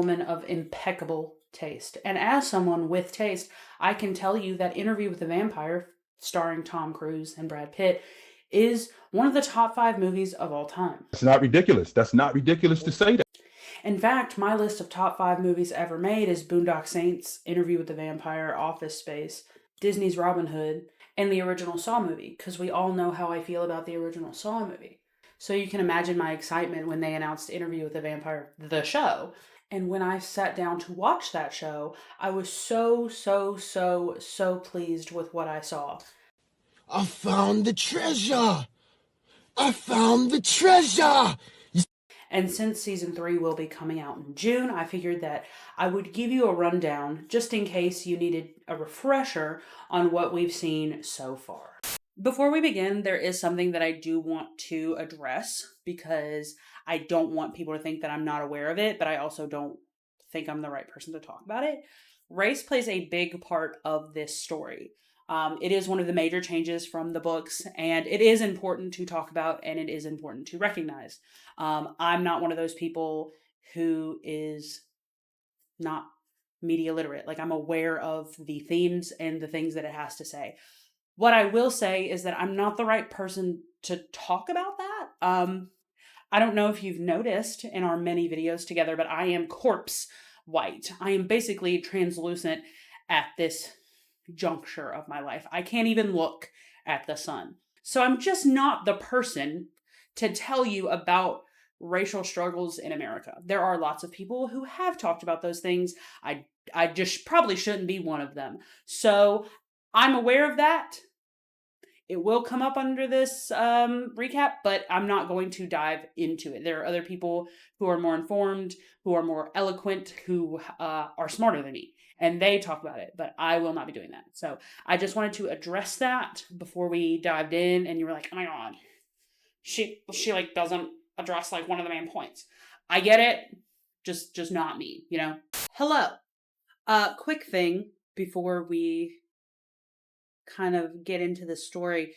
woman of impeccable taste. And as someone with taste, I can tell you that Interview with the Vampire, starring Tom Cruise and Brad Pitt, is one of the top 5 movies of all time. That's not ridiculous. That's not ridiculous to say that. In fact, my list of top 5 movies ever made is Boondock Saints, Interview with the Vampire, Office Space, Disney's Robin Hood, and the original Saw movie, because we all know how I feel about the original Saw movie. So you can imagine my excitement when they announced Interview with the Vampire, the show. And when I sat down to watch that show, I was so pleased with what I saw. I found the treasure! I found the treasure! And since season 3 will be coming out in June, I figured that I would give you a rundown just in case you needed a refresher on what we've seen so far. Before we begin, there is something that I do want to address because I don't want people to think that I'm not aware of it, but I also don't think I'm the right person to talk about it. Race plays a big part of this story. It is one of the major changes from the books, and it is important to talk about, and it is important to recognize. I'm not one of those people who is not media literate. Like, I'm aware of the themes and the things that it has to say. What I will say is that I'm not the right person to talk about that. I don't know if you've noticed in our many videos together, but I am corpse white. I am basically translucent at this juncture of my life. I can't even look at the sun. So I'm just not the person to tell you about racial struggles in America. There are lots of people who have talked about those things. I just probably shouldn't be one of them. So I'm aware of that. It will come up under this recap, but I'm not going to dive into it. There are other people who are more informed, who are more eloquent, who are smarter than me, and they talk about it, but I will not be doing that. So I just wanted to address that before we dived in, and you were like, oh my god, she like doesn't address like one of the main points. I get it, just not me, you know? Hello. Quick thing before we kind of get into the story.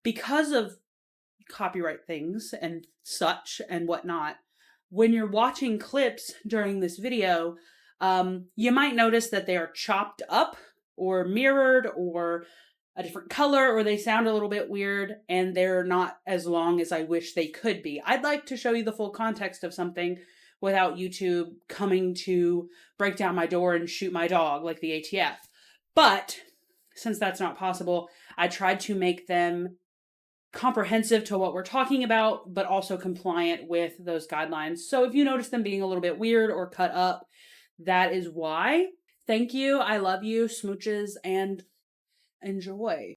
Because of copyright things and such and whatnot, when you're watching clips during this video, you might notice that they are chopped up or mirrored or a different color, or they sound a little bit weird, and they're not as long as I wish they could be. I'd like to show you the full context of something without YouTube coming to break down my door and shoot my dog like the ATF. But since that's not possible, I tried to make them comprehensive to what we're talking about, but also compliant with those guidelines. So if you notice them being a little bit weird or cut up, that is why. Thank you. I love you. Smooches and enjoy.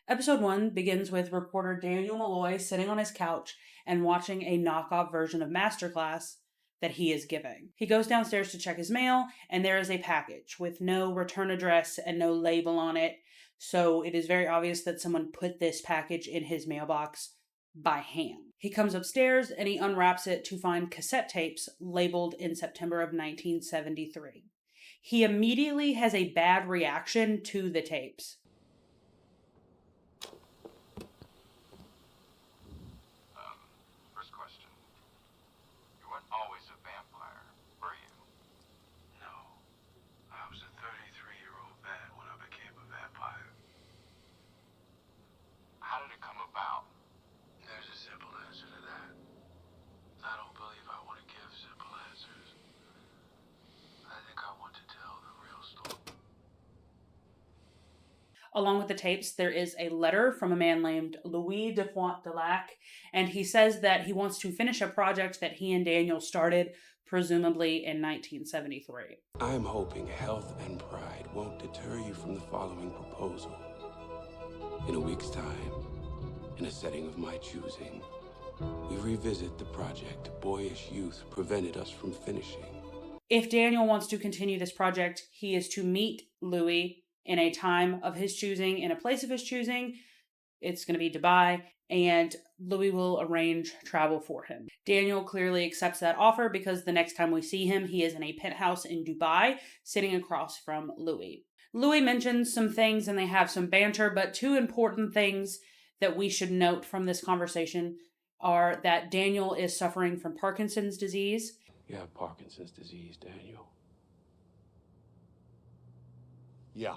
Episode 1 begins with reporter Daniel Molloy sitting on his couch and watching a knockoff version of Masterclass that he is giving. He goes downstairs to check his mail, and there is a package with no return address and no label on it. So it is very obvious that someone put this package in his mailbox by hand. He comes upstairs and he unwraps it to find cassette tapes labeled in September of 1973. He immediately has a bad reaction to the tapes. First question. You weren't always a vampire, were you? No. I was a 33-year-old man when I became a vampire. How did it come about? There's a simple answer to that. I don't believe I want to give simple answers. I think I want to tell the real story. Along with the tapes, there is a letter from a man named Louis de Delac, and he says that he wants to finish a project that he and Daniel started, presumably in 1973. I'm hoping health and pride won't deter you from the following proposal. In a week's time, in a setting of my choosing, we revisit the project boyish youth prevented us from finishing. If Daniel wants to continue this project, he is to meet Louis in a time of his choosing, in a place of his choosing. It's going to be Dubai, and Louis will arrange travel for him. Daniel clearly accepts that offer because the next time we see him, he is in a penthouse in Dubai, sitting across from Louis. Louis mentions some things and they have some banter, but two important things that we should note from this conversation are that Daniel is suffering from Parkinson's disease. You have Parkinson's disease, Daniel. Yeah.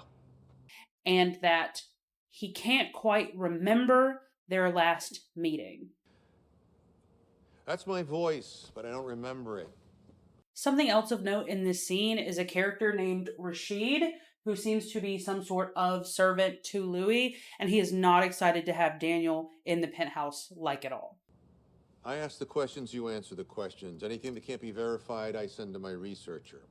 And that he can't quite remember their last meeting. That's my voice, but I don't remember it. Something else of note in this scene is a character named Rashid, who seems to be some sort of servant to Louis, and he is not excited to have Daniel in the penthouse like at all. I ask the questions, you answer the questions. Anything that can't be verified, I send to my researcher.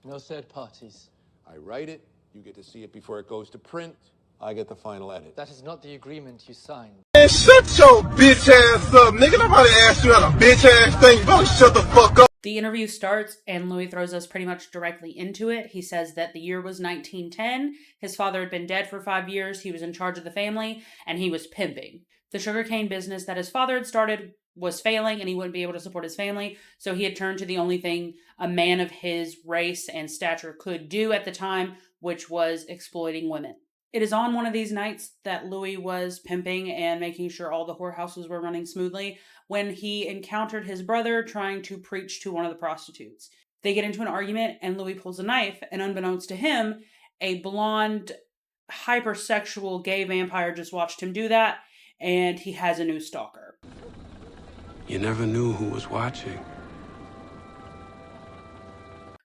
No third parties. I write it, you get to see it before it goes to print, I get the final edit. That is not the agreement you signed. Man, shut your bitch ass up, nigga. Nobody asked you how to bitch ass thing. You better shut the fuck up. The interview starts, and Louis throws us pretty much directly into it. He says that the year was 1910. His father had been dead for 5 years. He was in charge of the family, and he was pimping. The sugarcane business that his father had started was failing, and he wouldn't be able to support his family, so he had turned to the only thing a man of his race and stature could do at the time, which was exploiting women. It is on one of these nights that Louis was pimping and making sure all the whorehouses were running smoothly when he encountered his brother trying to preach to one of the prostitutes. They get into an argument and Louis pulls a knife, and unbeknownst to him, a blonde, hypersexual gay vampire just watched him do that, and he has a new stalker. You never knew who was watching.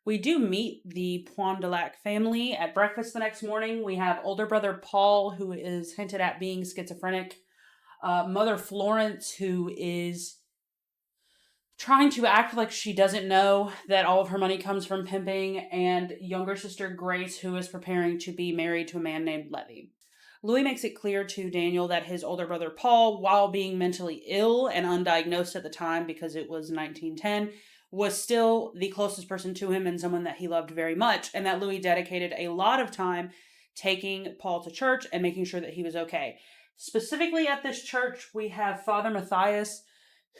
We do meet the Poin de Lac family at breakfast the next morning. We have older brother Paul, who is hinted at being schizophrenic. Mother Florence, who is trying to act like she doesn't know that all of her money comes from pimping. And younger sister Grace, who is preparing to be married to a man named Levy. Louis makes it clear to Daniel that his older brother Paul, while being mentally ill and undiagnosed at the time because it was 1910, was still the closest person to him and someone that he loved very much, and that Louis dedicated a lot of time taking Paul to church and making sure that he was okay. Specifically at this church, we have Father Matthias,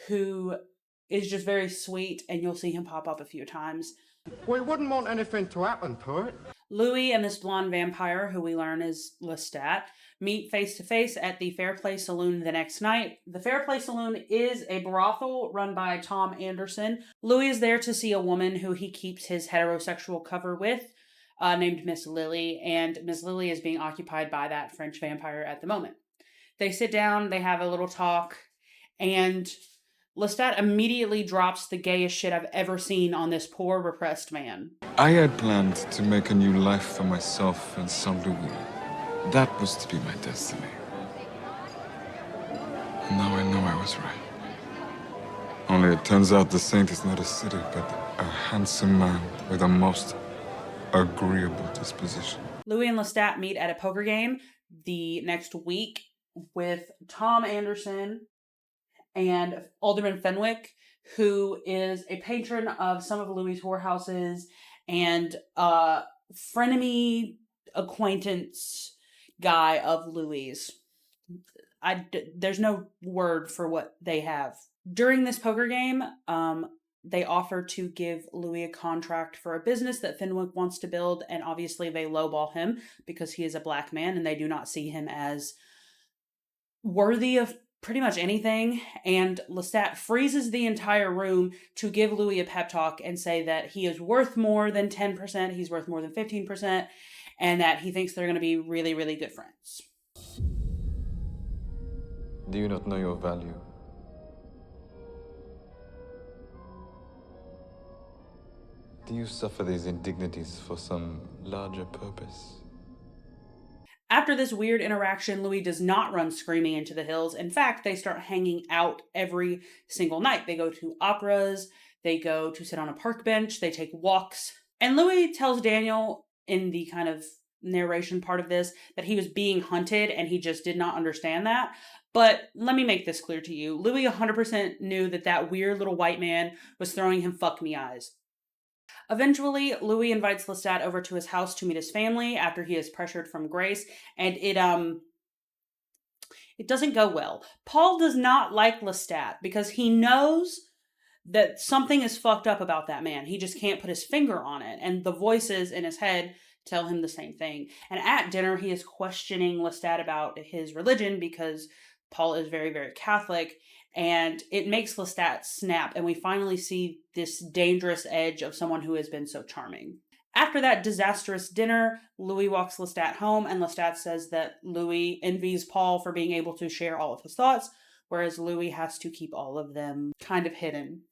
who is just very sweet, and you'll see him pop up a few times. We wouldn't want anything to happen to it. Louis and this blonde vampire, who we learn is Lestat, meet face-to-face at the Fairplay Saloon the next night. The Fairplay Saloon is a brothel run by Tom Anderson. Louis is there to see a woman who he keeps his heterosexual cover with, named Miss Lily, and Miss Lily is being occupied by that French vampire at the moment. They sit down, they have a little talk, and Lestat immediately drops the gayest shit I've ever seen on this poor, repressed man. I had planned to make a new life for myself in Saint Louis. That was to be my destiny. And now I know I was right. Only it turns out the saint is not a city, but a handsome man with a most agreeable disposition. Louis and Lestat meet at a poker game the next week with Tom Anderson and Alderman Fenwick, who is a patron of some of Louis' whorehouses and frenemy acquaintance guy of Louis. There's no word for what they have. During this poker game, they offer to give Louis a contract for a business that Fenwick wants to build, and obviously they lowball him because he is a black man and they do not see him as worthy of pretty much anything, and Lestat freezes the entire room to give Louis a pep talk and say that he is worth more than 10%, he's worth more than 15%, and that he thinks they're going to be really, really good friends. Do you not know your value? Do you suffer these indignities for some larger purpose? After this weird interaction, Louis does not run screaming into the hills. In fact, they start hanging out every single night. They go to operas, they go to sit on a park bench, they take walks. And Louis tells Daniel in the kind of narration part of this that he was being hunted and he just did not understand that. But let me make this clear to you. Louis 100% knew that that weird little white man was throwing him fuck me eyes. Eventually, Louis invites Lestat over to his house to meet his family after he is pressured from Grace, and it doesn't go well. Paul does not like Lestat because he knows that something is fucked up about that man. He just can't put his finger on it, and the voices in his head tell him the same thing. And at dinner, he is questioning Lestat about his religion because Paul is very, very Catholic, and it makes Lestat snap, and we finally see this dangerous edge of someone who has been so charming. After that disastrous dinner, Louis walks Lestat home, and Lestat says that Louis envies Paul for being able to share all of his thoughts, whereas Louis has to keep all of them kind of hidden.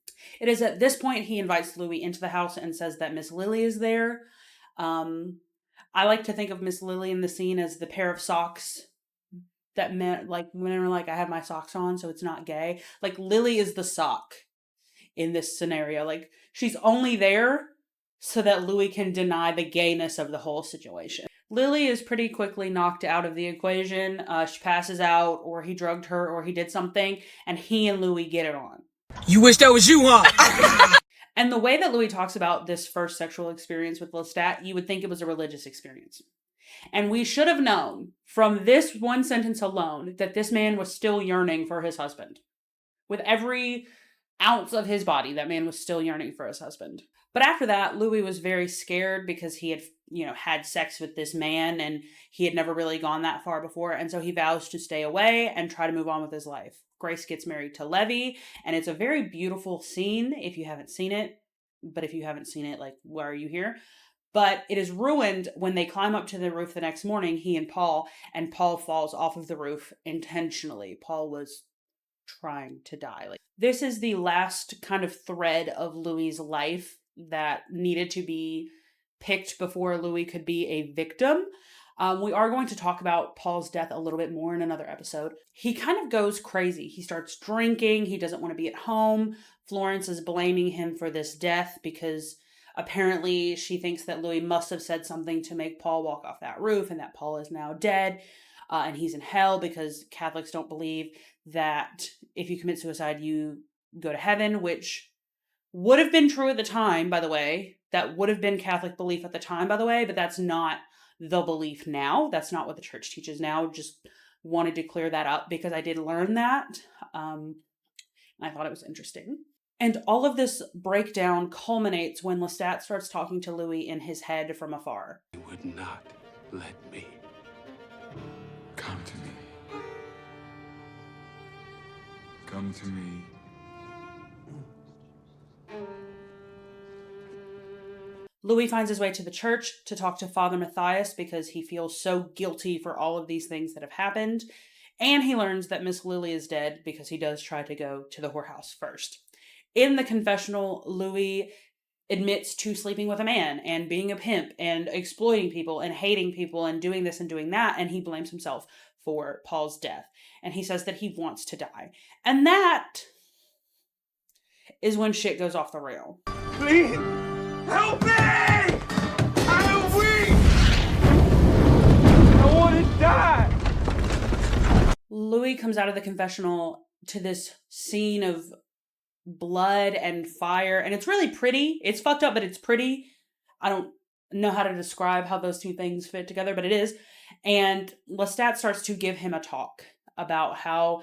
It is at this point he invites Louis into the house and says that Miss Lily is there. I like to think of Miss Lily in the scene as the pair of socks that meant, like, whenever, like, I have my socks on, so it's not gay. Like, Lily is the sock in this scenario. Like, she's only there so that Louis can deny the gayness of the whole situation. Lily is pretty quickly knocked out of the equation. She passes out, or he drugged her, or he did something, and he and Louis get it on. You wish that was you, huh? And the way that Louis talks about this first sexual experience with Lestat, you would think it was a religious experience. And we should have known from this one sentence alone that this man was still yearning for his husband. With every ounce of his body, that man was still yearning for his husband. But after that, Louis was very scared because he had, had sex with this man and he had never really gone that far before. And so he vows to stay away and try to move on with his life. Grace gets married to Levy, and it's a very beautiful scene if you haven't seen it. But if you haven't seen it, like, why are you here? But it is ruined when they climb up to the roof the next morning, he and Paul falls off of the roof intentionally. Paul was trying to die. Like, this is the last kind of thread of Louis's life that needed to be picked before Louis could be a victim. We are going to talk about Paul's death a little bit more in another episode. He kind of goes crazy. He starts drinking. He doesn't want to be at home. Florence is blaming him for this death because apparently she thinks that Louis must have said something to make Paul walk off that roof and that Paul is now dead and he's in hell because Catholics don't believe that if you commit suicide, you go to heaven, which would have been true at the time, by the way. That would have been Catholic belief at the time, by the way, but that's not the belief now. That's not what the church teaches now. Just wanted to clear that up because I did learn that. I thought it was interesting. And all of this breakdown culminates when Lestat starts talking to Louis in his head from afar. You would not let me. Come to me. Come to me. Louis finds his way to the church to talk to Father Matthias because he feels so guilty for all of these things that have happened. And he learns that Miss Lily is dead because he does try to go to the whorehouse first. In the confessional, Louis admits to sleeping with a man and being a pimp and exploiting people and hating people and doing this and doing that. And he blames himself for Paul's death. And he says that he wants to die. And that is when shit goes off the rail. Please, help me! I'm weak! I want to die! Louis comes out of the confessional to this scene of blood and fire, and it's really pretty. It's fucked up, but it's pretty. I don't know how to describe how those two things fit together, but it is. And Lestat starts to give him a talk about how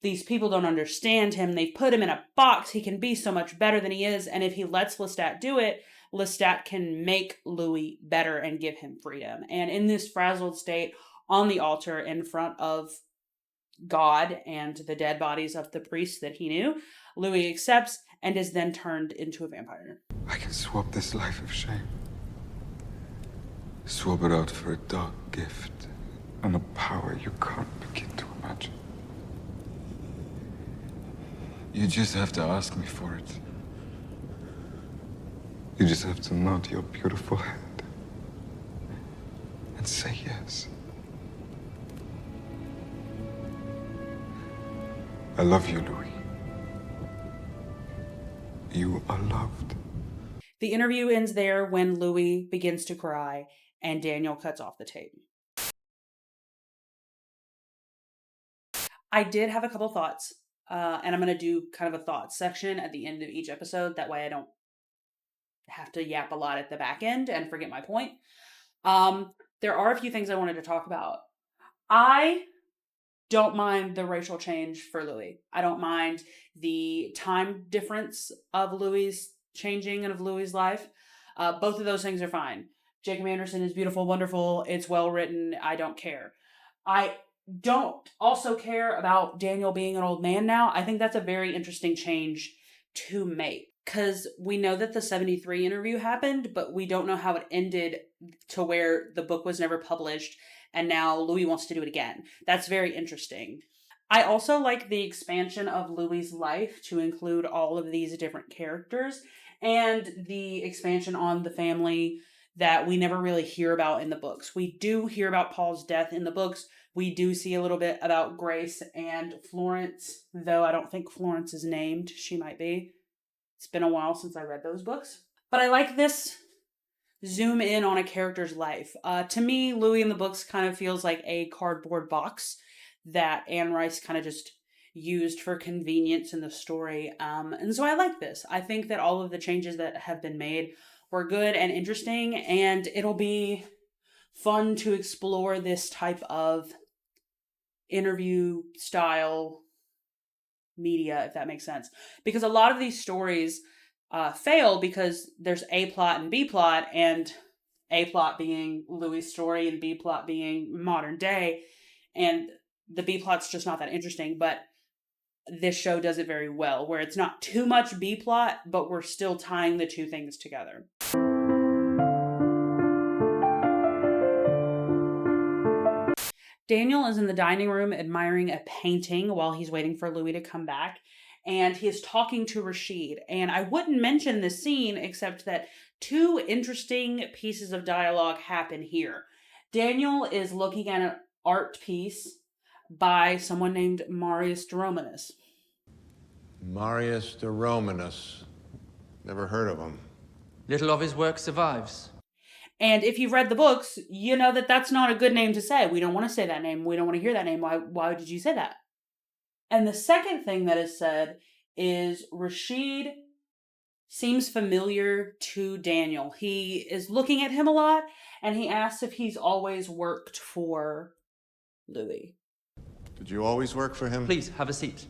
these people don't understand him. They've put him in a box. He can be so much better than he is, and if he lets Lestat do it, Lestat can make Louis better and give him freedom. And in this frazzled state on the altar in front of God and the dead bodies of the priests that he knew, Louis accepts and is then turned into a vampire. I can swap this life of shame. Swap it out for a dark gift and a power you can't begin to imagine. You just have to ask me for it. You just have to nod your beautiful head and say yes. I love you, Louis. You are loved. The interview ends there when Louis begins to cry and Daniel cuts off the tape. I did have a couple thoughts, and I'm going to do kind of a thoughts section at the end of each episode. That way I don't have to yap a lot at the back end and forget my point. There are a few things I wanted to talk about. I don't mind the racial change for Louis. I don't mind the time difference of Louis changing and of Louis' life. Both of those things are fine. Jacob Anderson is beautiful, wonderful, it's well written, I don't care. I don't also care about Daniel being an old man now. I think that's a very interesting change to make. Because we know that the 73 interview happened, but we don't know how it ended to where the book was never published, and now Louis wants to do it again. That's very interesting. I also like the expansion of Louis's life to include all of these different characters, and the expansion on the family that we never really hear about in the books. We do hear about Paul's death in the books. We do see a little bit about Grace and Florence, though I don't think Florence is named. She might be. It's been a while since I read those books. But I like this zoom in on a character's life. To me, Louis in the books kind of feels like a cardboard box that Anne Rice kind of just used for convenience in the story. And so I like this. I think that all of the changes that have been made were good and interesting, and it'll be fun to explore this type of interview style media, if that makes sense. Because a lot of these stories fail because there's A plot and B plot, and A plot being Louis' story and B plot being modern day, and the B plot's just not that interesting. But this show does it very well, where it's not too much B plot, but we're still tying the two things together. Daniel is in the dining room admiring a painting while he's waiting for Louis to come back, and he is talking to Rashid. And I wouldn't mention this scene except that two interesting pieces of dialogue happen here. Daniel is looking at an art piece by someone named Marius de Romanus. Marius de Romanus. Never heard of him. Little of his work survives. And if you've read the books, you know that that's not a good name to say. We don't want to say that name. We don't want to hear that name. Why did you say that? And the second thing that is said is Rashid seems familiar to Daniel. He is looking at him a lot, and he asks if he's always worked for Louis. Did you always work for him? Please, have a seat.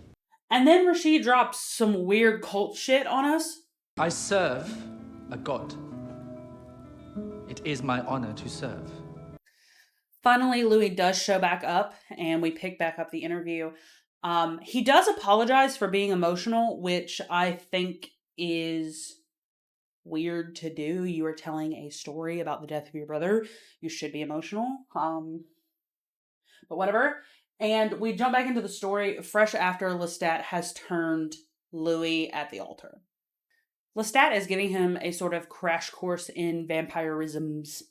And then Rashid drops some weird cult shit on us. I serve a god. It is my honor to serve. Finally, Louis does show back up, and we pick back up the interview. He does apologize for being emotional, which I think is weird to do. You are telling a story about the death of your brother. You should be emotional. But whatever. And we jump back into the story fresh after Lestat has turned Louis at the altar. Lestat is giving him a sort of crash course in vampirisms.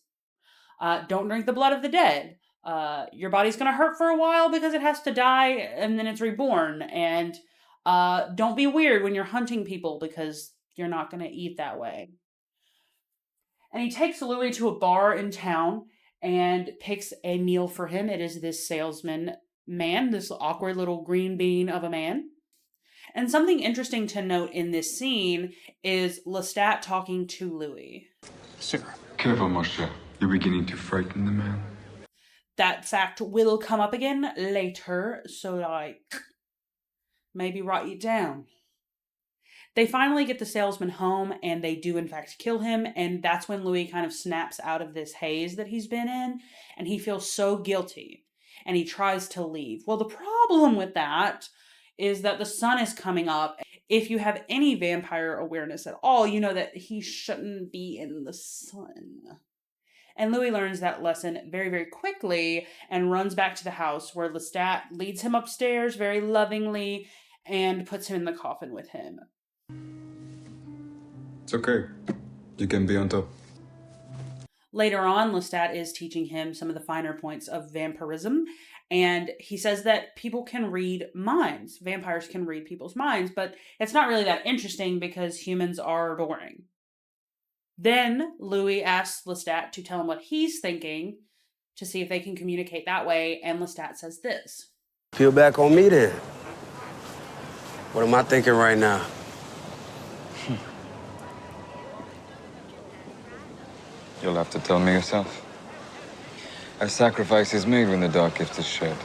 Don't drink the blood of the dead. Your body's going to hurt for a while because it has to die and then it's reborn. And don't be weird when you're hunting people because you're not going to eat that way. And he takes Louis to a bar in town and picks a meal for him. It is this salesman man, this awkward little green bean of a man. And something interesting to note in this scene is Lestat talking to Louis. Sir. Careful, mon cher. You're beginning to frighten the man. That fact will come up again later, so maybe write it down. They finally get the salesman home, and they do in fact kill him, and that's when Louis kind of snaps out of this haze that he's been in, and he feels so guilty, and he tries to leave. Well, the problem with that is that the sun is coming up. If you have any vampire awareness at all, you know that he shouldn't be in the sun. And Louis learns that lesson very, very quickly and runs back to the house where Lestat leads him upstairs very lovingly and puts him in the coffin with him. It's okay. You can be on top. Later on, Lestat is teaching him some of the finer points of vampirism, and he says that people can read minds. Vampires can read people's minds, but it's not really that interesting because humans are boring. Then Louis asks Lestat to tell him what he's thinking to see if they can communicate that way, and Lestat says this. Peel back on me then. What am I thinking right now? You'll have to tell me yourself. A sacrifice is made when the dark gift is shed.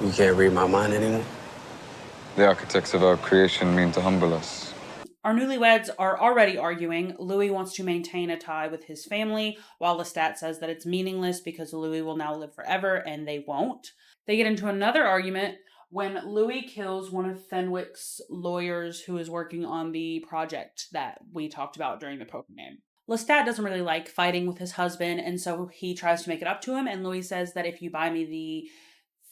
You can't read my mind anymore? The architects of our creation mean to humble us. Our newlyweds are already arguing. Louis wants to maintain a tie with his family, while Lestat says that it's meaningless because Louis will now live forever, and they won't. They get into another argument when Louis kills one of Fenwick's lawyers who is working on the project that we talked about during the poker game. Lestat doesn't really like fighting with his husband, and so he tries to make it up to him, and Louis says that if you buy me the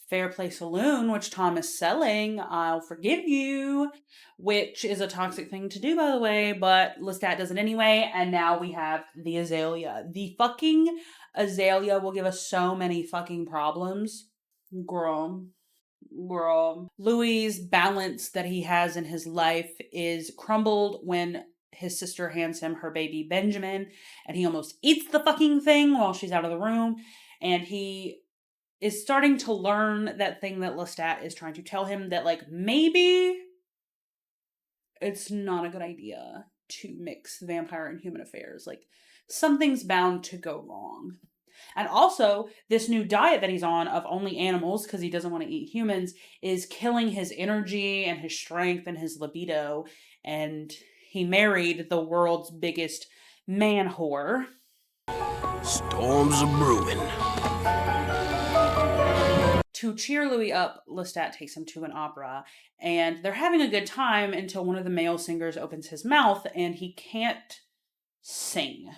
Fair Play Saloon, which Tom is selling, I'll forgive you, which is a toxic thing to do, by the way, but Lestat does it anyway, and now we have the Azalea. The fucking Azalea will give us so many fucking problems. Girl. Louis' balance that he has in his life is crumbled when his sister hands him her baby Benjamin, and he almost eats the fucking thing while she's out of the room, and he is starting to learn that thing that Lestat is trying to tell him, that like maybe it's not a good idea to mix vampire and human affairs. Like something's bound to go wrong. And also, this new diet that he's on of only animals, because he doesn't want to eat humans, is killing his energy and his strength and his libido. And he married the world's biggest man whore. Storms are brewing. To cheer Louis up, Lestat takes him to an opera, and they're having a good time until one of the male singers opens his mouth and he can't sing.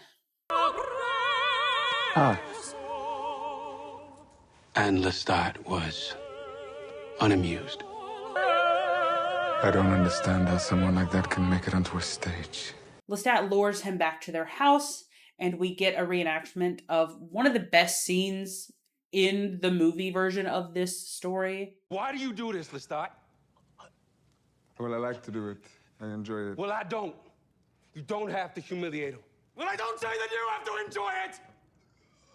And Lestat was unamused. I don't understand how someone like that can make it onto a stage. Lestat lures him back to their house, and we get a reenactment of one of the best scenes in the movie version of this story. Why do you do this, Lestat? Well, I like to do it. I enjoy it. Well, I don't. You don't have to humiliate him. Well, I don't say that you have to enjoy it!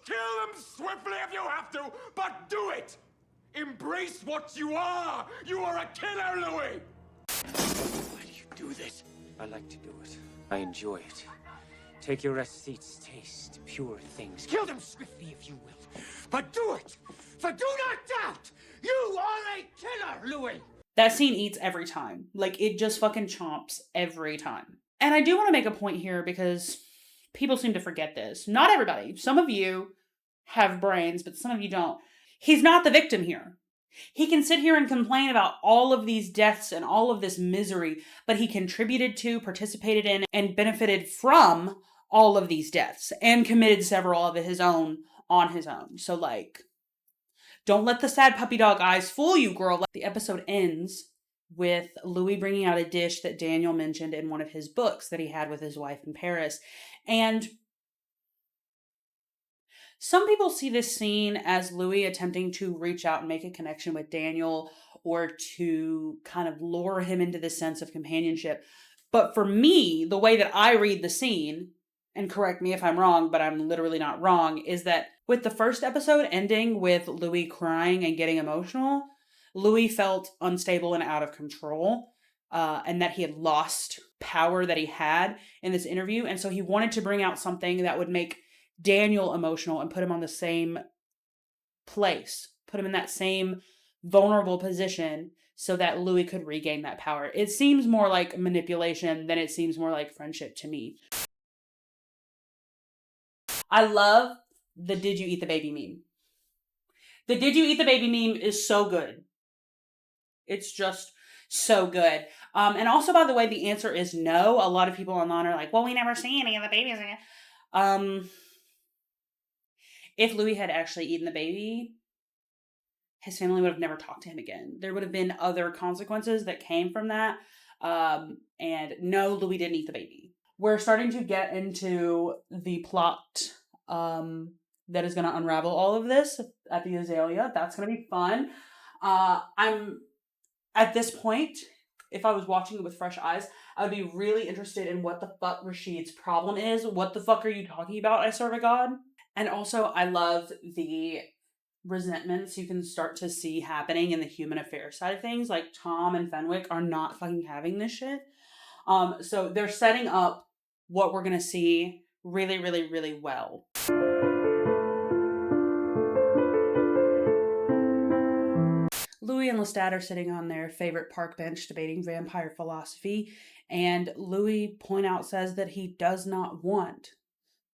Kill them swiftly if you have to, but do it! Embrace what you are! You are a killer, Louis! Why do you do this? I like to do it. I enjoy it. Take your aesthetes, taste pure things. Kill them swiftly if you will. But do it! For do not doubt! You are a killer, Louis! That scene eats every time. Like, it just fucking chomps every time. And I do want to make a point here because people seem to forget this. Not everybody. Some of you have brains, but some of you don't. He's not the victim here. He can sit here and complain about all of these deaths and all of this misery, but he contributed to, participated in, and benefited from all of these deaths and committed several of his own on his own. So, like, don't let the sad puppy dog eyes fool you, girl. The episode ends with Louis bringing out a dish that Daniel mentioned in one of his books that he had with his wife in Paris. And some people see this scene as Louis attempting to reach out and make a connection with Daniel, or to kind of lure him into this sense of companionship. But for me, the way that I read the scene, and correct me if I'm wrong, but I'm literally not wrong, is that with the first episode ending with Louis crying and getting emotional, Louis felt unstable and out of control, and that he had lost power that he had in this interview. And so he wanted to bring out something that would make Daniel emotional and put him on the same place, put him in that same vulnerable position so that Louis could regain that power. It seems more like manipulation than it seems more like friendship to me. I love the "Did you eat the baby" meme. The "Did you eat the baby" meme is so good. It's just so good. And also, by the way, the answer is no. A lot of people online are like, well, we never see any of the babies again. If Louis had actually eaten the baby, his family would have never talked to him again. There would have been other consequences that came from that. And no, Louis didn't eat the baby. We're starting to get into the plot that is going to unravel all of this at the Azalea. That's going to be fun. I'm, at this point, if I was watching it with fresh eyes, I would be really interested in what the fuck Rashid's problem is. What the fuck are you talking about, I serve a god? And also, I love the resentments you can start to see happening in the human affairs side of things. Like, Tom and Fenwick are not fucking having this shit. So they're setting up what we're going to see really, really, really well. Louis Louis and Lestat are sitting on their favorite park bench debating vampire philosophy, and Louis says that he does not want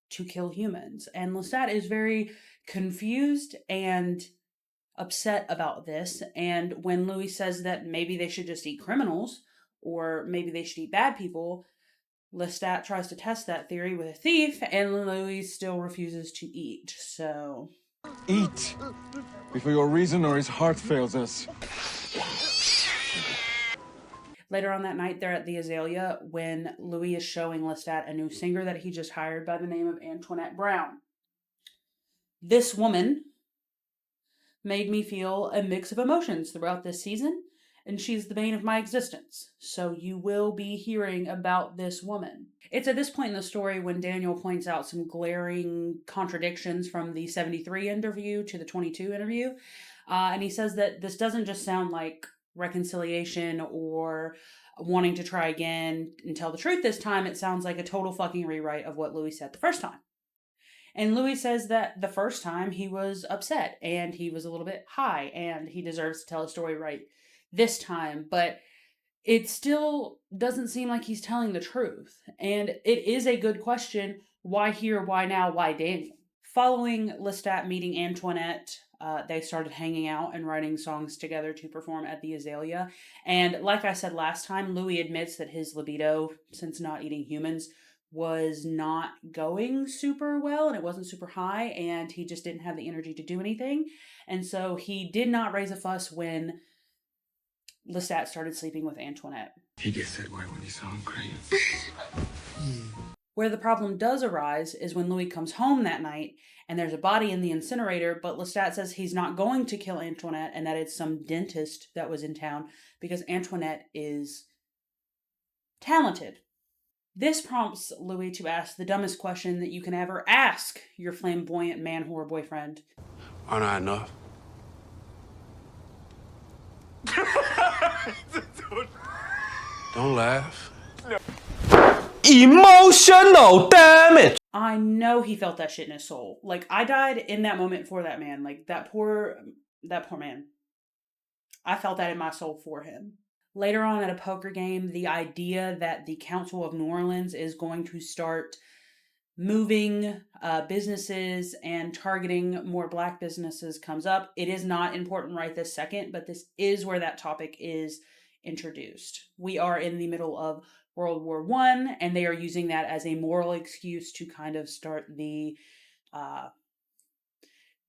to kill humans. And Lestat is very confused and upset about this. And when Louis says that maybe they should just eat criminals, or maybe they should eat bad people, Lestat tries to test that theory with a thief, and Louis still refuses to eat. So... Eat before your reason or his heart fails us. Later on that night, they're at the Azalea when Louis is showing Lestat a new singer that he just hired by the name of Antoinette Brown. This woman made me feel a mix of emotions throughout this season, and she's the bane of my existence. So you will be hearing about this woman. It's at this point in the story when Daniel points out some glaring contradictions from the 73 interview to the 22 interview. And he says that this doesn't just sound like reconciliation or wanting to try again and tell the truth this time. It sounds like a total fucking rewrite of what Louis said the first time. And Louis says that the first time he was upset and he was a little bit high and he deserves to tell a story right this time, but it still doesn't seem like he's telling the truth. And it is a good question. Why here? Why now? Why Daniel? Following Lestat meeting Antoinette, they started hanging out and writing songs together to perform at the Azalea. And like I said last time, Louis admits that his libido, since not eating humans, was not going super well and it wasn't super high, and he just didn't have the energy to do anything. And so he did not raise a fuss when Lestat started sleeping with Antoinette. He gets that way when he saw him crying. Where the problem does arise is when Louis comes home that night and there's a body in the incinerator, but Lestat says he's not going to kill Antoinette and that it's some dentist that was in town because Antoinette is talented. This prompts Louis to ask the dumbest question that you can ever ask your flamboyant man-whore boyfriend. Aren't I enough? Don't laugh. Emotional damage! I know he felt that shit in his soul. Like, I died in that moment for that man. Like, that poor man. I felt that in my soul for him. Later on at a poker game, the idea that the Council of New Orleans is going to start moving businesses and targeting more Black businesses comes up. It is not important right this second, but this is where that topic is introduced. We are in the middle of World War I, and they are using that as a moral excuse to kind of start the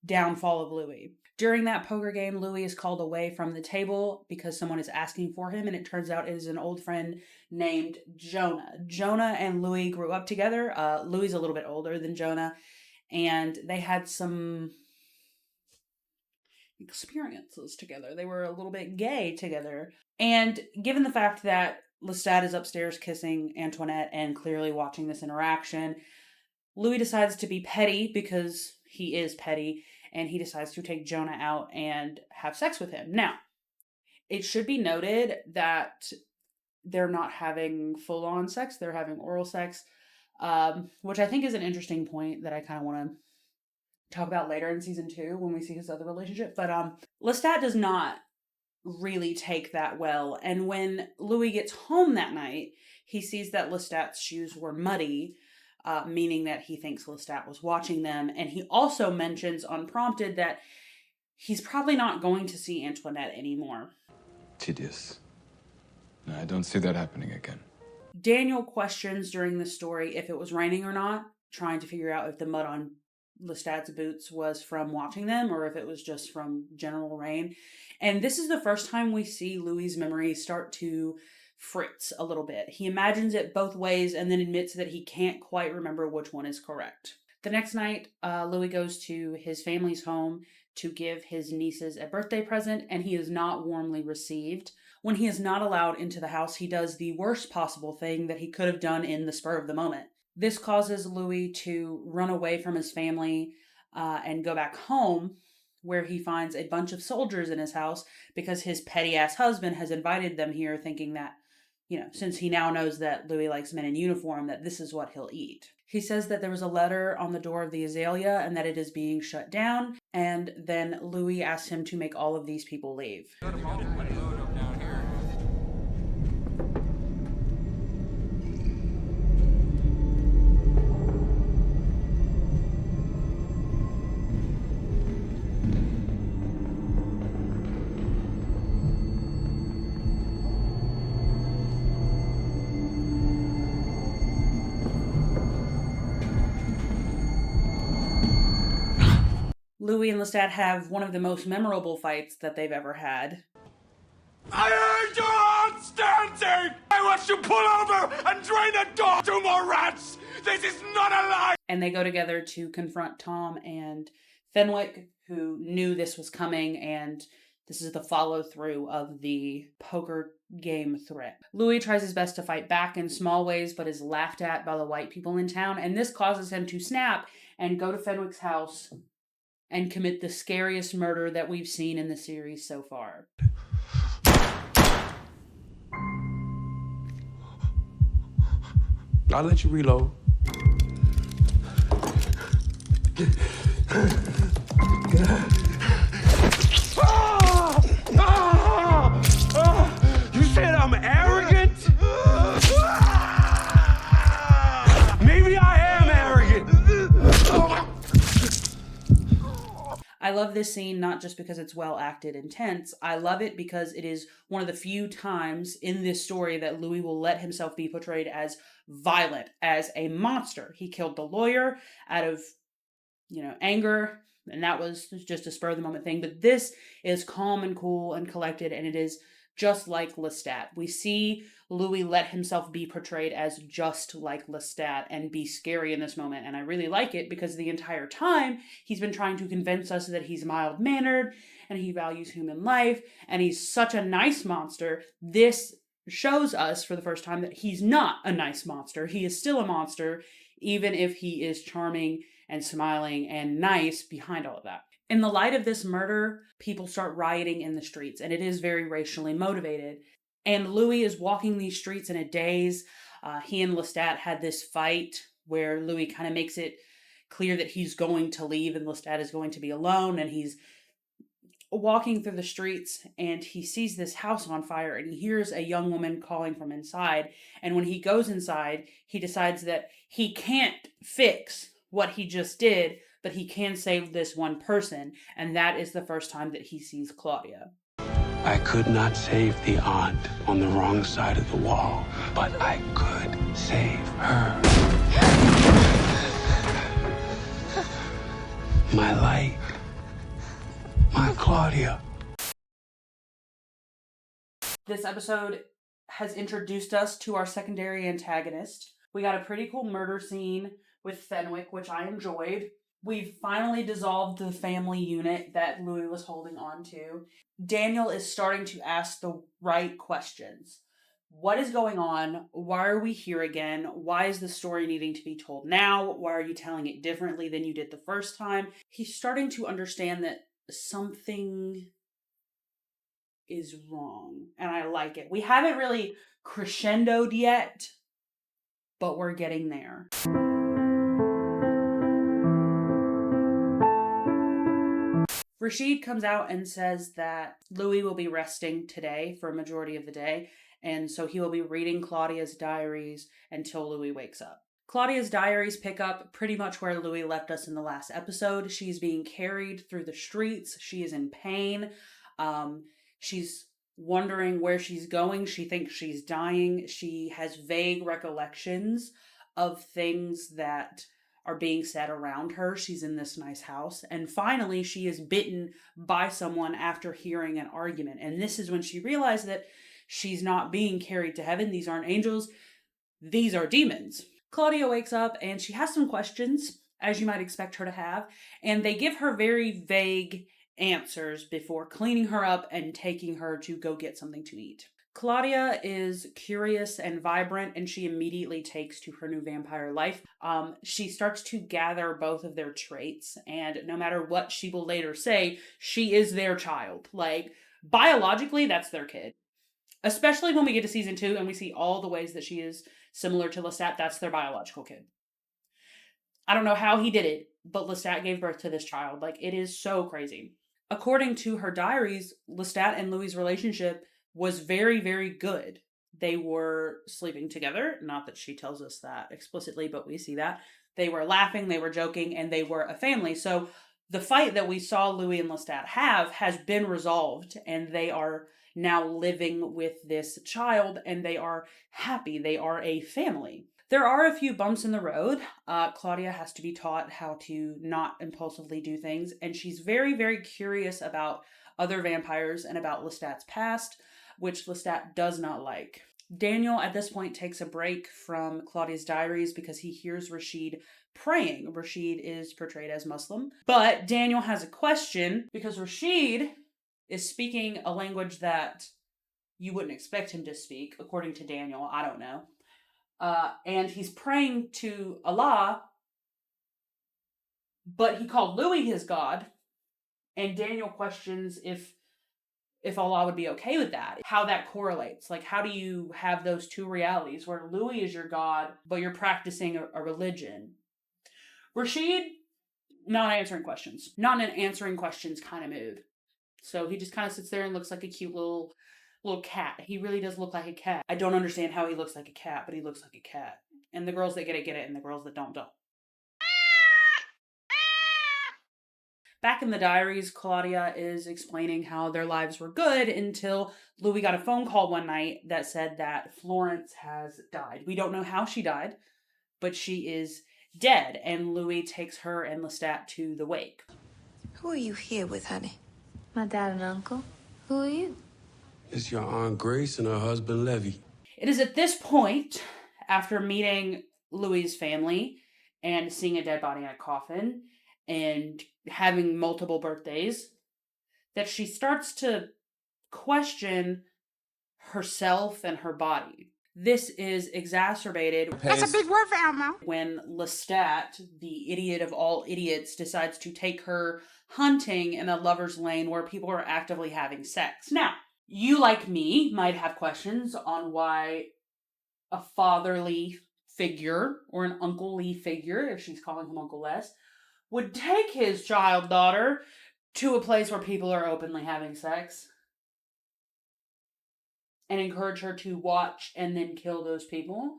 downfall of Louis. During that poker game, Louis is called away from the table because someone is asking for him, and it turns out it is an old friend named Jonah. Jonah and Louis grew up together. Louis is a little bit older than Jonah, and they had some experiences together. They were a little bit gay together. And given the fact that Lestat is upstairs kissing Antoinette and clearly watching this interaction, Louis decides to be petty because he is petty, and he decides to take Jonah out and have sex with him. Now, it should be noted that they're not having full-on sex, they're having oral sex, which I think is an interesting point that I kind of want to talk about later in season 2 when we see his other relationship. But Lestat does not really take that well, and when Louis gets home that night, he sees that Lestat's shoes were muddy, meaning that he thinks Lestat was watching them, and he also mentions unprompted that he's probably not going to see Antoinette anymore. Tedious. No, I don't see that happening again. Daniel questions during the story if it was raining or not, trying to figure out if the mud on Lestat's boots was from watching them or if it was just from general rain. And this is the first time we see Louis' memories start to fritz a little bit. He imagines it both ways and then admits that he can't quite remember which one is correct. The next night, Louis goes to his family's home to give his nieces a birthday present, and he is not warmly received. When he is not allowed into the house, he does the worst possible thing that he could have done in the spur of the moment. This causes Louis to run away from his family and go back home, where he finds a bunch of soldiers in his house because his petty-ass husband has invited them here thinking that, since he now knows that Louis likes men in uniform, that this is what he'll eat. He says that there was a letter on the door of the Azalea and that it is being shut down. And then Louis asks him to make all of these people leave. Louis and Lestat have one of the most memorable fights that they've ever had. I heard your heart stamping! I watched you pull over and drain the door! 2 more rats! This is not a lie! And they go together to confront Tom and Fenwick, who knew this was coming, and this is the follow-through of the poker game threat. Louis tries his best to fight back in small ways, but is laughed at by the white people in town, and this causes him to snap and go to Fenwick's house and commit the scariest murder that we've seen in the series so far. I'll let you reload. You said I'm arrogant? Maybe I am arrogant. I love this scene not just because it's well acted and tense. I love it because it is one of the few times in this story that Louis will let himself be portrayed as violent, as a monster. He killed the lawyer out of, anger, and that was just a spur of the moment thing. But this is calm and cool and collected, and it is just like Lestat. We see Louis let himself be portrayed as just like Lestat and be scary in this moment. And I really like it because the entire time he's been trying to convince us that he's mild-mannered and he values human life and he's such a nice monster. This shows us for the first time that he's not a nice monster. He is still a monster, even if he is charming and smiling and nice behind all of that. In the light of this murder, people start rioting in the streets, and it is very racially motivated. And Louis is walking these streets in a daze. He and Lestat had this fight where Louis kind of makes it clear that he's going to leave and Lestat is going to be alone, and he's walking through the streets and he sees this house on fire and he hears a young woman calling from inside. And when he goes inside, he decides that he can't fix what he just did, but he can save this one person, and that is the first time that he sees Claudia. I could not save the aunt on the wrong side of the wall, but I could save her. My light. My Claudia. This episode has introduced us to our secondary antagonist. We got a pretty cool murder scene with Fenwick, which I enjoyed. We've finally dissolved the family unit that Louis was holding on to. Daniel is starting to ask the right questions. What is going on? Why are we here again? Why is the story needing to be told now? Why are you telling it differently than you did the first time? He's starting to understand that something is wrong, and I like it. We haven't really crescendoed yet, but we're getting there. Rashid comes out and says that Louis will be resting today for a majority of the day, and so he will be reading Claudia's diaries until Louis wakes up. Claudia's diaries pick up pretty much where Louis left us in the last episode. She's being carried through the streets. She is in pain. She's wondering where she's going. She thinks she's dying. She has vague recollections of things that are being said around her. She's in this nice house. And finally, she is bitten by someone after hearing an argument. And this is when she realized that she's not being carried to heaven. These aren't angels. These are demons. Claudia wakes up and she has some questions, as you might expect her to have. And they give her very vague answers before cleaning her up and taking her to go get something to eat. Claudia is curious and vibrant, and she immediately takes to her new vampire life. She starts to gather both of their traits, and no matter what she will later say, she is their child. Like, biologically, that's their kid. Especially when we get to season 2 and we see all the ways that she is similar to Lestat, that's their biological kid. I don't know how he did it, but Lestat gave birth to this child. Like, it is so crazy. According to her diaries, Lestat and Louis' relationship was very, very good. They were sleeping together. Not that she tells us that explicitly, but we see that. They were laughing, they were joking, and they were a family. So the fight that we saw Louis and Lestat have has been resolved, and they are now living with this child, and they are happy. They are a family. There are a few bumps in the road. Claudia has to be taught how to not impulsively do things, and she's very, very curious about other vampires and about Lestat's past, which Lestat does not like. Daniel, at this point, takes a break from Claudia's diaries because he hears Rashid praying. Rashid is portrayed as Muslim. But Daniel has a question because Rashid is speaking a language that you wouldn't expect him to speak, according to Daniel. I don't know. And he's praying to Allah, but he called Louis his god. And Daniel questions if Allah would be okay with that, how that correlates. Like, how do you have those two realities where Louis is your god, but you're practicing a religion? Rashid, not answering questions. Not in an answering questions kind of mood. So he just kind of sits there and looks like a cute little cat. He really does look like a cat. I don't understand how he looks like a cat, but he looks like a cat. And the girls that get it, and the girls that don't. Back in the diaries, Claudia is explaining how their lives were good until Louis got a phone call one night that said that Florence has died. We don't know how she died, but she is dead, and Louis takes her and Lestat to the wake. Who are you here with, honey? My dad and uncle. Who are you? It's your Aunt Grace and her husband Levy. It is at this point, after meeting Louis' family and seeing a dead body in a coffin and having multiple birthdays, that she starts to question herself and her body. This is exacerbated. That's a big word for Elmo. When Lestat, the idiot of all idiots, decides to take her hunting in a lover's lane where people are actively having sex. Now, you, like me, might have questions on why a fatherly figure, or an uncle-ly figure, if she's calling him Uncle Les, would take his child daughter to a place where people are openly having sex and encourage her to watch and then kill those people.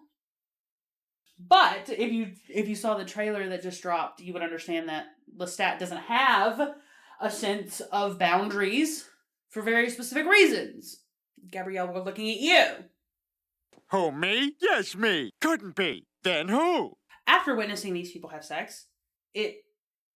But if you saw the trailer that just dropped, you would understand that Lestat doesn't have a sense of boundaries for very specific reasons. Gabrielle, we're looking at you. Who, me? Yes, me. Couldn't be. Then who? After witnessing these people have sex, it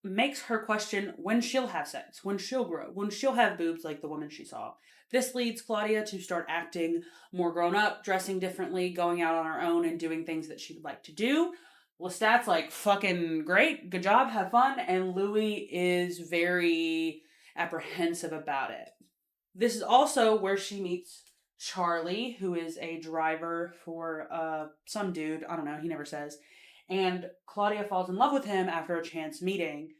makes her question when she'll have sex, when she'll grow, when she'll have boobs like the woman she saw. This leads Claudia to start acting more grown up, dressing differently, going out on her own and doing things that she would like to do. Lestat's like, fucking great, good job, have fun, and Louis is very apprehensive about it. This is also where she meets Charlie, who is a driver for some dude, I don't know, he never says. And Claudia falls in love with him after a chance meeting.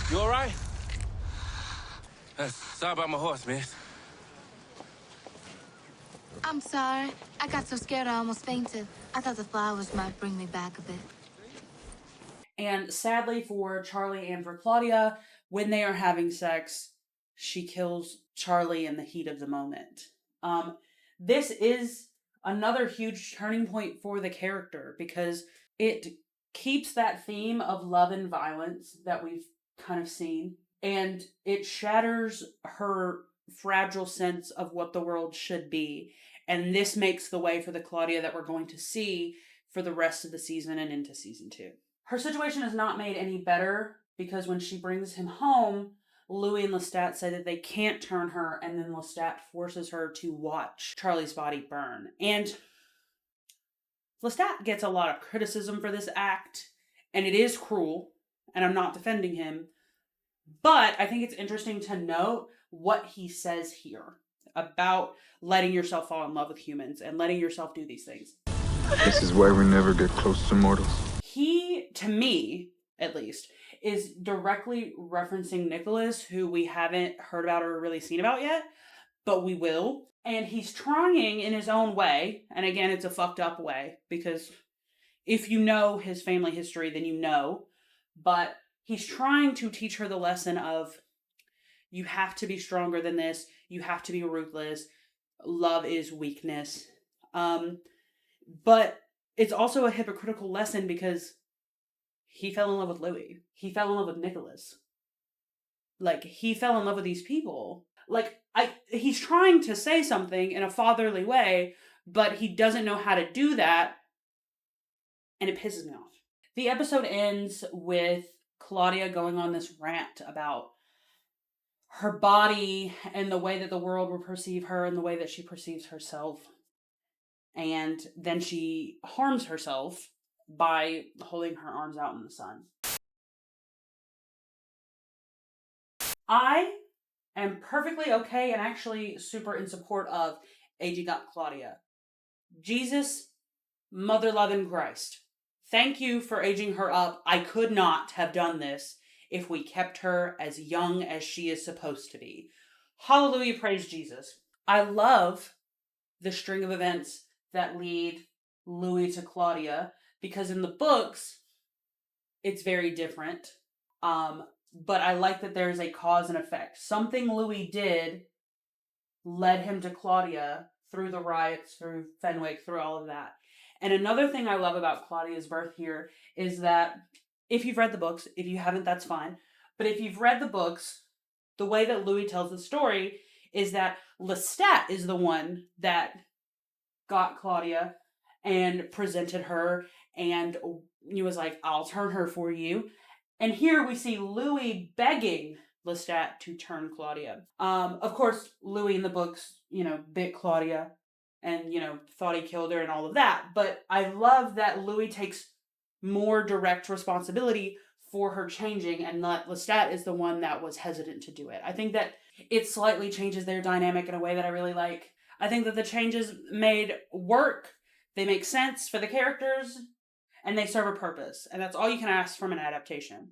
You alright? Sorry about my horse, miss. I'm sorry. I got so scared I almost fainted. I thought the flowers might bring me back a bit. And sadly for Charlie and for Claudia, when they are having sex, she kills Charlie in the heat of the moment. This is another huge turning point for the character because it keeps that theme of love and violence that we've kind of seen, and it shatters her fragile sense of what the world should be. And this makes the way for the Claudia that we're going to see for the rest of the season and into season 2. Her situation is not made any better because when she brings him home, Louis and Lestat say that they can't turn her, and then Lestat forces her to watch Charlie's body burn. And Lestat gets a lot of criticism for this act, and it is cruel, and I'm not defending him, but I think it's interesting to note what he says here about letting yourself fall in love with humans and letting yourself do these things. This is why we never get close to mortals. He, to me, at least, is directly referencing Nicholas, who we haven't heard about or really seen about yet, but we will. And he's trying in his own way, and again, it's a fucked up way, because If you know his family history, then you know. But he's trying to teach her the lesson of, you have to be stronger than this. You have to be ruthless. Love is weakness. But it's also a hypocritical lesson because he fell in love with Louis. He fell in love with Nicholas. Like, he fell in love with these people. Like, he's trying to say something in a fatherly way, but he doesn't know how to do that, and it pisses me off. The episode ends with Claudia going on this rant about her body and the way that the world will perceive her and the way that she perceives herself. And then she harms herself by holding her arms out in the sun. I am perfectly okay and actually super in support of aging up Claudia. Jesus, mother loving Christ, thank you for aging her up. I could not have done this if we kept her as young as she is supposed to be. Hallelujah, praise Jesus. I love the string of events that lead Louis to Claudia, because in the books, it's very different. But I like that there's a cause and effect. Something Louis did led him to Claudia through the riots, through Fenwick, through all of that. And another thing I love about Claudia's birth here is that, if you've read the books, if you haven't, that's fine. But if you've read the books, the way that Louis tells the story is that Lestat is the one that got Claudia and presented her, and he was like, I'll turn her for you. And here we see Louis begging Lestat to turn Claudia. Of course, Louis in the books, bit Claudia and, thought he killed her and all of that. But I love that Louis takes more direct responsibility for her changing, and that Lestat is the one that was hesitant to do it. I think that it slightly changes their dynamic in a way that I really like. I think that the changes made work. They make sense for the characters, and they serve a purpose. And that's all you can ask from an adaptation.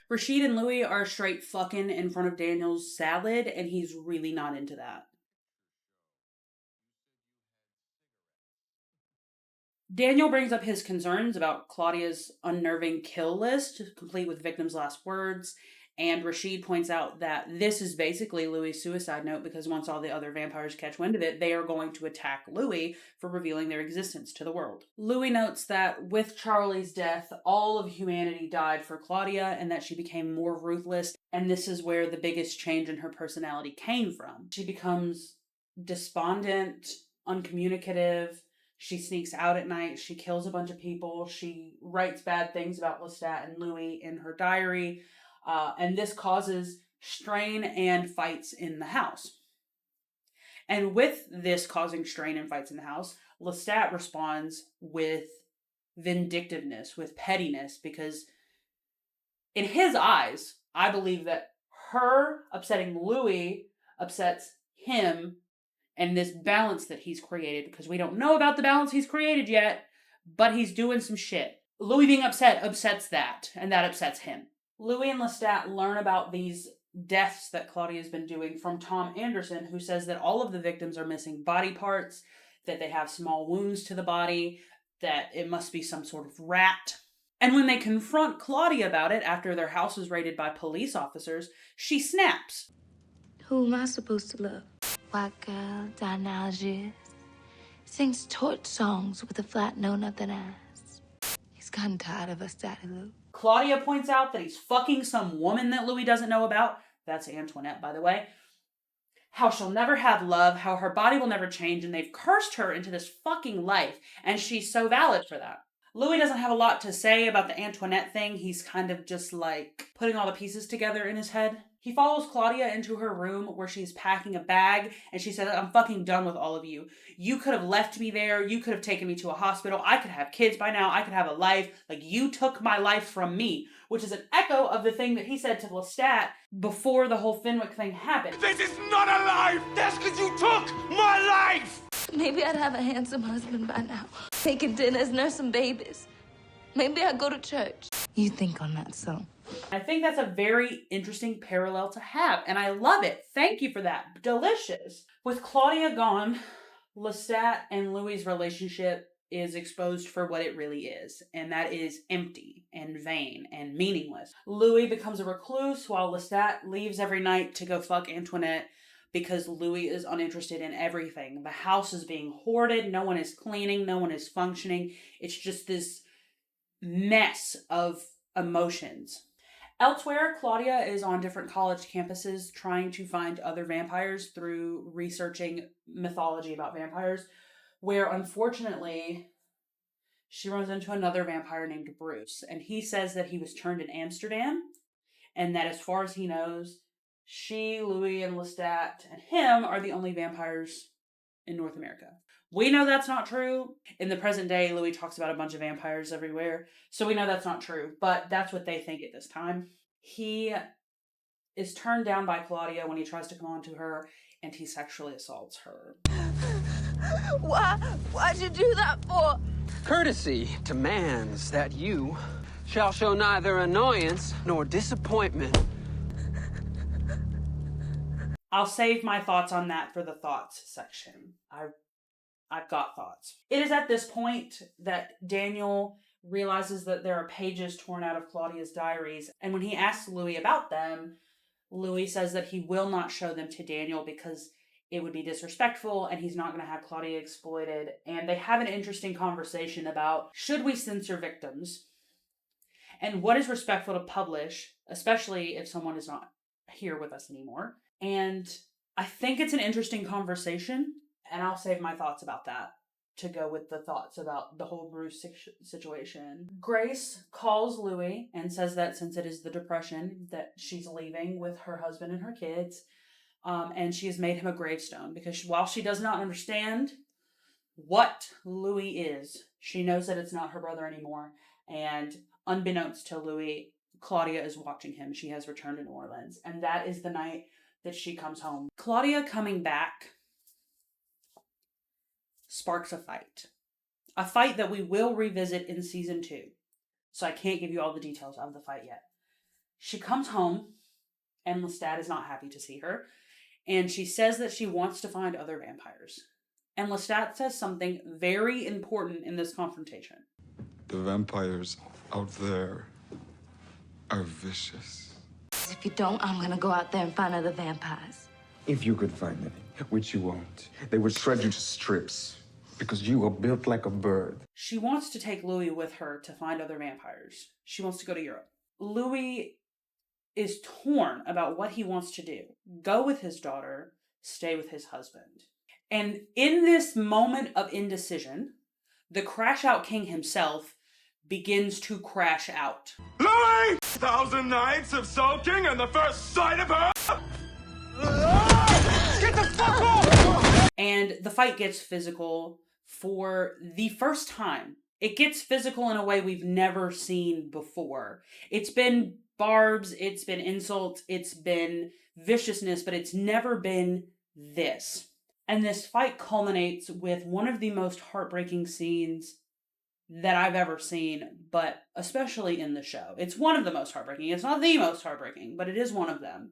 Rashid and Louis are straight fucking in front of Daniel's salad, and he's really not into that. Daniel brings up his concerns about Claudia's unnerving kill list, complete with victims' last words, and Rashid points out that this is basically Louis' suicide note, because once all the other vampires catch wind of it, they are going to attack Louis for revealing their existence to the world. Louis notes that with Charlie's death, all of humanity died for Claudia, and that she became more ruthless, and this is where the biggest change in her personality came from. She becomes despondent, uncommunicative. She sneaks out at night. She kills a bunch of people. She writes bad things about Lestat and Louis in her diary. And this causes strain and fights in the house. And with this causing strain and fights in the house, Lestat responds with vindictiveness, with pettiness, because in his eyes, I believe that her upsetting Louis upsets him and this balance that he's created, because we don't know about the balance he's created yet, but he's doing some shit. Louis being upset upsets that, and that upsets him. Louis and Lestat learn about these deaths that Claudia's been doing from Tom Anderson, who says that all of the victims are missing body parts, that they have small wounds to the body, that it must be some sort of rat. And when they confront Claudia about it after their house is raided by police officers, she snaps. Who am I supposed to love? White girl, Daniel sings torch songs with a flat no nothing ass. He's gotten tired of us, Daddy Lou. Claudia points out that he's fucking some woman that Louis doesn't know about. That's Antoinette, by the way. How she'll never have love, how her body will never change, and they've cursed her into this fucking life, and she's so valid for that. Louis doesn't have a lot to say about the Antoinette thing. He's kind of just like putting all the pieces together in his head. He follows Claudia into her room where she's packing a bag, and she says, I'm fucking done with all of you. You could have left me there. You could have taken me to a hospital. I could have kids by now. I could have a life. Like, you took my life from me, which is an echo of the thing that he said to Lestat before the whole Fenwick thing happened. This is not a life! That's because you took my life! Maybe I'd have a handsome husband by now, making dinners, nursing babies. Maybe I'd go to church. You think on that, so. I think that's a very interesting parallel to have, and I love it. Thank you for that. Delicious. With Claudia gone, Lestat and Louis's relationship is exposed for what it really is, and that is empty and vain and meaningless. Louis becomes a recluse while Lestat leaves every night to go fuck Antoinette because Louis is uninterested in everything. The house is being hoarded, no one is cleaning, no one is functioning. It's just this mess of emotions. Elsewhere, Claudia is on different college campuses trying to find other vampires through researching mythology about vampires, where unfortunately she runs into another vampire named Bruce, and he says that he was turned in Amsterdam, and that as far as he knows, she, Louis, and Lestat and him are the only vampires in North America. We know that's not true. In the present day, Louis talks about a bunch of vampires everywhere, so we know that's not true, but that's what they think at this time. He is turned down by Claudia when he tries to come on to her, and he sexually assaults her. Why'd you do that for? Courtesy demands that you shall show neither annoyance nor disappointment. I'll save my thoughts on that for the thoughts section. I've got thoughts. It is at this point that Daniel realizes that there are pages torn out of Claudia's diaries, and when he asks Louis about them, Louis says that he will not show them to Daniel because it would be disrespectful and he's not going to have Claudia exploited. And they have an interesting conversation about, should we censor victims? And what is respectful to publish, especially if someone is not here with us anymore. And I think it's an interesting conversation, and I'll save my thoughts about that to go with the thoughts about the whole Bruce situation. Grace calls Louis and says that since it is the Depression, that she's leaving with her husband and her kids, and she has made him a gravestone because while she does not understand what Louis is, she knows that it's not her brother anymore, and unbeknownst to Louis, Claudia is watching him. She has returned to New Orleans, and that is the night that she comes home. Claudia coming back sparks a fight that we will revisit in season 2. So I can't give you all the details of the fight yet. She comes home, and Lestat is not happy to see her, and she says that she wants to find other vampires. And Lestat says something very important in this confrontation. The vampires out there are vicious. If you don't, I'm gonna go out there and find other vampires. If you could find them, which you won't, they would shred you to strips because you are built like a bird. She wants to take Louis with her to find other vampires. She wants to go to Europe. Louis is torn about what he wants to do. Go with his daughter, stay with his husband. And in this moment of indecision, the Crash Out King himself begins to crash out. Louis! 1,000 nights of sulking and the first sight of her! Get the fuck off! And the fight gets physical for the first time. It gets physical in a way we've never seen before. It's been barbs, it's been insults, it's been viciousness, but it's never been this. And this fight culminates with one of the most heartbreaking scenes that I've ever seen, but especially in the show. It's one of the most heartbreaking. It's not the most heartbreaking, but it is one of them.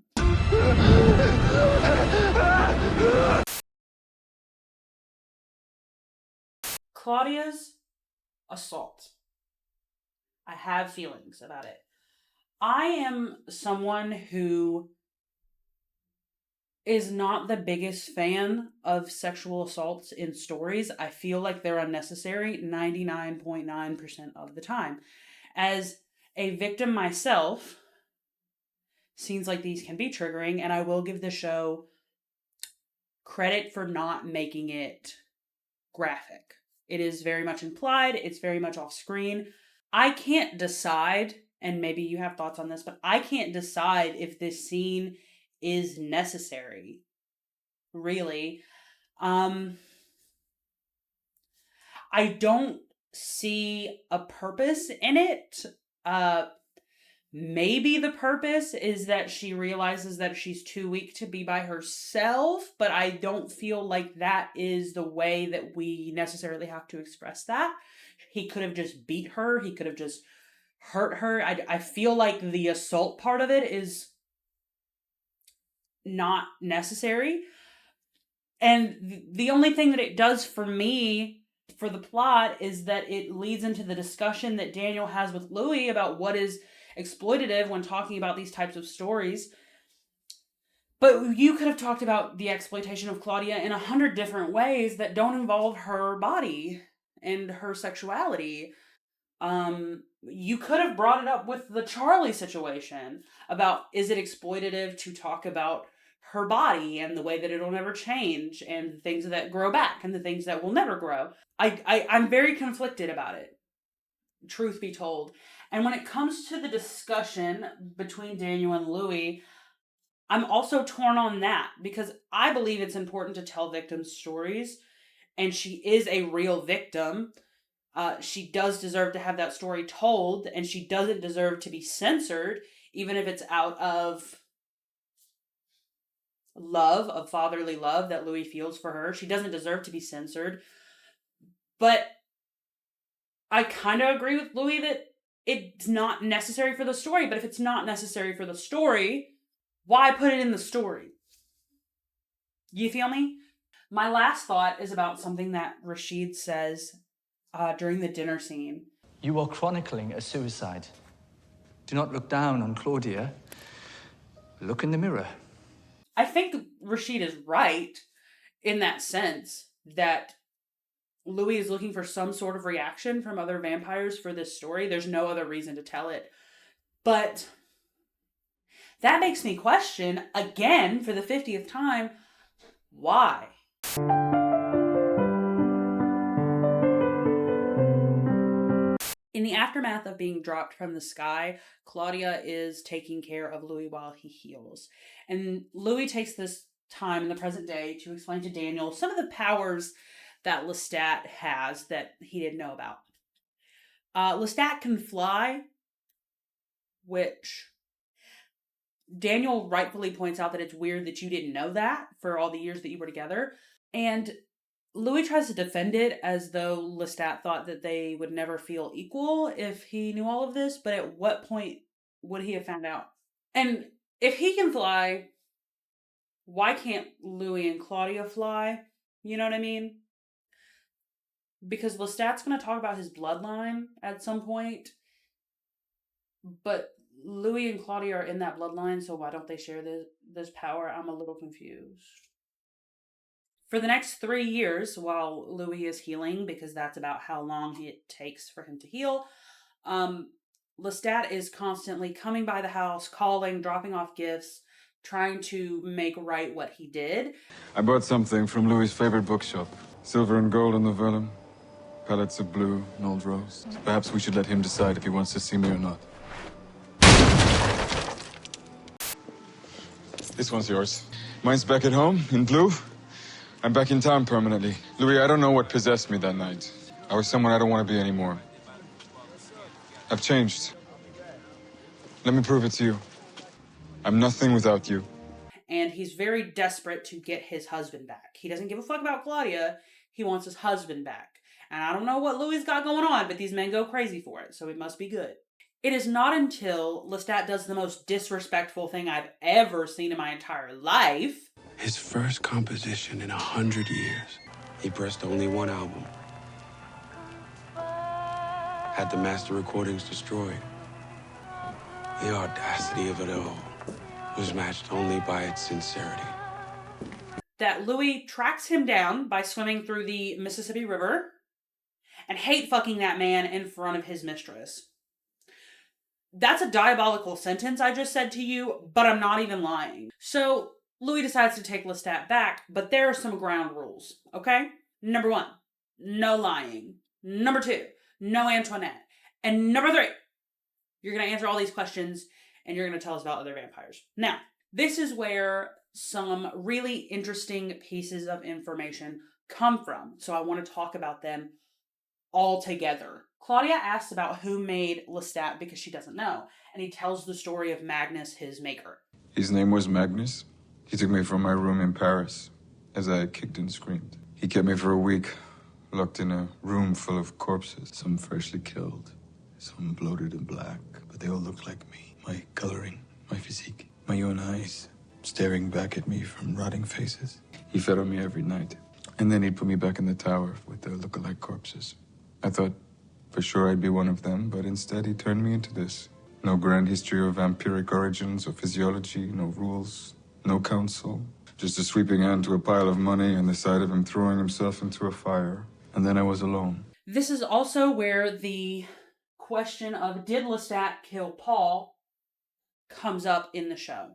Claudia's assault. I have feelings about it. I am someone who is not the biggest fan of sexual assaults in stories. I feel like they're unnecessary 99.9% of the time. As a victim myself, scenes like these can be triggering, and I will give the show credit for not making it graphic. It is very much implied, it's very much off screen. I can't decide, and maybe you have thoughts on this, but I can't decide if this scene is necessary, really. I don't see a purpose in it. Maybe the purpose is that she realizes that she's too weak to be by herself, but I don't feel like that is the way that we necessarily have to express that. He could have just beat her. He could have just hurt her. I feel like the assault part of it is not necessary. And the only thing that it does for me, for the plot, is that it leads into the discussion that Daniel has with Louis about what is exploitative when talking about these types of stories. But you could have talked about the exploitation of Claudia in 100 different ways that don't involve her body and her sexuality. You could have brought it up with the Charlie situation about, is it exploitative to talk about her body and the way that it'll never change and the things that grow back and the things that will never grow. I'm very conflicted about it, truth be told. And when it comes to the discussion between Daniel and Louis, I'm also torn on that because I believe it's important to tell victims' stories, and she is a real victim. She does deserve to have that story told, and she doesn't deserve to be censored, even if it's out of love, of fatherly love that Louis feels for her. She doesn't deserve to be censored. But I kind of agree with Louis that it's not necessary for the story, but if it's not necessary for the story, why put it in the story? You feel me? My last thought is about something that Rashid says during the dinner scene. You are chronicling a suicide. Do not look down on Claudia. Look in the mirror. I think Rashid is right in that sense that Louis is looking for some sort of reaction from other vampires for this story. There's no other reason to tell it. But that makes me question, again, for the 50th time, why? In the aftermath of being dropped from the sky, Claudia is taking care of Louis while he heals. And Louis takes this time in the present day to explain to Daniel some of the powers that Lestat has that he didn't know about. Lestat can fly, which Daniel rightfully points out that it's weird that you didn't know that for all the years that you were together. And Louis tries to defend it as though Lestat thought that they would never feel equal if he knew all of this, but at what point would he have found out? And if he can fly, why can't Louis and Claudia fly? You know what I mean? Because Lestat's going to talk about his bloodline at some point, but Louis and Claudia are in that bloodline, so why don't they share this power? I'm a little confused. For the next 3 years, while Louis is healing, because that's about how long it takes for him to heal, Lestat is constantly coming by the house, calling, dropping off gifts, trying to make right what he did. I bought something from Louis' favorite bookshop. Silver and gold on the vellum, palettes of blue and old rose. Perhaps we should let him decide if he wants to see me or not. This one's yours. Mine's back at home, in blue. I'm back in town permanently. Louis, I don't know what possessed me that night. I was someone I don't want to be anymore. I've changed. Let me prove it to you. I'm nothing without you. And he's very desperate to get his husband back. He doesn't give a fuck about Claudia. He wants his husband back. And I don't know what Louis got going on, but these men go crazy for it, so it must be good. It is not until Lestat does the most disrespectful thing I've ever seen in my entire life. His first composition in 100 years. He pressed only one album. Had the master recordings destroyed. The audacity of it all was matched only by its sincerity. That Louis tracks him down by swimming through the Mississippi River and hate fucking that man in front of his mistress. That's a diabolical sentence I just said to you, but I'm not even lying. So Louis decides to take Lestat back, but there are some ground rules, okay? Number 1, no lying. Number 2, no Antoinette. And number 3, you're going to answer all these questions and you're going to tell us about other vampires. Now, this is where some really interesting pieces of information come from. So I want to talk about them all together. Claudia asks about who made Lestat because she doesn't know. And he tells the story of Magnus, his maker. His name was Magnus. He took me from my room in Paris as I kicked and screamed. He kept me for a week, locked in a room full of corpses, some freshly killed, Some bloated and black, but they all look like me. My coloring, my physique, my own eyes, staring back at me from rotting faces. He fed on me every night. And then he'd put me back in the tower with the look-alike corpses. I thought for sure I'd be one of them, but instead he turned me into this. No grand history of vampiric origins or physiology, no rules, no counsel. Just a sweeping hand to a pile of money and the sight of him throwing himself into a fire. And then I was alone. This is also where the question of did Lestat kill Paul comes up in the show.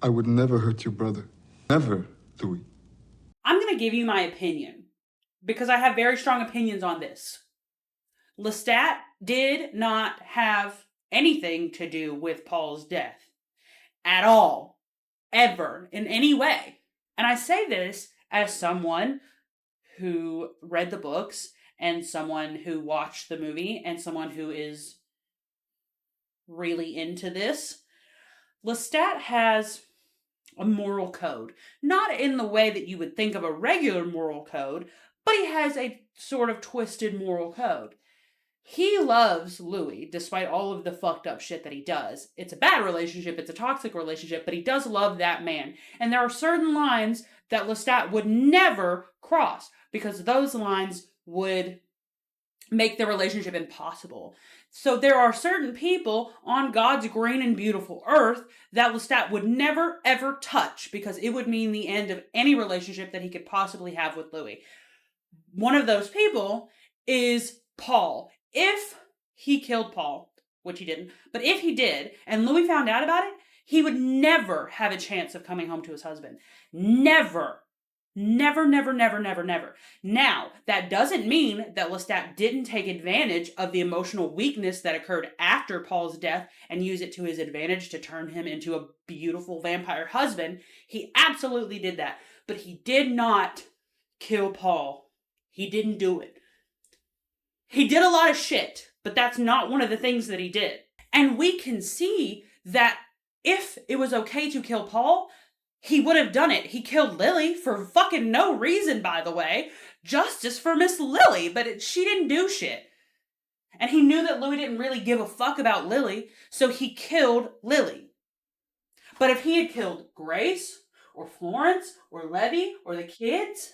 I would never hurt your brother. Never, Louis. I'm going to give you my opinion because I have very strong opinions on this. Lestat did not have anything to do with Paul's death at all, ever, in any way. And I say this as someone who read the books and someone who watched the movie and someone who is really into this. Lestat has a moral code. Not in the way that you would think of a regular moral code, but he has a sort of twisted moral code. He loves Louis, despite all of the fucked up shit that he does. It's a bad relationship, it's a toxic relationship, but he does love that man. And there are certain lines that Lestat would never cross, because those lines would make the relationship impossible. So there are certain people on God's green and beautiful earth that Lestat would never ever touch because it would mean the end of any relationship that he could possibly have with Louis. One of those people is Paul. If he killed Paul, which he didn't, but if he did, and Louis found out about it, he would never have a chance of coming home to his husband. Never. Never, never, never, never, never. Now, that doesn't mean that Lestat didn't take advantage of the emotional weakness that occurred after Paul's death and use it to his advantage to turn him into a beautiful vampire husband. He absolutely did that. But he did not kill Paul. He didn't do it. He did a lot of shit, but that's not one of the things that he did. And we can see that if it was okay to kill Paul, he would have done it. He killed Lily for fucking no reason, by the way. Justice for Miss Lily, but she didn't do shit. And he knew that Louis didn't really give a fuck about Lily, so he killed Lily. But if he had killed Grace, or Florence, or Levy, or the kids,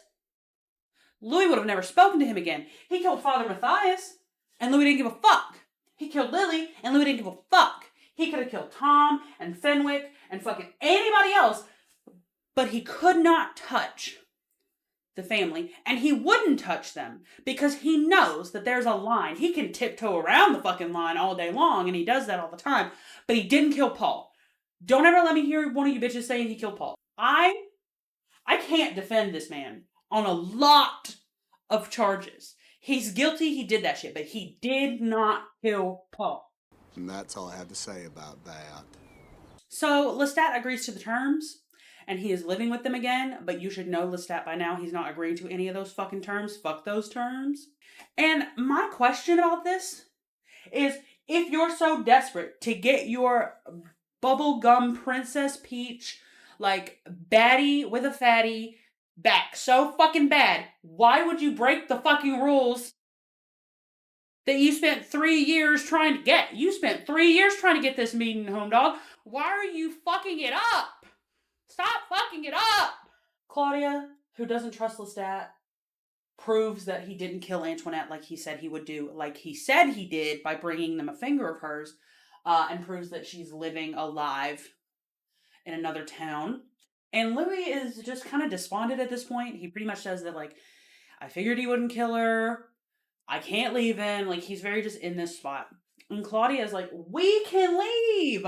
Louis would have never spoken to him again. He killed Father Matthias, and Louis didn't give a fuck. He killed Lily, and Louis didn't give a fuck. He could have killed Tom, and Fenwick, and fucking anybody else, but he could not touch the family, and he wouldn't touch them because he knows that there's a line. He can tiptoe around the fucking line all day long, and he does that all the time, but he didn't kill Paul. Don't ever let me hear one of you bitches saying he killed Paul. I can't defend this man on a lot of charges. He's guilty, he did that shit, but he did not kill Paul. And that's all I have to say about that. So Lestat agrees to the terms, and he is living with them again, but you should know Lestat by now, he's not agreeing to any of those fucking terms. Fuck those terms. And my question about this is, if you're so desperate to get your bubblegum Princess Peach, like, baddie with a fatty back so fucking bad, why would you break the fucking rules that you spent 3 years trying to get? You spent 3 years trying to get this meeting home, dog. Why are you fucking it up? Stop fucking it up! Claudia, who doesn't trust Lestat, proves that he didn't kill Antoinette like he said he would do, like he said he did by bringing them a finger of hers, and proves that she's living alive in another town. And Louis is just kind of despondent at this point. He pretty much says that, like, I figured he wouldn't kill her. I can't leave him. Like, he's very just in this spot. And Claudia is like, we can leave.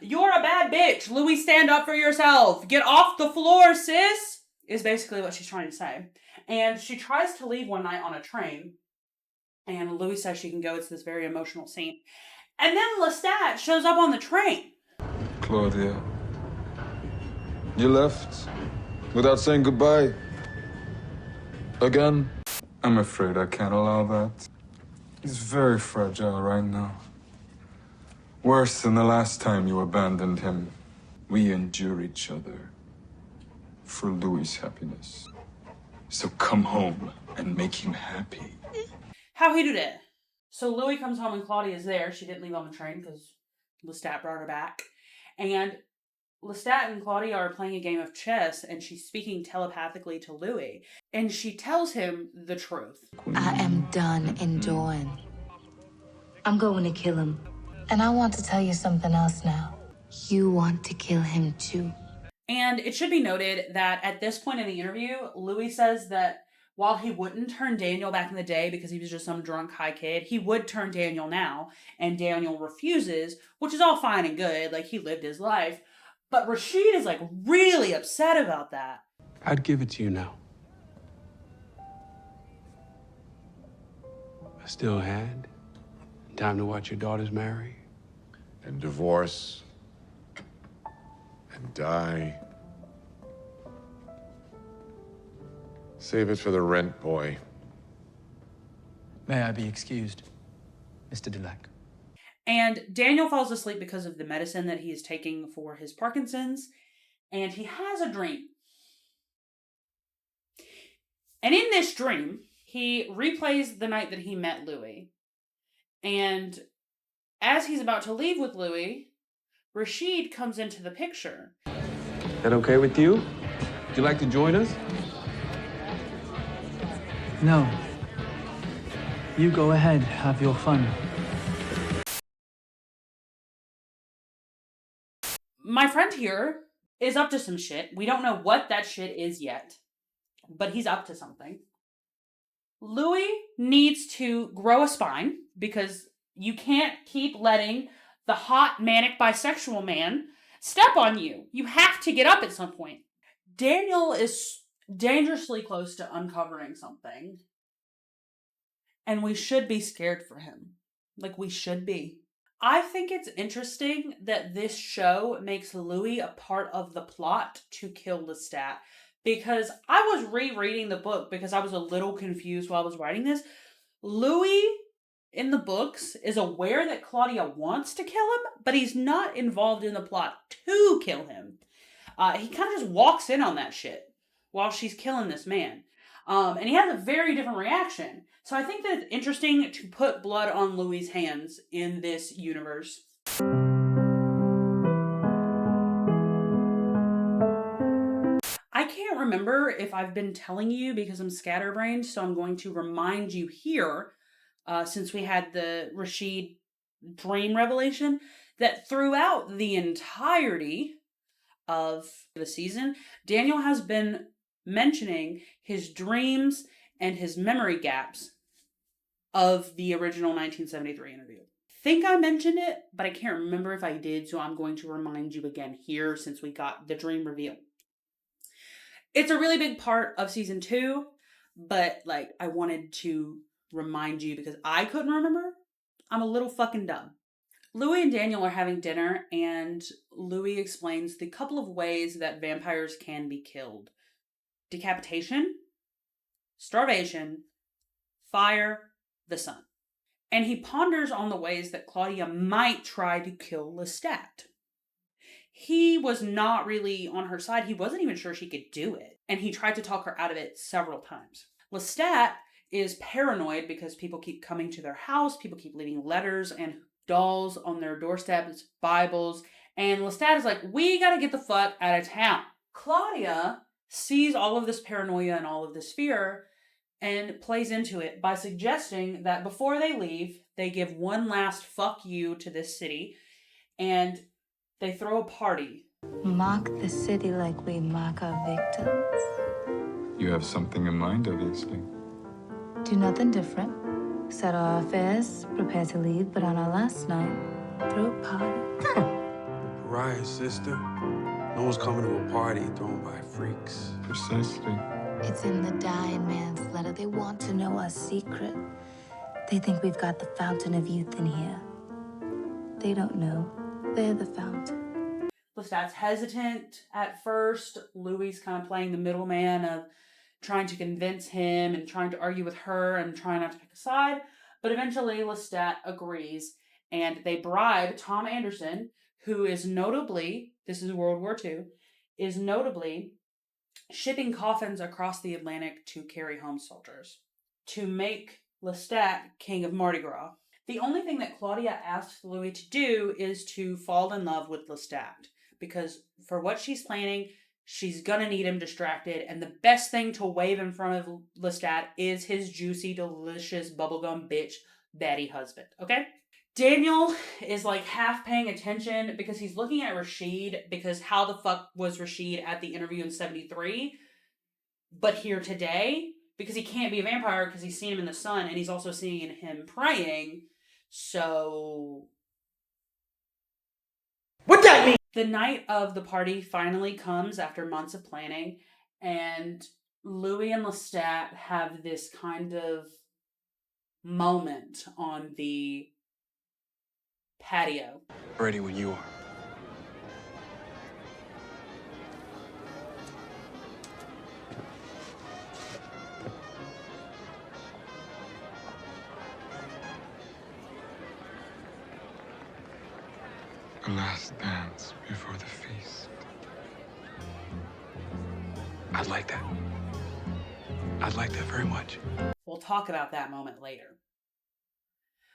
You're a bad bitch. Louis, stand up for yourself. Get off the floor, sis, is basically what she's trying to say. And she tries to leave one night on a train. And Louis says she can go. It's this very emotional scene. And then Lestat shows up on the train. Claudia, you left without saying goodbye. Again? I'm afraid I can't allow that. He's very fragile right now. Worse than the last time you abandoned him. We endure each other for Louis' happiness. So come home and make him happy. How he do that? So Louis comes home and Claudia's there. She didn't leave on the train because Lestat brought her back. And Lestat and Claudia are playing a game of chess, and she's speaking telepathically to Louis. And she tells him the truth. I am done enduring. I'm going to kill him. And I want to tell you something else now. You want to kill him too. And it should be noted that at this point in the interview, Louis says that while he wouldn't turn Daniel back in the day because he was just some drunk high kid, he would turn Daniel now. And Daniel refuses, which is all fine and good. Like, he lived his life. But Rashid is, like, really upset about that. I'd give it to you now. I still had time to watch your daughters marry. And divorce. And die. Save it for the rent boy. May I be excused, Mr. Dulac? And Daniel falls asleep because of the medicine that he is taking for his Parkinson's. And he has a dream. And in this dream, he replays the night that he met Louis. And as he's about to leave with Louis, Rashid comes into the picture. That okay with you? Would you like to join us? No. You go ahead, have your fun. My friend here is up to some shit. We don't know what that shit is yet, but he's up to something. Louis needs to grow a spine because you can't keep letting the hot, manic, bisexual man step on you. You have to get up at some point. Daniel is dangerously close to uncovering something. And we should be scared for him. Like, we should be. I think it's interesting that this show makes Louis a part of the plot to kill Lestat. Because I was rereading the book because I was a little confused while I was writing this. Louis, in the books, is aware that Claudia wants to kill him, but he's not involved in the plot to kill him. He kind of just walks in on that shit while she's killing this man. And he has a very different reaction. So I think that it's interesting to put blood on Louis' hands in this universe. I can't remember if I've been telling you because I'm scatterbrained, so I'm going to remind you here, since we had the Rashid dream revelation, that throughout the entirety of the season, Daniel has been mentioning his dreams and his memory gaps of the original 1973 interview. I think I mentioned it, but I can't remember if I did, so I'm going to remind you again here since we got the dream reveal. It's a really big part of season 2, but like I wanted to remind you because I couldn't remember. I'm a little fucking dumb. Louis and Daniel are having dinner, and Louis explains the couple of ways that vampires can be killed. Decapitation, starvation, fire, the sun. And he ponders on the ways that Claudia might try to kill Lestat. He was not really on her side. He wasn't even sure she could do it. And he tried to talk her out of it several times. Lestat is paranoid because people keep coming to their house, people keep leaving letters and dolls on their doorsteps, Bibles, and Lestat is like, we gotta get the fuck out of town. Claudia sees all of this paranoia and all of this fear and plays into it by suggesting that before they leave, they give one last fuck you to this city and they throw a party. Mock the city like we mock our victims. You have something in mind, obviously. Do nothing different. Settle our affairs, prepare to leave, but on our last night, throw a party. Pariah's sister. No one's coming to a party thrown by freaks. Precisely. It's in the dying man's letter. They want to know our secret. They think we've got the fountain of youth in here. They don't know. They're the fountain. Lestat's hesitant at first. Louis kind of playing the middleman of trying to convince him and trying to argue with her and trying not to pick a side. But eventually Lestat agrees and they bribe Tom Anderson, who is notably, this is World War II, is notably shipping coffins across the Atlantic to carry home soldiers, to make Lestat king of Mardi Gras. The only thing that Claudia asks Louis to do is to fall in love with Lestat, because for what she's planning, she's gonna need him distracted, and the best thing to wave in front of Lestat is his juicy, delicious, bubblegum bitch baddie husband, okay? Daniel is like half paying attention because he's looking at Rashid, because how the fuck was Rashid at the interview in 73, but here today? Because he can't be a vampire because he's seen him in the sun and he's also seeing him praying. So what that mean? The night of the party finally comes after months of planning, and Louis and Lestat have this kind of moment on the patio. Ready when you are. The last dance before the feast. I'd like that. I'd like that very much. We'll talk about that moment later.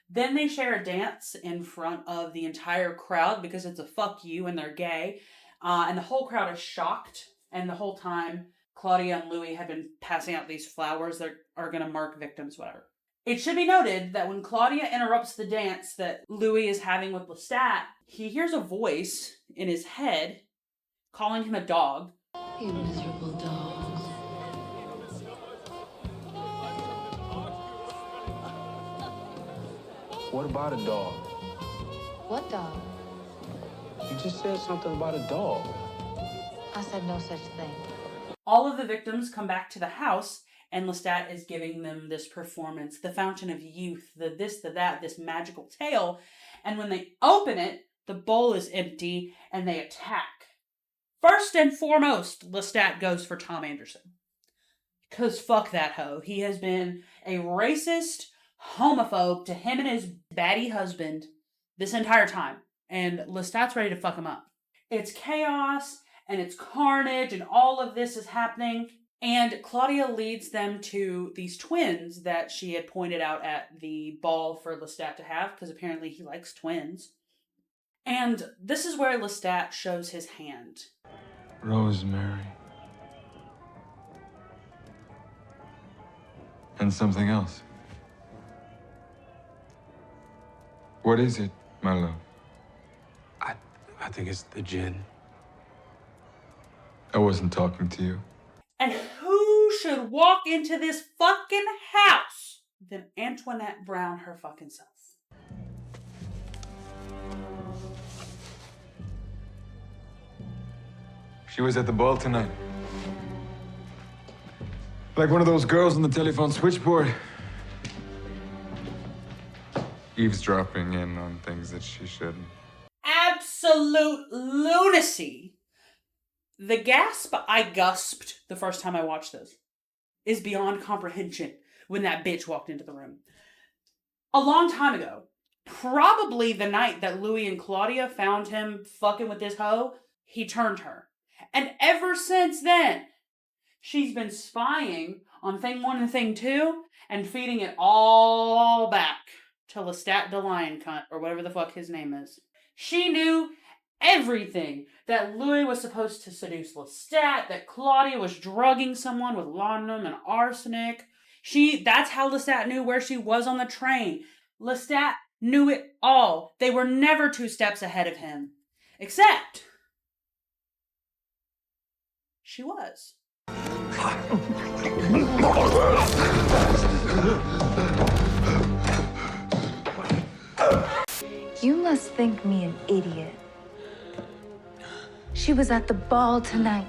Then they share a dance in front of the entire crowd because it's a fuck you and they're gay. And the whole crowd is shocked. And the whole time, Claudia and Louis have been passing out these flowers that are going to mark victims, whatever. It should be noted that when Claudia interrupts the dance that Louis is having with Lestat, he hears a voice in his head calling him a dog. You miserable dogs. What about a dog? What dog? You just said something about a dog. I said no such thing. All of the victims come back to the house, and Lestat is giving them this performance, the fountain of youth, the this, the that, this magical tale. And when they open it, the bowl is empty, and they attack. First and foremost, Lestat goes for Tom Anderson. Because fuck that hoe. He has been a racist homophobe to him and his baddie husband this entire time. And Lestat's ready to fuck him up. It's chaos, and it's carnage, and all of this is happening. And Claudia leads them to these twins that she had pointed out at the ball for Lestat to have, because apparently he likes twins. And this is where Lestat shows his hand. Rosemary. And something else. What is it, my love? I think it's the gin. I wasn't talking to you. And who should walk into this fucking house than Antoinette Brown her fucking self? She was at the ball tonight. Like one of those girls on the telephone switchboard. Eavesdropping in on things that she shouldn't. Absolute lunacy. The gasp I gusped the first time I watched this is beyond comprehension when that bitch walked into the room. A long time ago, probably the night that Louis and Claudia found him fucking with this hoe, he turned her. And ever since then, she's been spying on Thing 1 and Thing 2 and feeding it all back to Lestat the Lion Cunt, or whatever the fuck his name is. She knew everything. That Louis was supposed to seduce Lestat, that Claudia was drugging someone with laudanum and arsenic. That's how Lestat knew where she was on the train. Lestat knew it all. They were never 2 steps ahead of him. Except she was. You must think me an idiot. She was at the ball tonight.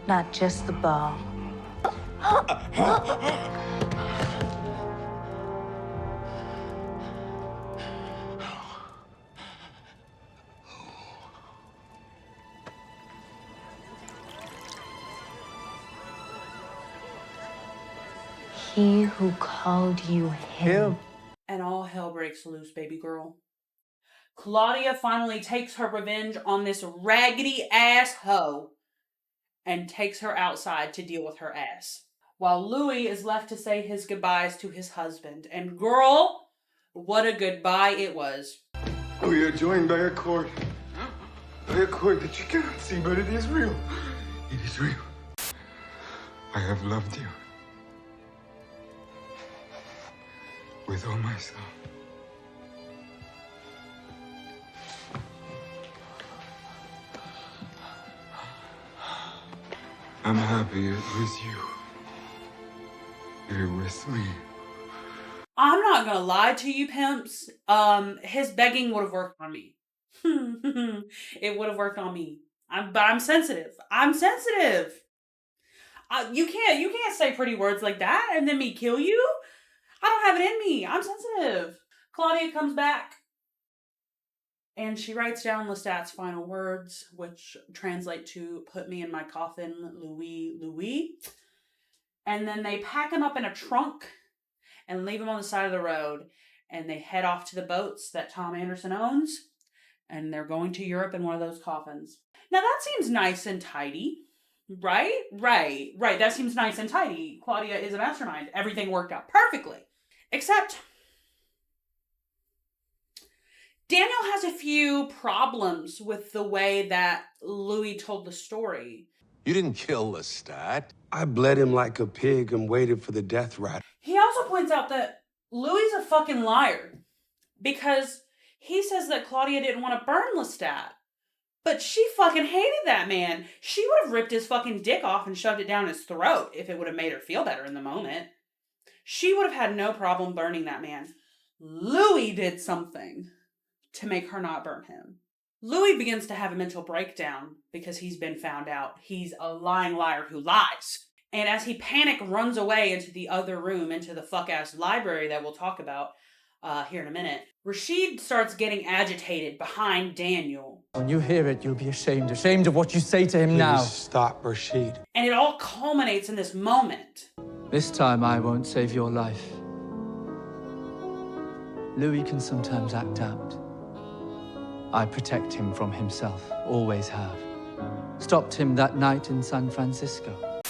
Not just the ball. He who called you him. And all hell breaks loose, baby girl. Claudia finally takes her revenge on this raggedy ass hoe and takes her outside to deal with her ass. while Louis is left to say his goodbyes to his husband. And girl, what a goodbye it was. We are joined by a cord. By a cord that you cannot see, but it is real. It is real. I have loved you. With all my soul. I'm happy it was you. You're with me. I'm not gonna lie to you, pimps. His begging would have worked on me. It would have worked on me. But I'm sensitive. I'm sensitive. You can't say pretty words like that and then me kill you. I don't have it in me. I'm sensitive. Claudia comes back and she writes down Lestat's final words, which translate to "put me in my coffin, Louis, Louis." And then they pack him up in a trunk and leave him on the side of the road. And they head off to the boats that Tom Anderson owns. And they're going to Europe in one of those coffins. Now that seems nice and tidy. Right. That seems nice and tidy. Claudia is a mastermind. Everything worked out perfectly. Except Daniel has a few problems with the way that Louis told the story. You didn't kill Lestat. I bled him like a pig and waited for the death rat. He also points out that Louis is a fucking liar. Because he says that Claudia didn't want to burn Lestat. But she fucking hated that man. She would have ripped his fucking dick off and shoved it down his throat if it would have made her feel better in the moment. She would have had no problem burning that man. Louis did something to make her not burn him. Louis begins to have a mental breakdown because he's been found out. He's a lying liar who lies. And as he panic runs away into the other room, into the fuck-ass library that we'll talk about here in a minute, Rashid starts getting agitated behind Daniel. When you hear it, you'll be ashamed of what you say to him now. Stop, Rashid. And it all culminates in this moment. This time I won't save your life. Louis can sometimes act out. I protect him from himself, always have. Stopped him that night in San Francisco.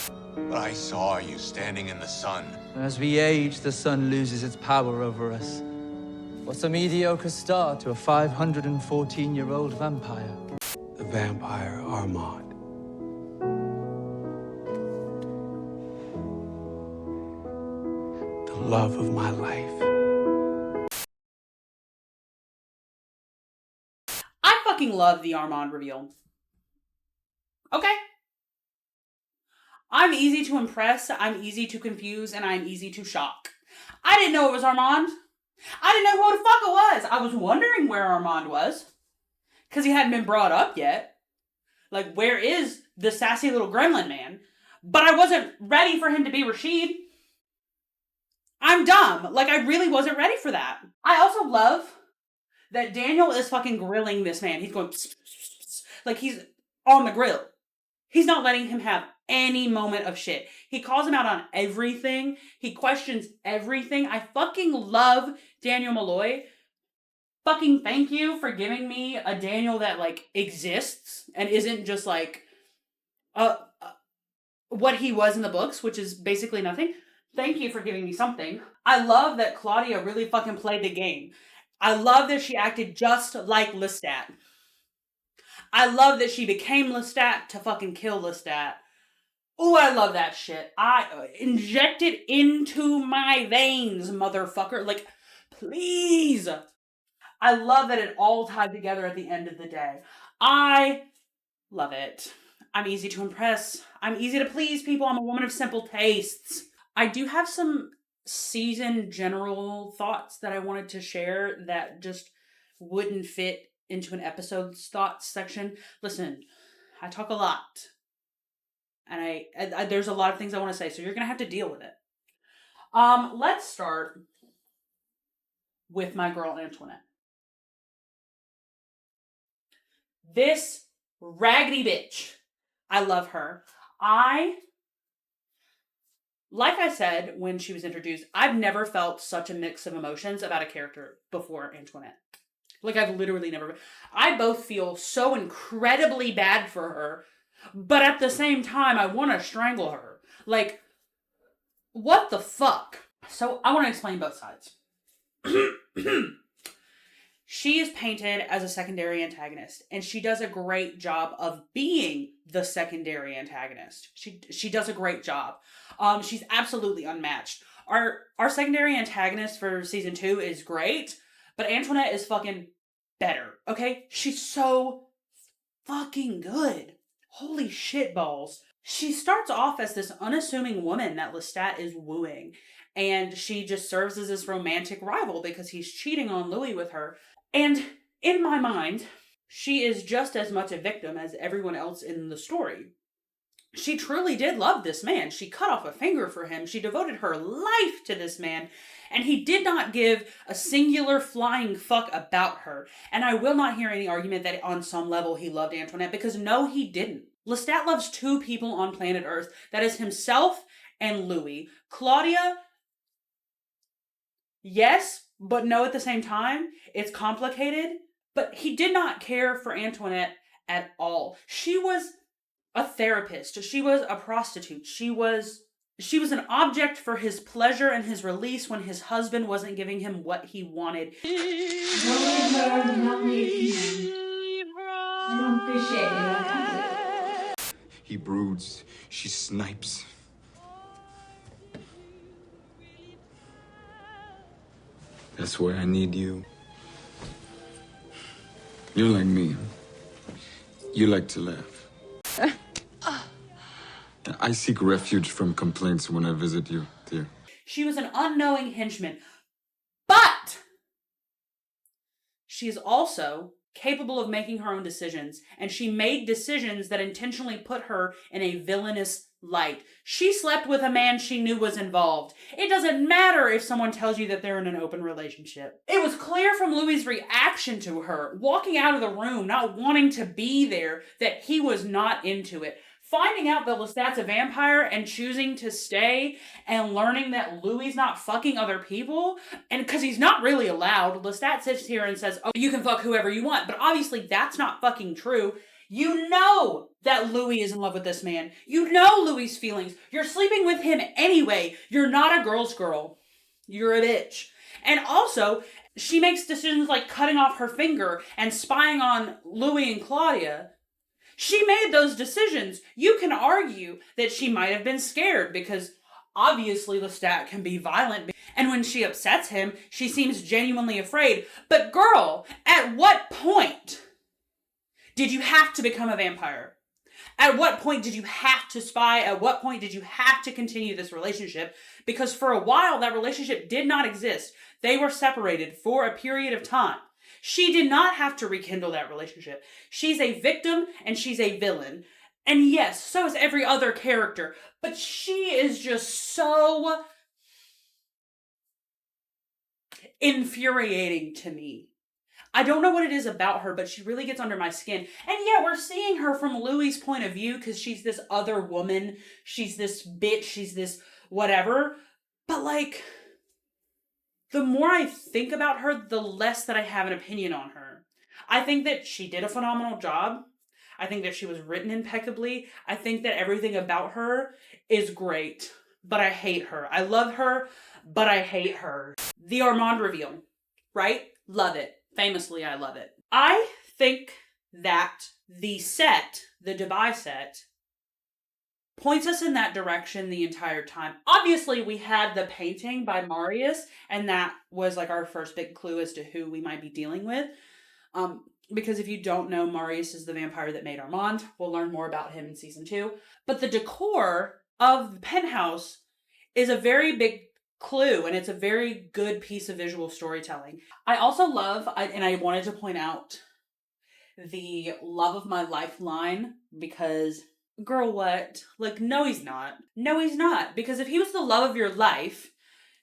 But I saw you standing in the sun. As we age, the sun loses its power over us. What's a mediocre star to a 514-year-old vampire? The vampire Armand. The love of my life. I fucking love the Armand reveal. Okay. I'm easy to impress, I'm easy to confuse, and I'm easy to shock. I didn't know it was Armand. I didn't know who the fuck it was. I was wondering where Armand was. Because he hadn't been brought up yet. Like, where is the sassy little gremlin man? But I wasn't ready for him to be Rashid. I'm dumb. Like, I really wasn't ready for that. I also love that Daniel is fucking grilling this man. He's going, pss, pss, pss, like he's on the grill. He's not letting him have any moment of shit. He calls him out on everything. He questions everything. I fucking love Daniel Molloy. Fucking thank you for giving me a Daniel that, like, exists and isn't just, like, what he was in the books, which is basically nothing. Thank you for giving me something. I love that Claudia really fucking played the game. I love that she acted just like Lestat. I love that she became Lestat to fucking kill Lestat. Oh, I love that shit. I inject it into my veins, motherfucker. Like, please. I love that it all tied together at the end of the day. I love it. I'm easy to impress. I'm easy to please people. I'm a woman of simple tastes. I do have some season general thoughts that I wanted to share that just wouldn't fit into an episode's thoughts section. Listen, I talk a lot. And I there's a lot of things I want to say, so you're going to have to deal with it. Let's start with my girl Antoinette. This raggedy bitch. I love her. Like I said when she was introduced, I've never felt such a mix of emotions about a character before Antoinette. Like, I've literally never. I both feel so incredibly bad for her, but at the same time, I want to strangle her. Like, What the fuck? So I want to explain both sides. She is painted as a secondary antagonist, and she does a great job of being the secondary antagonist. She does a great job. She's absolutely unmatched. Our secondary antagonist for season 2 is great, but Antoinette is fucking better, okay? She's so fucking good. Holy shit balls. She starts off as this unassuming woman that Lestat is wooing, and she just serves as this romantic rival because he's cheating on Louis with her. And in my mind, she is just as much a victim as everyone else in the story. She truly did love this man. She cut off a finger for him. She devoted her life to this man, and he did not give a singular flying fuck about her. And I will not hear any argument that on some level he loved Antoinette, because no, he didn't. Lestat loves 2 people on planet Earth. That is himself and Louis. Claudia, yes, but no at the same time. It's complicated. But he did not care for Antoinette at all. She was a therapist. She was a prostitute. She was an object for his pleasure and his release when his husband wasn't giving him what he wanted. He broods, she snipes. That's why I need you. You're like me. You like to laugh. I seek refuge from complaints when I visit you, dear. She was an unknowing henchman. But she is also capable of making her own decisions, and she made decisions that intentionally put her in a villainous light. She slept with a man she knew was involved. It doesn't matter if someone tells you that they're in an open relationship. It was clear from Louis' reaction to her, walking out of the room, not wanting to be there, that he was not into it. Finding out that Lestat's a vampire and choosing to stay and learning that Louis not fucking other people, and because he's not really allowed, Lestat sits here and says, oh, you can fuck whoever you want, but obviously that's not fucking true. You know that Louis is in love with this man. You know Louis' feelings. You're sleeping with him anyway. You're not a girl's girl. You're a bitch. And also, she makes decisions like cutting off her finger and spying on Louis and Claudia. She made those decisions. You can argue that she might have been scared because obviously Lestat can be violent. And when she upsets him, she seems genuinely afraid. But girl, at what point did you have to become a vampire? At what point did you have to spy? At what point did you have to continue this relationship? Because for a while, that relationship did not exist. They were separated for a period of time. She did not have to rekindle that relationship. She's a victim and she's a villain. And yes, so is every other character. But she is just so infuriating to me. I don't know what it is about her, but she really gets under my skin. And yeah, we're seeing her from Louis' point of view because she's this other woman. She's this bitch. She's this whatever. But like, the more I think about her, the less that I have an opinion on her. I think that she did a phenomenal job. I think that she was written impeccably. I think that everything about her is great. But I hate her. I love her, but I hate her. The Armand reveal, right? Love it. Famously, I love it. I think that the set, the Dubai set, points us in that direction the entire time. Obviously, we had the painting by Marius, and that was like our first big clue as to who we might be dealing with. Because if you don't know, Marius is the vampire that made Armand. We'll learn more about him in season 2. But the decor of the penthouse is a very big clue, and it's a very good piece of visual storytelling. I also love, and I wanted to point out, the love of my life line, because girl, what? Like, no, he's not. No, he's not. Because if he was the love of your life,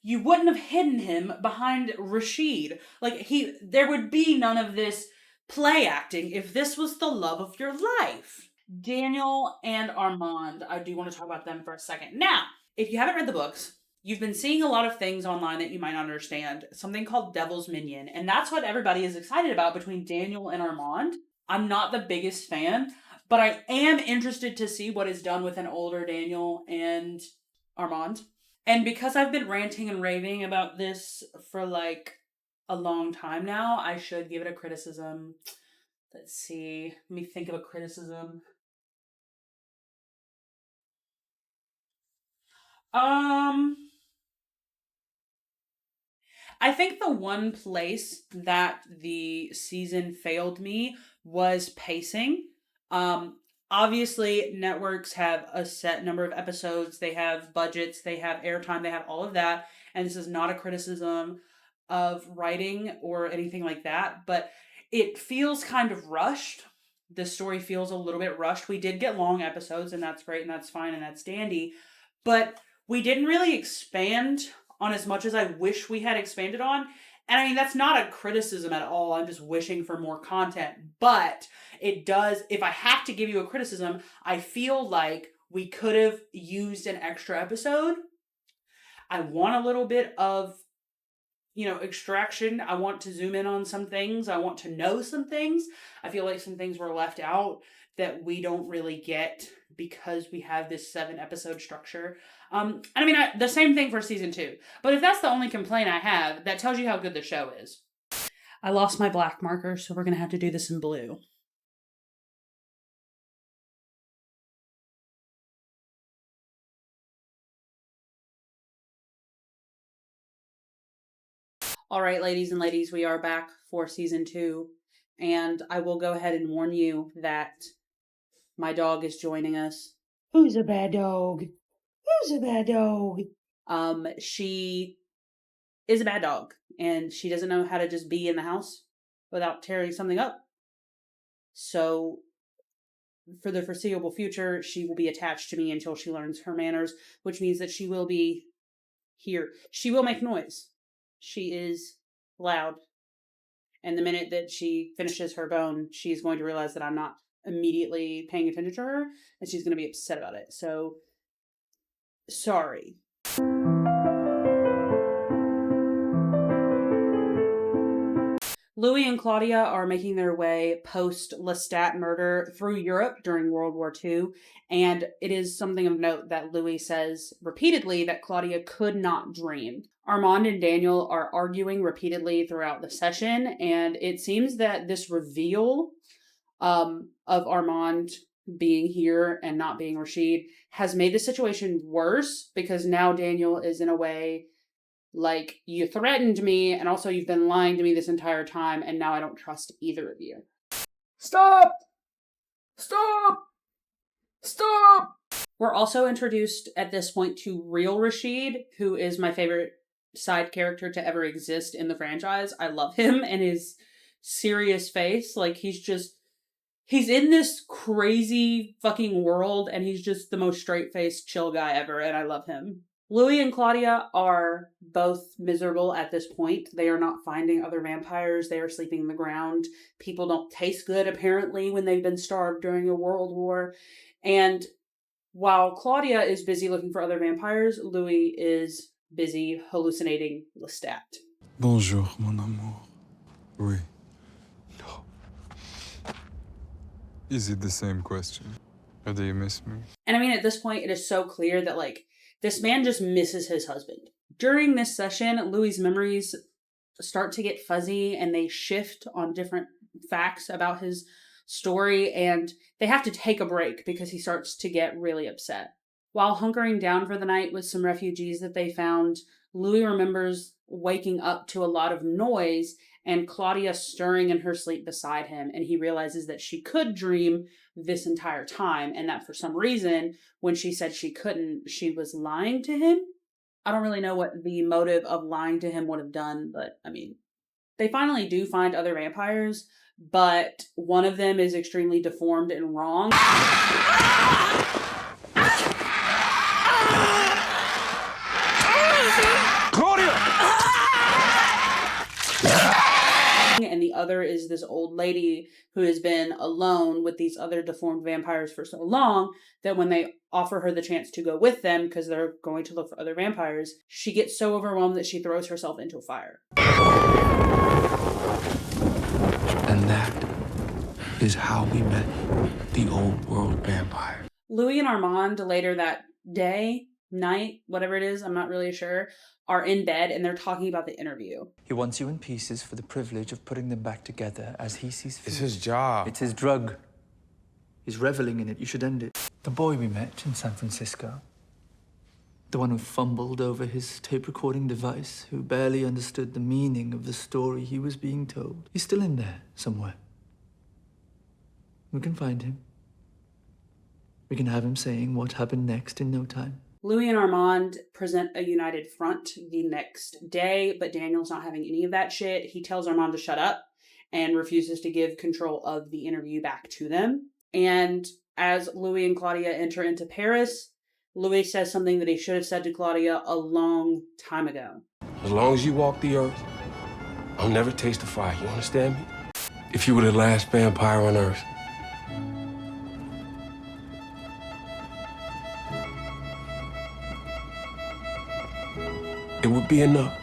you wouldn't have hidden him behind Rashid. Like, there would be none of this play acting if this was the love of your life. Daniel and Armand, I do want to talk about them for a second. Now, if you haven't read the books, you've been seeing a lot of things online that you might not understand. Something called Devil's Minion. And that's what everybody is excited about between Daniel and Armand. I'm not the biggest fan, but I am interested to see what is done with an older Daniel and Armand. And because I've been ranting and raving about this for like a long time now, I should give it a criticism. Let's see. Let me think of a criticism. I think the one place that the season failed me was pacing. Um, Obviously, networks have a set number of episodes, they have budgets, they have airtime, they have all of that. And this is not a criticism of writing or anything like that, but it feels kind of rushed. The story feels a little bit rushed. We did get long episodes, and that's great, and that's fine, and that's dandy. But we didn't really expand on as much as I wish we had expanded on. And I mean, that's not a criticism at all. I'm just wishing for more content. But it does, if I have to give you a criticism, I feel like we could have used an extra episode. I want a little bit of, extraction. I want to zoom in on some things. I want to know some things. I feel like some things were left out that we don't really get because we have this 7-episode structure. The same thing for season 2. But if that's the only complaint I have, that tells you how good the show is. I lost my black marker, so we're going to have to do this in blue. All right, ladies and ladies, we are back for season 2. And I will go ahead and warn you that my dog is joining us. Who's a bad dog? Who's a bad dog? She is a bad dog, and she doesn't know how to just be in the house without tearing something up. So, for the foreseeable future, she will be attached to me until she learns her manners, which means that she will be here. She will make noise. She is loud. And the minute that she finishes her bone, she's going to realize that I'm not immediately paying attention to her, and she's going to be upset about it. So, sorry. Louis and Claudia are making their way post-Lestat murder through Europe during World War II, and it is something of note that Louis says repeatedly that Claudia could not dream. Armand and Daniel are arguing repeatedly throughout the session, and it seems that this reveal of Armand being here and not being Rashid has made the situation worse, because now Daniel is in a way like, you threatened me, and also you've been lying to me this entire time, and now I don't trust either of you. Stop! Stop! Stop! We're also introduced at this point to real Rashid, who is my favorite side character to ever exist in the franchise. I love him and his serious face. Like, he's in this crazy fucking world, and he's just the most straight-faced, chill guy ever, and I love him. Louis and Claudia are both miserable at this point. They are not finding other vampires. They are sleeping on the ground. People don't taste good, apparently, when they've been starved during a world war. And while Claudia is busy looking for other vampires, Louis is busy hallucinating Lestat. Bonjour, mon amour. Oui. No. Is it the same question? Or do you miss me? And I mean, at this point, it is so clear that, like, this man just misses his husband. During this session, Louis' memories start to get fuzzy, and they shift on different facts about his story, and they have to take a break because he starts to get really upset. While hunkering down for the night with some refugees that they found, Louis remembers waking up to a lot of noise and Claudia stirring in her sleep beside him, and he realizes that she could dream this entire time, and that for some reason, when she said she couldn't, she was lying to him. I don't really know what the motive of lying to him would have done, but I mean, they finally do find other vampires, but one of them is extremely deformed and wrong. And the other is this old lady who has been alone with these other deformed vampires for so long that when they offer her the chance to go with them because they're going to look for other vampires, she gets so overwhelmed that she throws herself into a fire. And that is how we met the old world vampire. Louis and Armand later that day night, whatever it is, I'm not really sure, are in bed and they're talking about the interview. He wants you in pieces for the privilege of putting them back together as he sees fit. It's his job. It's his drug. He's reveling in it. You should end it. The boy we met in San Francisco, the one who fumbled over his tape recording device, who barely understood the meaning of the story he was being told. He's still in there somewhere. We can find him. We can have him saying what happened next in no time. Louis and Armand present a united front the next day, but Daniel's not having any of that shit. He tells Armand to shut up and refuses to give control of the interview back to them. And as Louis and Claudia enter into Paris, Louis says something that he should have said to Claudia a long time ago. As long as you walk the earth, I'll never taste the fire. You understand me? If you were the last vampire on earth, it would be enough.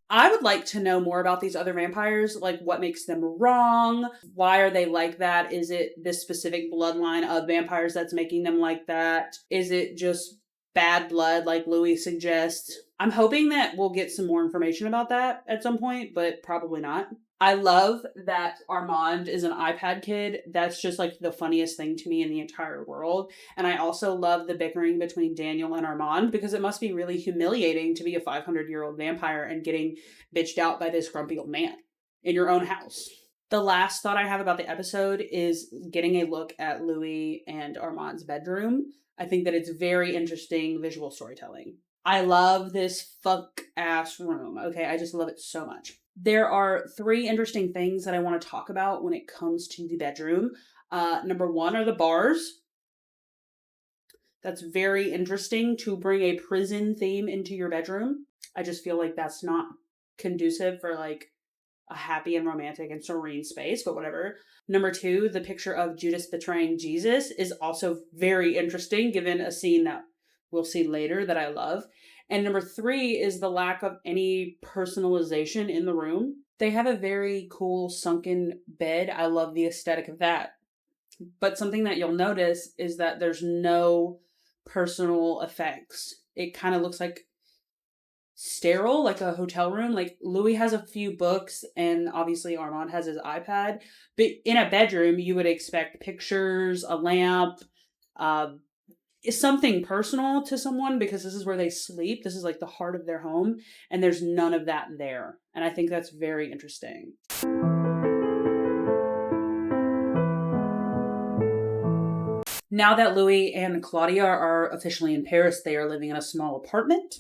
I would like to know more about these other vampires, like what makes them wrong, why are they like that? Is it this specific bloodline of vampires that's making them like that? Is it just bad blood like Louis suggests? I'm hoping that we'll get some more information about that at some point, but probably not. I love that Armand is an iPad kid. That's just like the funniest thing to me in the entire world. And I also love the bickering between Daniel and Armand because it must be really humiliating to be a 500-year-old vampire and getting bitched out by this grumpy old man in your own house. The last thought I have about the episode is getting a look at Louis and Armand's bedroom. I think that it's very interesting visual storytelling. I love this fuck-ass room. Okay, I just love it so much. There are 3 interesting things that I want to talk about when it comes to the bedroom. Number 1 are the bars. That's very interesting to bring a prison theme into your bedroom. I just feel like that's not conducive for like a happy and romantic and serene space, but whatever. Number 2, the picture of Judas betraying Jesus is also very interesting given a scene that we'll see later that I love. And number 3 is the lack of any personalization in the room. They have a very cool sunken bed. I love the aesthetic of that. But something that you'll notice is that there's no personal effects. It kind of looks like sterile, like a hotel room. Like Louis has a few books and obviously Armand has his iPad. But in a bedroom, you would expect pictures, a lamp, something personal to someone because this is where they sleep. This is like the heart of their home, and there's none of that there. And I think that's very interesting. Now that Louis and Claudia are officially in Paris, they are living in a small apartment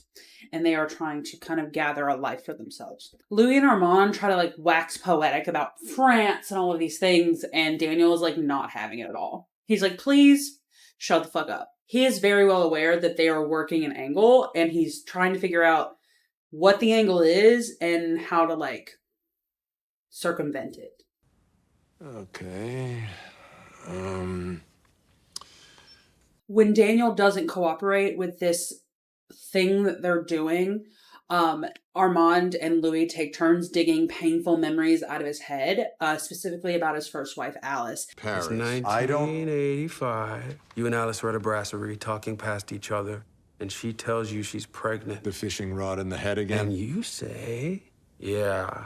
and they are trying to kind of gather a life for themselves. Louis and Armand try to like wax poetic about France and all of these things, and Daniel is like not having it at all. He's like, please shut the fuck up. He is very well aware that they are working an angle and he's trying to figure out what the angle is and how to like circumvent it. Okay. When Daniel doesn't cooperate with this thing that they're doing, Armand and Louis take turns digging painful memories out of his head, specifically about his first wife, Alice. Paris. It's 1985. You and Alice are at a brasserie talking past each other, and she tells you she's pregnant. The fishing rod in the head again? And you say, yeah.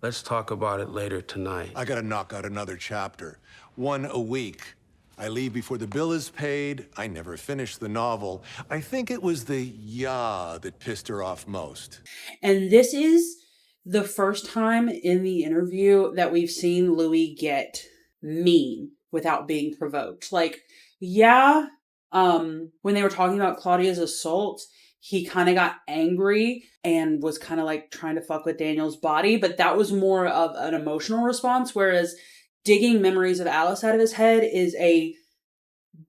Let's talk about it later tonight. I gotta knock out another chapter. 1 a week. I leave before the bill is paid. I never finish the novel. I think it was the yeah that pissed her off most. And this is the first time in the interview that we've seen Louis get mean without being provoked. Like, yeah, when they were talking about Claudia's assault, he kind of got angry and was kind of like trying to fuck with Daniel's body, but that was more of an emotional response, whereas digging memories of Alice out of his head is a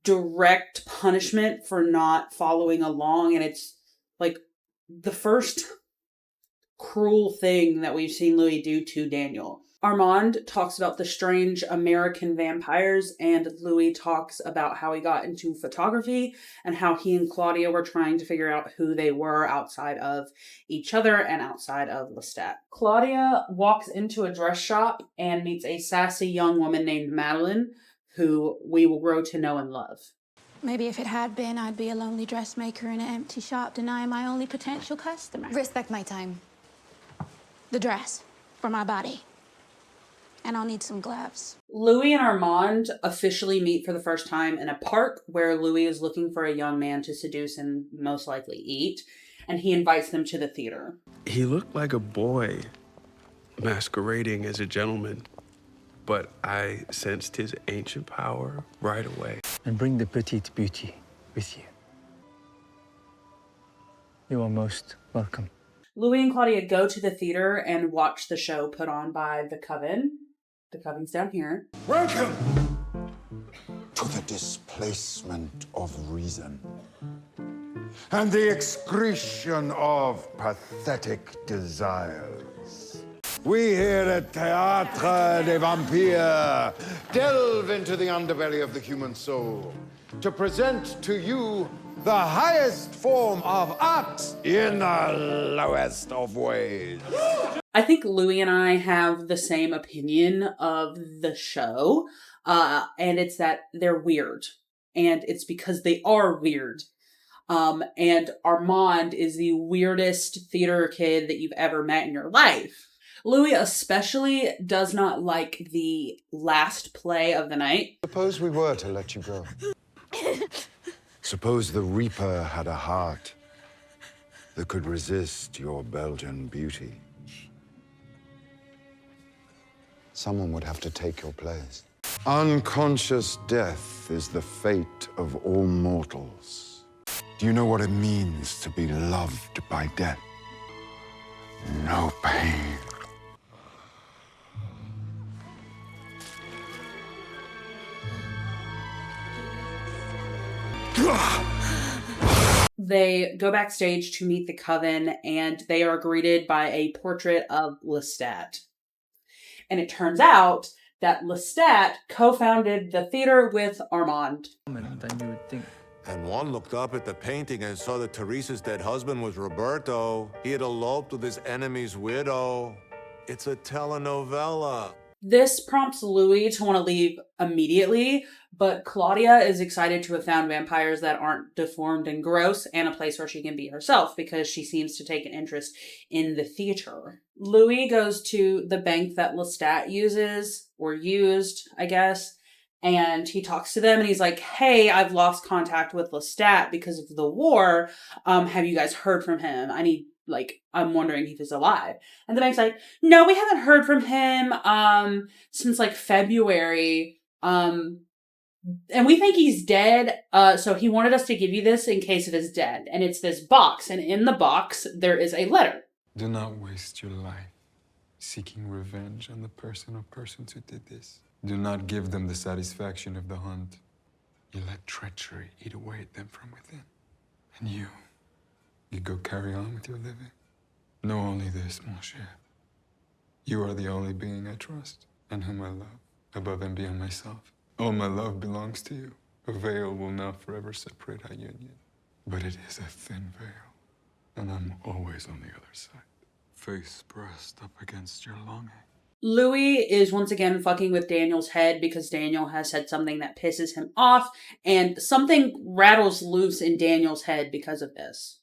direct punishment for not following along. And it's like the first cruel thing that we've seen Louis do to Daniel. Armand talks about the strange American vampires, and Louis talks about how he got into photography and how he and Claudia were trying to figure out who they were outside of each other and outside of Lestat. Claudia walks into a dress shop and meets a sassy young woman named Madeline, who we will grow to know and love. Maybe if it had been, I'd be a lonely dressmaker in an empty shop denying my only potential customer. Respect my time. The dress for my body. And I'll need some gloves. Louis and Armand officially meet for the first time in a park where Louis is looking for a young man to seduce and most likely eat, and he invites them to the theater. He looked like a boy masquerading as a gentleman, but I sensed his ancient power right away. And bring the petite beauty with you. You are most welcome. Louis and Claudia go to the theater and watch the show put on by The Coven. The Coven's down here. Welcome to the displacement of reason and the excretion of pathetic desires. We here at Théâtre des Vampires delve into the underbelly of the human soul to present to you the highest form of art in the lowest of ways. I think Louis and I have the same opinion of the show, and it's that they're weird, and it's because they are weird. And Armand is the weirdest theater kid that you've ever met in your life. Louis especially does not like the last play of the night. Suppose we were to let you go. Suppose the Reaper had a heart that could resist your Belgian beauty. Someone would have to take your place. Unconscious death is the fate of all mortals. Do you know what it means to be loved by death? No pain. They go backstage to meet the Coven, and they are greeted by a portrait of Lestat. And it turns out that Lestat co-founded the theater with Armand. Than you would think. And one looked up at the painting and saw that Teresa's dead husband was Roberto. He had eloped with his enemy's widow. It's a telenovela. This prompts Louis to want to leave immediately, but Claudia is excited to have found vampires that aren't deformed and gross and a place where she can be herself because she seems to take an interest in the theater. Louis goes to the bank that Lestat uses, or used, I guess, and he talks to them and he's like, hey, I've lost contact with Lestat because of the war. Have you guys heard from him? I'm wondering if he's alive. And the bank's like, no, we haven't heard from him since February. And we think he's dead. So he wanted us to give you this in case it is dead. And it's this box. And in the box, there is a letter. Do not waste your life seeking revenge on the person or persons who did this. Do not give them the satisfaction of the hunt. You let treachery eat away at them from within. And you go carry on with your living. Know only this, mon cher. You are the only being I trust and whom I love, above and beyond myself. All my love belongs to you. A veil will now forever separate our union. But it is a thin veil, and I'm always on the other side. Face pressed up against your longing. Louis is once again fucking with Daniel's head because Daniel has said something that pisses him off, and something rattles loose in Daniel's head because of this.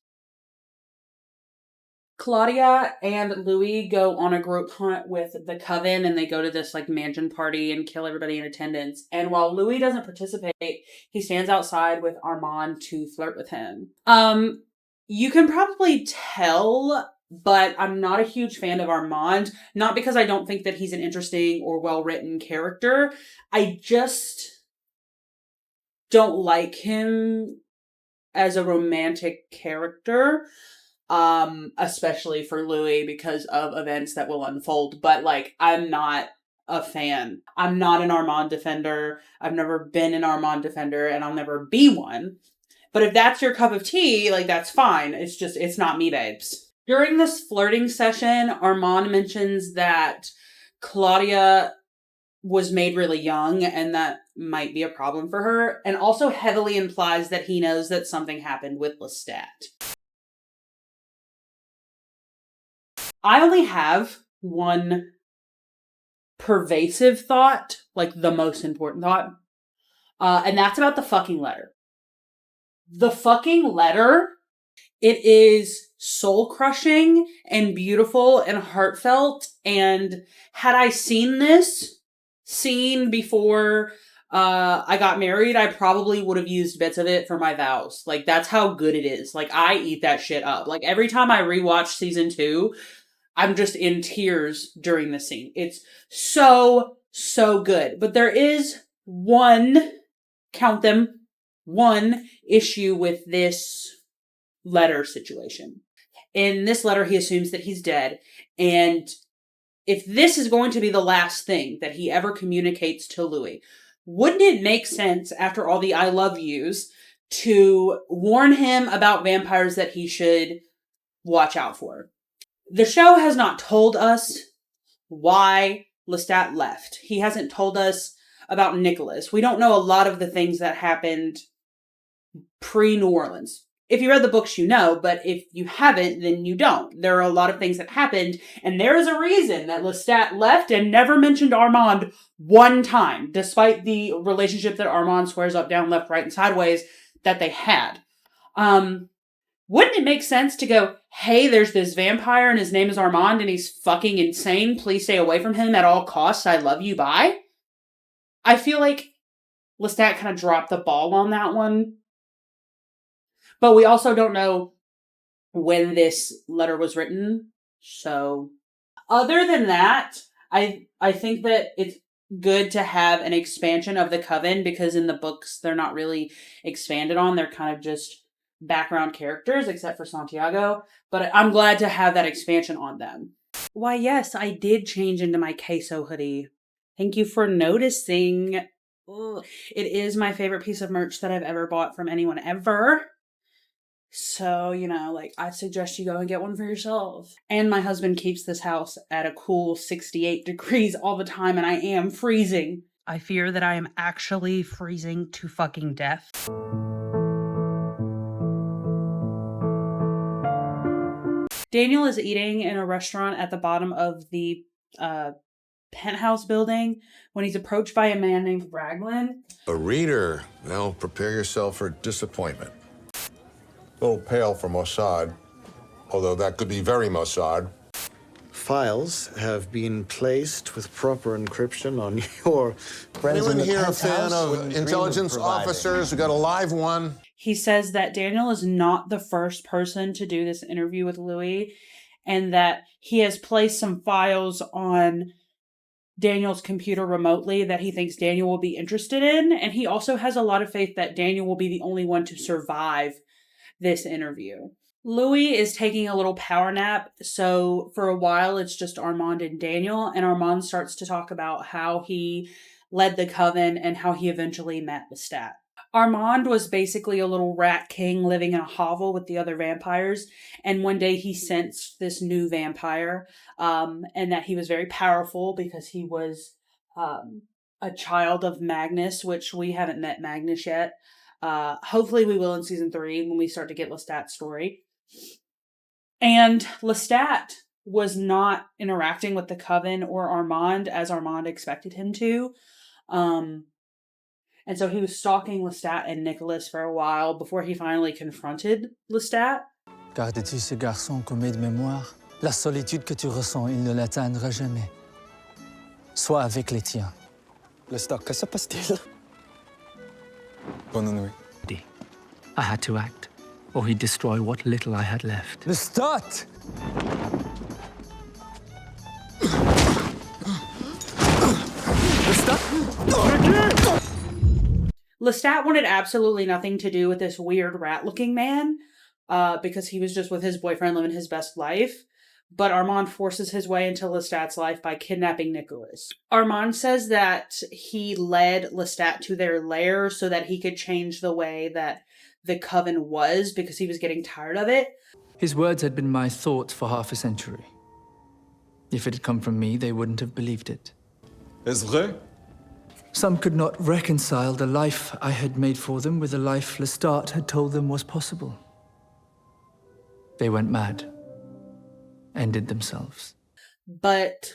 Claudia and Louis go on a group hunt with the Coven, and they go to this mansion party and kill everybody in attendance. And while Louis doesn't participate, he stands outside with Armand to flirt with him. You can probably tell, but I'm not a huge fan of Armand. Not because I don't think that he's an interesting or well-written character. I just don't like him as a romantic character. Especially for Louis because of events that will unfold. But I'm not a fan. I'm not an Armand defender. I've never been an Armand defender, and I'll never be one. But if that's your cup of tea, that's fine. It's not me, babes. During this flirting session, Armand mentions that Claudia was made really young, and that might be a problem for her, and also heavily implies that he knows that something happened with Lestat. I only have one pervasive thought, the most important thought. And that's about the fucking letter. The fucking letter, it is soul-crushing and beautiful and heartfelt. And had I seen this scene before I got married, I probably would have used bits of it for my vows. Like, that's how good it is. Like, I eat that shit up. Like, every time I rewatch season 2, I'm just in tears during the scene. It's so, so good. But there is one, count them, one issue with this letter situation. In this letter, he assumes that he's dead. And if this is going to be the last thing that he ever communicates to Louis, wouldn't it make sense, after all the I love yous, to warn him about vampires that he should watch out for? The show has not told us why Lestat left. He hasn't told us about Nicholas. We don't know a lot of the things that happened pre-New Orleans. If you read the books, you know, but if you haven't, then you don't. There are a lot of things that happened, and there is a reason that Lestat left and never mentioned Armand one time, despite the relationship that Armand swears up, down, left, right, and sideways that they had. Wouldn't it make sense to go, hey, there's this vampire and his name is Armand and he's fucking insane. Please stay away from him at all costs. I love you. Bye. I feel like Lestat kind of dropped the ball on that one. But we also don't know when this letter was written. So other than that, I think that it's good to have an expansion of the Coven, because in the books they're not really expanded on. They're kind of just background characters, except for Santiago. But I'm glad to have that expansion on them. Why, yes, I did change into my queso hoodie. Thank you for noticing. Ugh. It is my favorite piece of merch that I've ever bought from anyone ever. So, you know, like, I suggest you go and get one for yourself. And my husband keeps this house at a cool 68 degrees all the time, and I am freezing. I fear that I am actually freezing to fucking death. Daniel is eating in a restaurant at the bottom of the penthouse building when he's approached by a man named Raglan. A reader. Well, prepare yourself for disappointment. A little pale for Mossad, although that could be very Mossad. Files have been placed with proper encryption on your friends in Anyone the here a penthouse fan of wouldn't dream intelligence providing. officers? We got a live one. He says that Daniel is not the first person to do this interview with Louis, and that he has placed some files on Daniel's computer remotely that he thinks Daniel will be interested in. And he also has a lot of faith that Daniel will be the only one to survive this interview. Louis is taking a little power nap, so for a while it's just Armand and Daniel, and Armand starts to talk about how he led the Coven and how he eventually met Lestat. Armand was basically a little rat king living in a hovel with the other vampires, and one day he sensed this new vampire, and that he was very powerful because he was a child of Magnus, which we haven't met Magnus yet. Hopefully we will in season 3 when we start to get Lestat's story. And Lestat was not interacting with the Coven or Armand as Armand expected him to. And so he was stalking Lestat and Nicholas for a while before he finally confronted Lestat. Gardes-tu ce garçon comme aide-mémoire? La solitude que tu ressens, il ne l'atteindra jamais. Sois avec les tiens. Lestat, que se passe-t-il? Bonne nuit. I had to act, or he'd destroy what little I had left. Lestat! Lestat wanted absolutely nothing to do with this weird rat-looking man, because he was just with his boyfriend living his best life. But Armand forces his way into Lestat's life by kidnapping Nicholas. Armand says that he led Lestat to their lair so that he could change the way that the Coven was, because he was getting tired of it. His words had been my thoughts for half a century. If it had come from me, they wouldn't have believed it. Est-ce vrai? Some could not reconcile the life I had made for them with the life Lestat had told them was possible. They went mad. Ended themselves. But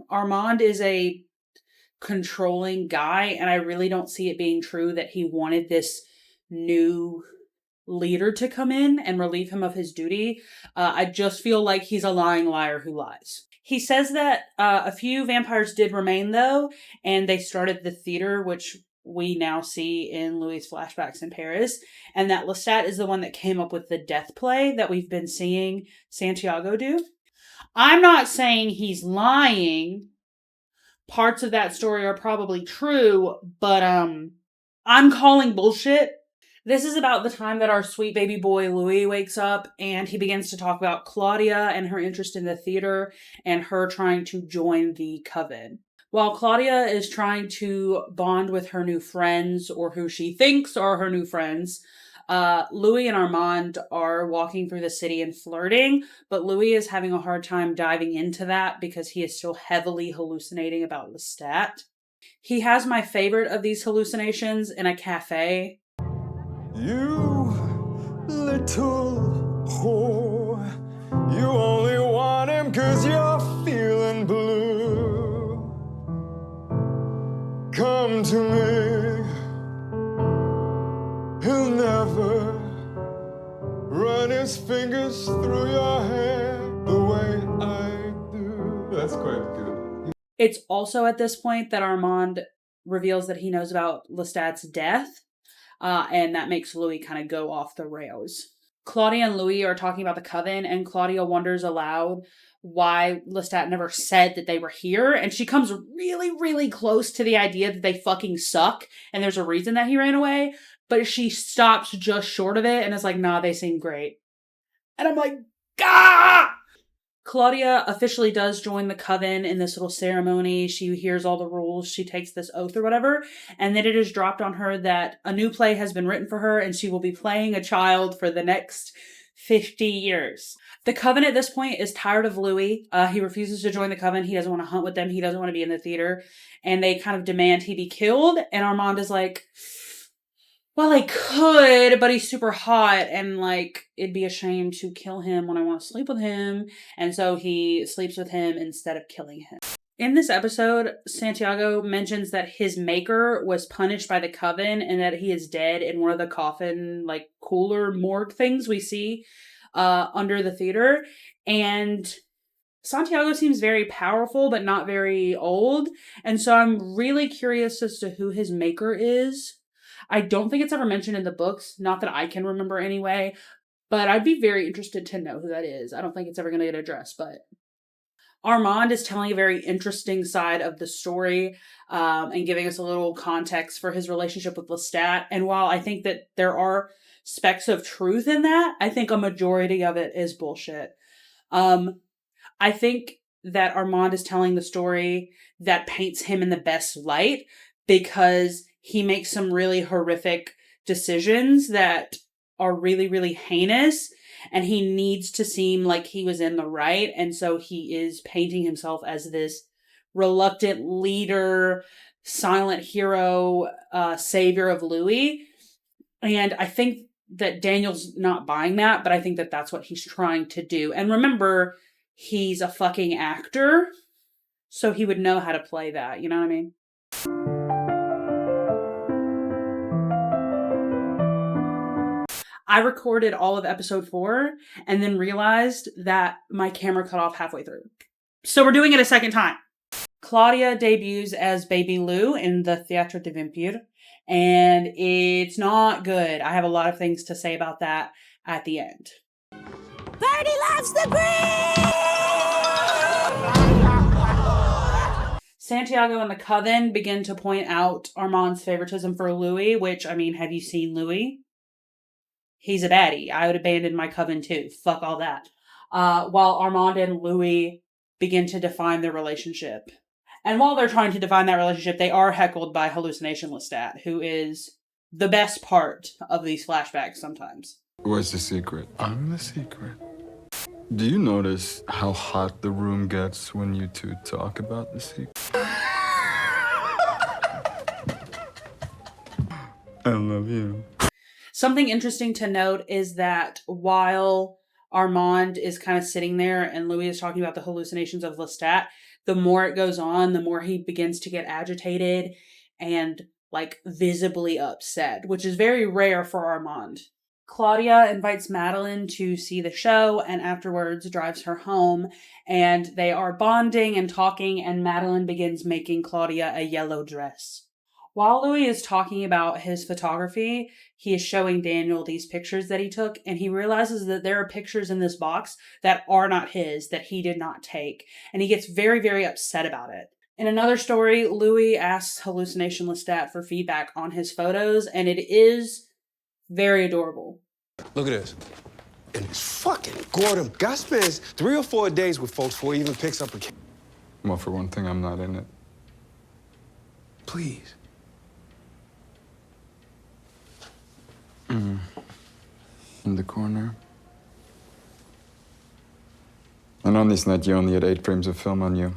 Armand is a controlling guy, and I really don't see it being true that he wanted this new leader to come in and relieve him of his duty. I just feel like he's a lying liar who lies. He says that a few vampires did remain, though, and they started the theater, which we now see in Louis' flashbacks in Paris, and that Lestat is the one that came up with the death play that we've been seeing Santiago do. I'm not saying he's lying. Parts of that story are probably true, but I'm calling bullshit. This is about the time that our sweet baby boy Louis wakes up and he begins to talk about Claudia and her interest in the theater and her trying to join the coven. While Claudia is trying to bond with her new friends, or who she thinks are her new friends, Louis and Armand are walking through the city and flirting, but Louis is having a hard time diving into that because he is still heavily hallucinating about Lestat. He has my favorite of these hallucinations in a cafe. You little whore, you only want him 'cause you're feeling blue. Come to me, he'll never run his fingers through your hair the way I do. That's quite good. It's also at this point that Armand reveals that he knows about Lestat's death. And that makes Louis kind of go off the rails. Claudia and Louis are talking about the coven, and Claudia wonders aloud why Lestat never said that they were here. And she comes really, really close to the idea that they fucking suck, and there's a reason that he ran away. But she stops just short of it and is like, nah, they seem great. And I'm like, gah! Claudia officially does join the coven in this little ceremony. She hears all the rules. She takes this oath or whatever. And then it is dropped on her that a new play has been written for her and she will be playing a child for the next 50 years. The coven at this point is tired of Louis. He refuses to join the coven. He doesn't want to hunt with them. He doesn't want to be in the theater. And they kind of demand he be killed. And Armand is like, well, I could, but he's super hot, and like it'd be a shame to kill him when I want to sleep with him, and so he sleeps with him instead of killing him. In this episode, Santiago mentions that his maker was punished by the coven and that he is dead in one of the coffin, like cooler morgue things we see under the theater, and Santiago seems very powerful but not very old, and so I'm really curious as to who his maker is. I don't think it's ever mentioned in the books, not that I can remember anyway, but I'd be very interested to know who that is. I don't think it's ever going to get addressed, but Armand is telling a very interesting side of the story and giving us a little context for his relationship with Lestat. And while I think that there are specks of truth in that, I think a majority of it is bullshit. I think that Armand is telling the story that paints him in the best light because he makes some really horrific decisions that are really, really heinous, and he needs to seem like he was in the right, and so he is painting himself as this reluctant leader, silent hero, savior of Louis. And I think that Daniel's not buying that, but I think that that's what he's trying to do. And remember, he's a fucking actor, so he would know how to play that, you know what I mean? I recorded all of episode 4 and then realized that my camera cut off halfway through. So we're doing it a second time. Claudia debuts as Baby Lou in the Théâtre des Vampires, and it's not good. I have a lot of things to say about that at the end. Birdie loves the breeze! Santiago and the Coven begin to point out Armand's favoritism for Louis, which, I mean, have you seen Louis? He's a baddie. I would abandon my coven too. Fuck all that. While Armand and Louis begin to define their relationship. And while they're trying to define that relationship, they are heckled by Hallucination Lestat, who is the best part of these flashbacks sometimes. What's the secret? I'm the secret. Do you notice how hot the room gets when you two talk about the secret? I love you. Something interesting to note is that while Armand is kind of sitting there and Louis is talking about the hallucinations of Lestat, the more it goes on, the more he begins to get agitated and like visibly upset, which is very rare for Armand. Claudia invites Madeline to see the show and afterwards drives her home, and they are bonding and talking, and Madeline begins making Claudia a yellow dress. While Louis is talking about his photography, he is showing Daniel these pictures that he took, and he realizes that there are pictures in this box that are not his, that he did not take, and he gets very, very upset about it. In another story, Louis asks Hallucination Lestat for feedback on his photos, and it is very adorable. Look at this. And it's fucking Gordon. God spends 3 or 4 days with folks before he even picks up a kid. Well, for one thing, I'm not in it. Please. In the corner. And on this night, you only had 8 frames of film on you.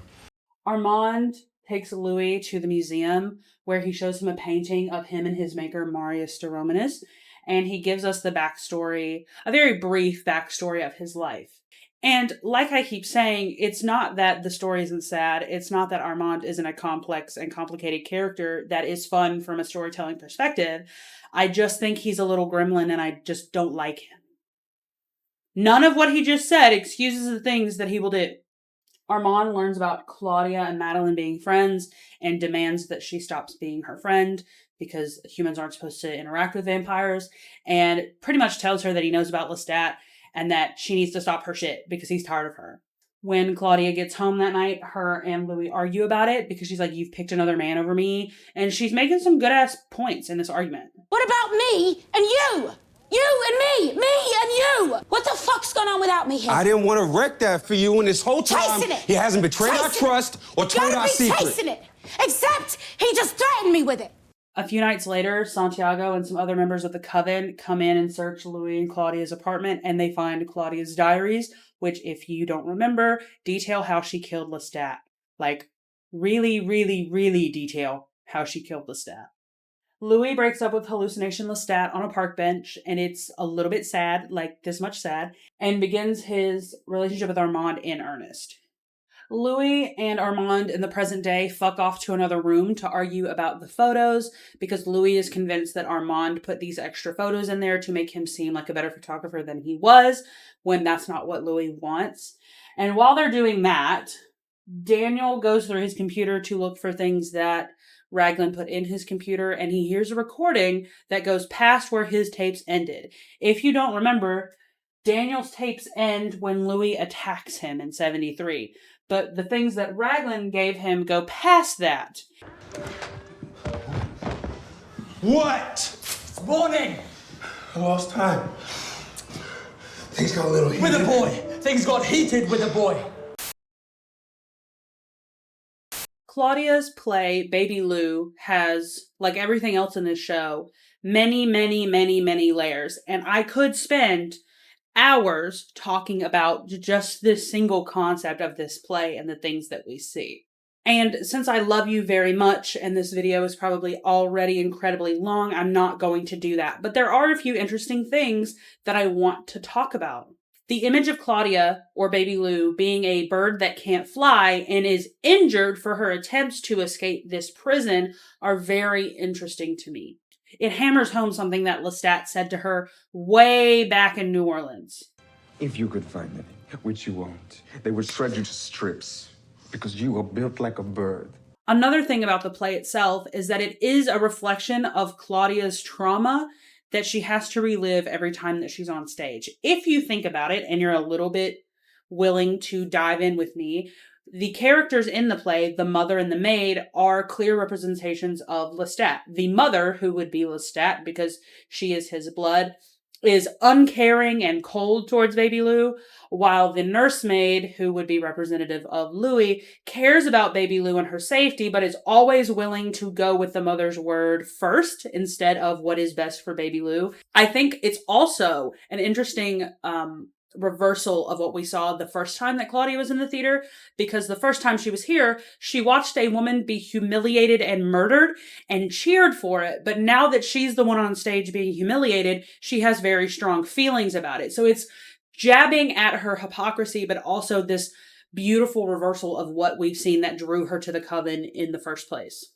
Armand takes Louis to the museum where he shows him a painting of him and his maker, Marius de Romanis, and he gives us the backstory, a very brief backstory of his life. And like I keep saying, it's not that the story isn't sad. It's not that Armand isn't a complex and complicated character that is fun from a storytelling perspective. I just think he's a little gremlin and I just don't like him. None of what he just said excuses the things that he will do. Armand learns about Claudia and Madeline being friends and demands that she stops being her friend because humans aren't supposed to interact with vampires, and pretty much tells her that he knows about Lestat and that she needs to stop her shit because he's tired of her. When Claudia gets home that night, her and Louis argue about it because she's like, you've picked another man over me, and she's making some good-ass points in this argument. What about me and you? You and me and you. What the fuck's going on without me here? I didn't want to wreck that for you, and this whole time Chasing it. he hasn't betrayed our trust or told our secret. Chasing it. Except he just threatened me with it. A few nights later, Santiago and some other members of the Coven come in and search Louis and Claudia's apartment, and they find Claudia's diaries, which, if you don't remember, detail how she killed Lestat. Like, really, really, really detail how she killed Lestat. Louis breaks up with Hallucination Lestat on a park bench, and it's a little bit sad, like this much sad, and begins his relationship with Armand in earnest. Louis and Armand in the present day fuck off to another room to argue about the photos because Louis is convinced that Armand put these extra photos in there to make him seem like a better photographer than he was, when that's not what Louis wants. And while they're doing that, Daniel goes through his computer to look for things that Raglan put in his computer, and he hears a recording that goes past where his tapes ended. If you don't remember, Daniel's tapes end when Louis attacks him in 73. But the things that Raglan gave him go past that. What? Morning! I lost time. Things got a little heated. With a boy! Things got heated with a boy! Claudia's play, Baby Lou, has, like everything else in this show, many, many, many, many layers. And I could spend hours talking about just this single concept of this play and the things that we see. And since I love you very much, and this video is probably already incredibly long, I'm not going to do that. But there are a few interesting things that I want to talk about. The image of Claudia, or Baby Lou, being a bird that can't fly and is injured for her attempts to escape this prison are very interesting to me. It hammers home something that Lestat said to her way back in New Orleans. If you could find them, which you won't, they would shred you to strips because you are built like a bird. Another thing about the play itself is that it is a reflection of Claudia's trauma that she has to relive every time that she's on stage. If you think about it and you're a little bit willing to dive in with me, the characters in the play, the mother and the maid, are clear representations of Lestat. The mother, who would be Lestat because she is his blood, is uncaring and cold towards Baby Lou, while the nursemaid, who would be representative of Louis, cares about Baby Lou and her safety, but is always willing to go with the mother's word first instead of what is best for Baby Lou. I think it's also an interesting reversal of what we saw the first time that Claudia was in the theater, because the first time she was here, she watched a woman be humiliated and murdered and cheered for it. But now that she's the one on stage being humiliated, she has very strong feelings about it. So it's jabbing at her hypocrisy, but also this beautiful reversal of what we've seen that drew her to the coven in the first place.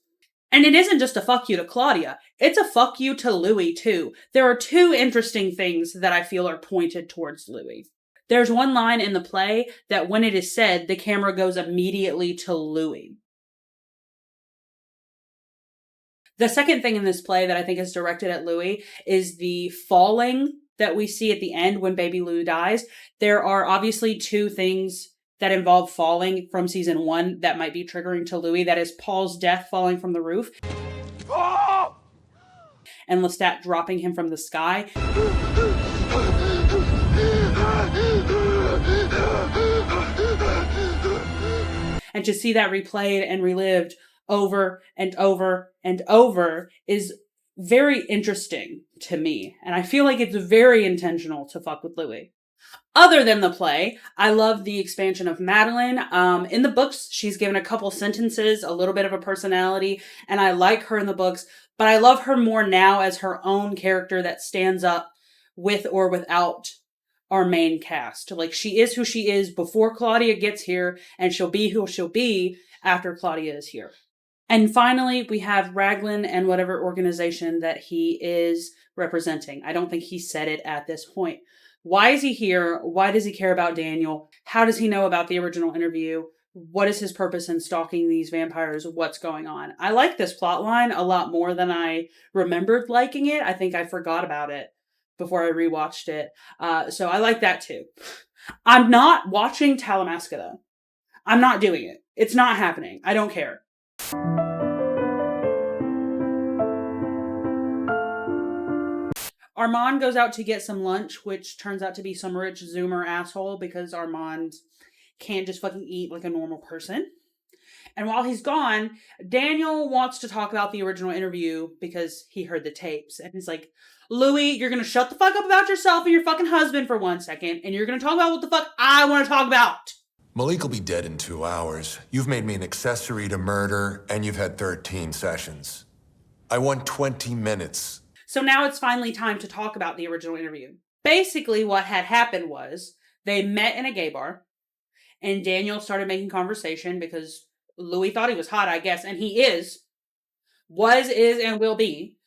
And it isn't just a fuck you to Claudia, it's a fuck you to Louis too. There are two interesting things that I feel are pointed towards Louis. There's one line in the play that when it is said, the camera goes immediately to Louis. The second thing in this play that I think is directed at Louis is the falling that we see at the end when baby Lou dies. There are obviously two things that involve falling from season 1 that might be triggering to Louis. That is Paul's death falling from the roof. Oh! And Lestat dropping him from the sky. And to see that replayed and relived over and over and over is very interesting to me. And I feel like it's very intentional to fuck with Louis. Other than the play, I love the expansion of Madeline. In the books, she's given a couple sentences, a little bit of a personality, and I like her in the books, but I love her more now as her own character that stands up with or without our main cast. Like, she is who she is before Claudia gets here, and she'll be who she'll be after Claudia is here. And finally, we have Raglan and whatever organization that he is representing. I don't think he said it at this point. Why is he here? Why does he care about Daniel? How does he know about the original interview? What is his purpose in stalking these vampires? What's going on? I like this plot line a lot more than I remembered liking it. I think I forgot about it before I rewatched it. So I like that too. I'm not watching Talamasca though. I'm not doing it. It's not happening. I don't care. Armand goes out to get some lunch, which turns out to be some rich Zoomer asshole because Armand can't just fucking eat like a normal person. And while he's gone, Daniel wants to talk about the original interview because he heard the tapes. And he's like, Louis, you're going to shut the fuck up about yourself and your fucking husband for 1 second, and you're going to talk about what the fuck I want to talk about. Malik will be dead in 2 hours. You've made me an accessory to murder, and you've had 13 sessions. I want 20 minutes. So now it's finally time to talk about the original interview. Basically, what had happened was they met in a gay bar, and Daniel started making conversation because Louis thought he was hot, I guess, and he is, and will be.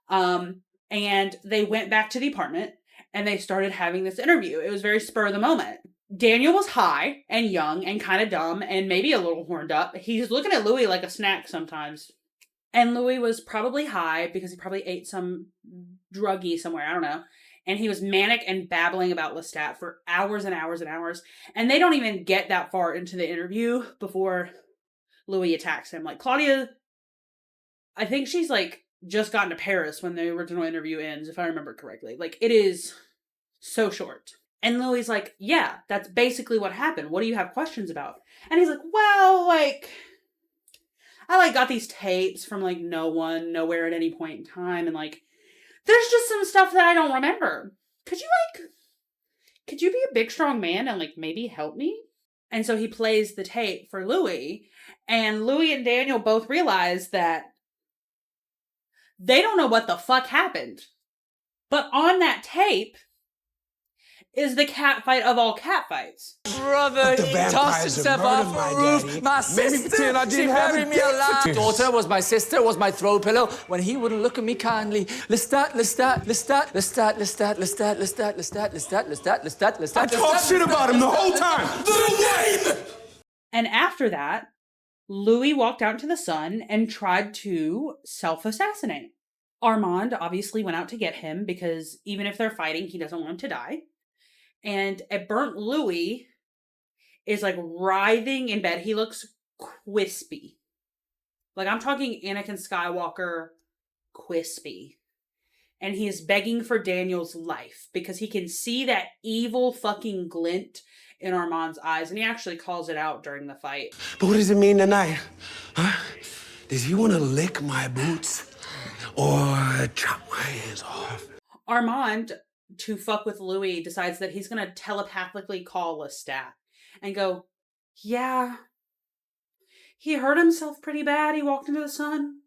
And they went back to the apartment, and they started having this interview. It was very spur of the moment. Daniel was high and young and kind of dumb and maybe a little horned up. He's looking at Louis like a snack sometimes. And Louis was probably high because he probably ate some druggie somewhere. I don't know. And he was manic and babbling about Lestat for hours and hours and hours. And they don't even get that far into the interview before Louis attacks him. Like, Claudia, I think she's like just gotten to Paris when the original interview ends, if I remember correctly. Like, it is so short. And Louis like, yeah, that's basically what happened. What do you have questions about? And he's like, well, like, I got these tapes from no one, nowhere at any point in time. And there's just some stuff that I don't remember. Could you be a big, strong man and maybe help me? And so he plays the tape for Louis, and Louis and Daniel both realize that they don't know what the fuck happened. But on that tape is the cat fight of all cat fights. Brother, he tossed himself off the roof. My sister, she buried me alive. Daughter was my sister, was my throw pillow when he wouldn't look at me kindly. Lestat. I talked shit about him the whole time. Little Wayne! And after that, Louis walked out into the sun and tried to self-assassinate. Armand obviously went out to get him because even if they're fighting, he doesn't want him to die. And a burnt Louis is writhing in bed. He looks crispy. I'm talking Anakin Skywalker crispy. And he is begging for Daniel's life because he can see that evil fucking glint in Armand's eyes. And he actually calls it out during the fight. But what does it mean tonight? Huh? Does he want to lick my boots or chop my hands off? Armand, to fuck with Louis, decides that he's going to telepathically call Lestat and go, yeah, he hurt himself pretty bad. He walked into the sun.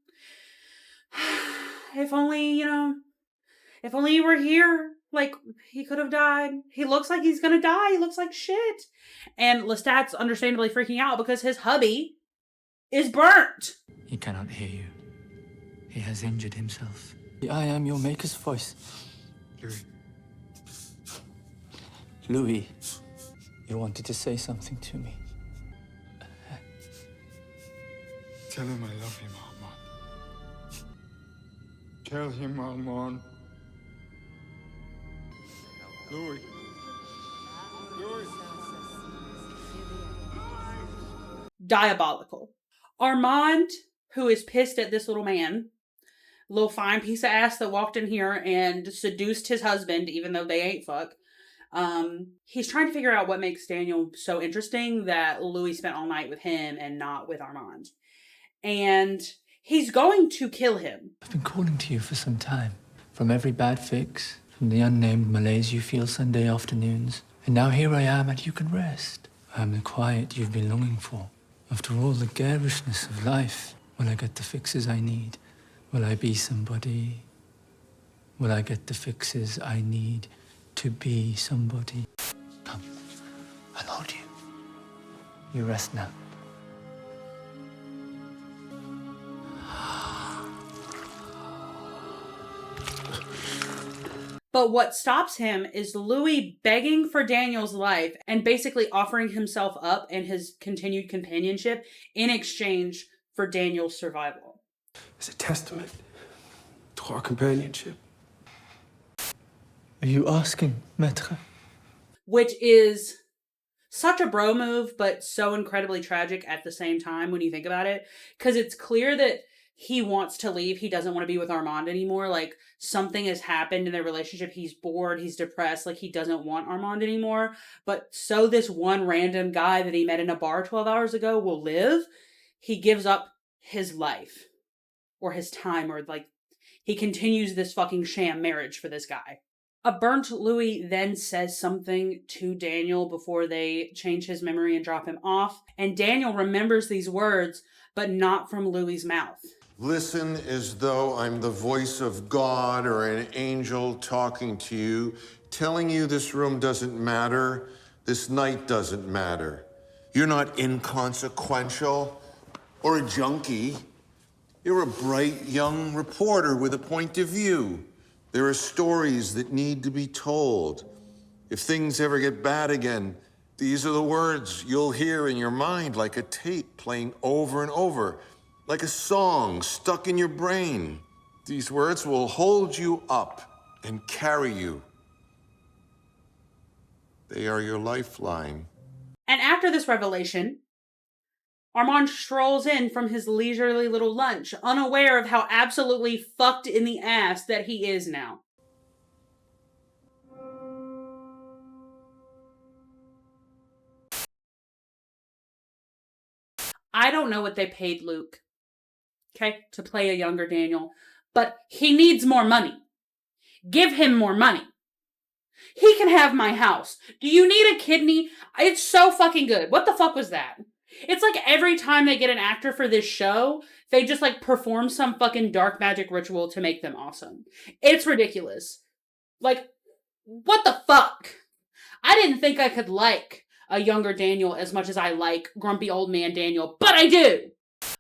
If only you were here Like, he could have died. He looks like he's gonna die. He looks like shit. And Lestat's understandably freaking out because his hubby is burnt. He cannot hear you. He has injured himself. I am your maker's voice. Louis, you wanted to say something to me. Tell him I love him, Armand. Tell him, Armand. Louis. Louis. Diabolical. Armand, who is pissed at this little man, little fine piece of ass that walked in here and seduced his husband, even though they ain't fuck. He's trying to figure out what makes Daniel so interesting that Louis spent all night with him and not with Armand. And he's going to kill him. I've been calling to you for some time. From every bad fix, from the unnamed malaise you feel Sunday afternoons. And now here I am and you can rest. I am the quiet you've been longing for. After all the garishness of life, will I get the fixes I need? Will I be somebody? Will I get the fixes I need to be somebody? Come, I'll hold you. You rest now. But what stops him is Louis begging for Daniel's life and basically offering himself up and his continued companionship in exchange for Daniel's survival. It's a testament to our companionship. Are you asking, maître? Which is such a bro move, but so incredibly tragic at the same time when you think about it. Because it's clear that he wants to leave. He doesn't want to be with Armand anymore. Like, something has happened in their relationship. He's bored. He's depressed. Like, he doesn't want Armand anymore. But so this one random guy that he met in a bar 12 hours ago will live, he gives up his life. Or his time. Or, like, he continues this fucking sham marriage for this guy. A burnt Louis then says something to Daniel before they change his memory and drop him off. And Daniel remembers these words, but not from Louis's mouth. Listen as though I'm the voice of God or an angel talking to you, telling you this room doesn't matter, this night doesn't matter. You're not inconsequential or a junkie. You're a bright young reporter with a point of view. There are stories that need to be told. If things ever get bad again, these are the words you'll hear in your mind like a tape playing over and over, like a song stuck in your brain. These words will hold you up and carry you. They are your lifeline. And after this revelation, Armand strolls in from his leisurely little lunch, unaware of how absolutely fucked in the ass that he is now. I don't know what they paid Luke, okay, to play a younger Daniel, but he needs more money. Give him more money. He can have my house. Do you need a kidney? It's so fucking good. What the fuck was that? It's like every time they get an actor for this show, they just like perform some fucking dark magic ritual to make them awesome. It's ridiculous. Like, what the fuck? I didn't think I could like a younger Daniel as much as I like grumpy old man Daniel, but I do!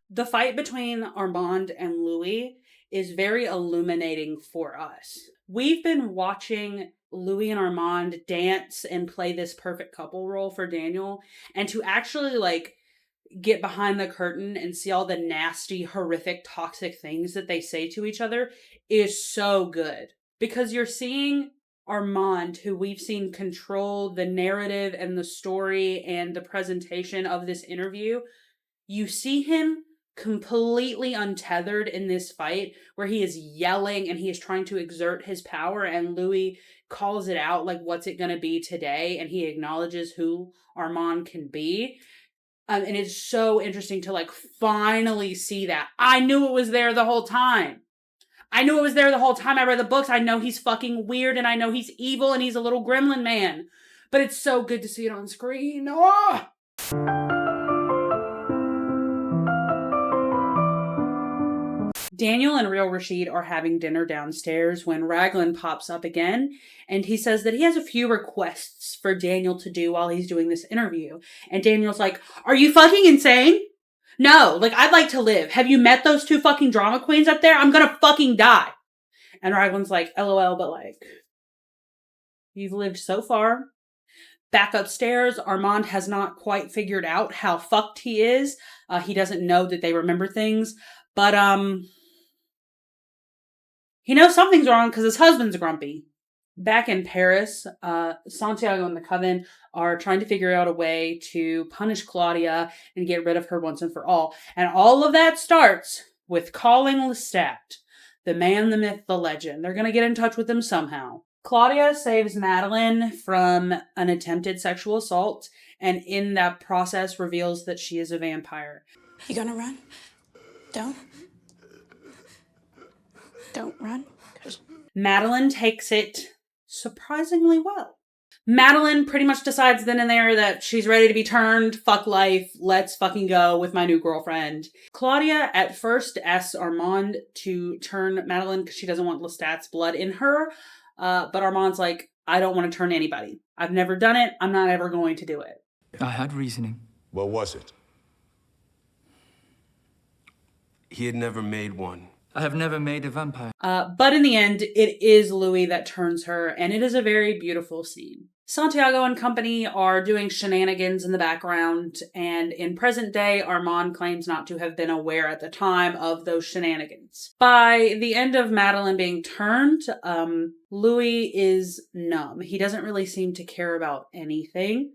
The fight between Armand and Louis is very illuminating for us. We've been watching Louis and Armand dance and play this perfect couple role for Daniel, and to actually like get behind the curtain and see all the nasty, horrific, toxic things that they say to each other is so good. Because you're seeing Armand, who we've seen control the narrative and the story and the presentation of this interview, you see him completely untethered in this fight where he is yelling and he is trying to exert his power, and Louis calls it out like, what's it going to be today? And he acknowledges who Armand can be. And it's so interesting to like finally see that. I knew it was there the whole time. I knew it was there the whole time. I read the books. I know he's fucking weird and I know he's evil and he's a little gremlin man. But it's so good to see it on screen. Oh! Daniel and Real Rashid are having dinner downstairs when Raglan pops up again, and he says that he has a few requests for Daniel to do while he's doing this interview. And Daniel's like, are you fucking insane? No, like, I'd like to live. Have you met those two fucking drama queens up there? I'm gonna fucking die. And Raglan's like, LOL, but like, you've lived so far. Back upstairs, Armand has not quite figured out how fucked he is. He doesn't know that they remember things, but he knows something's wrong because his husband's grumpy. Back in Paris, Santiago and the Coven are trying to figure out a way to punish Claudia and get rid of her once and for all. And all of that starts with calling Lestat, the man, the myth, the legend. They're going to get in touch with him somehow. Claudia saves Madeline from an attempted sexual assault, and in that process reveals that she is a vampire. You gonna run? Don't run. Madeline takes it surprisingly well. Madeline pretty much decides then and there that she's ready to be turned. Fuck life. Let's fucking go with my new girlfriend. Claudia at first asks Armand to turn Madeline because she doesn't want Lestat's blood in her. But Armand's like, I don't want to turn anybody. I've never done it. I'm not ever going to do it. I had reasoning. What was it? He had never made one. I have never made a vampire. But in the end, it is Louis that turns her, and it is a very beautiful scene. Santiago and company are doing shenanigans in the background, and in present day, Armand claims not to have been aware at the time of those shenanigans. By the end of Madeline being turned, Louis is numb. He doesn't really seem to care about anything.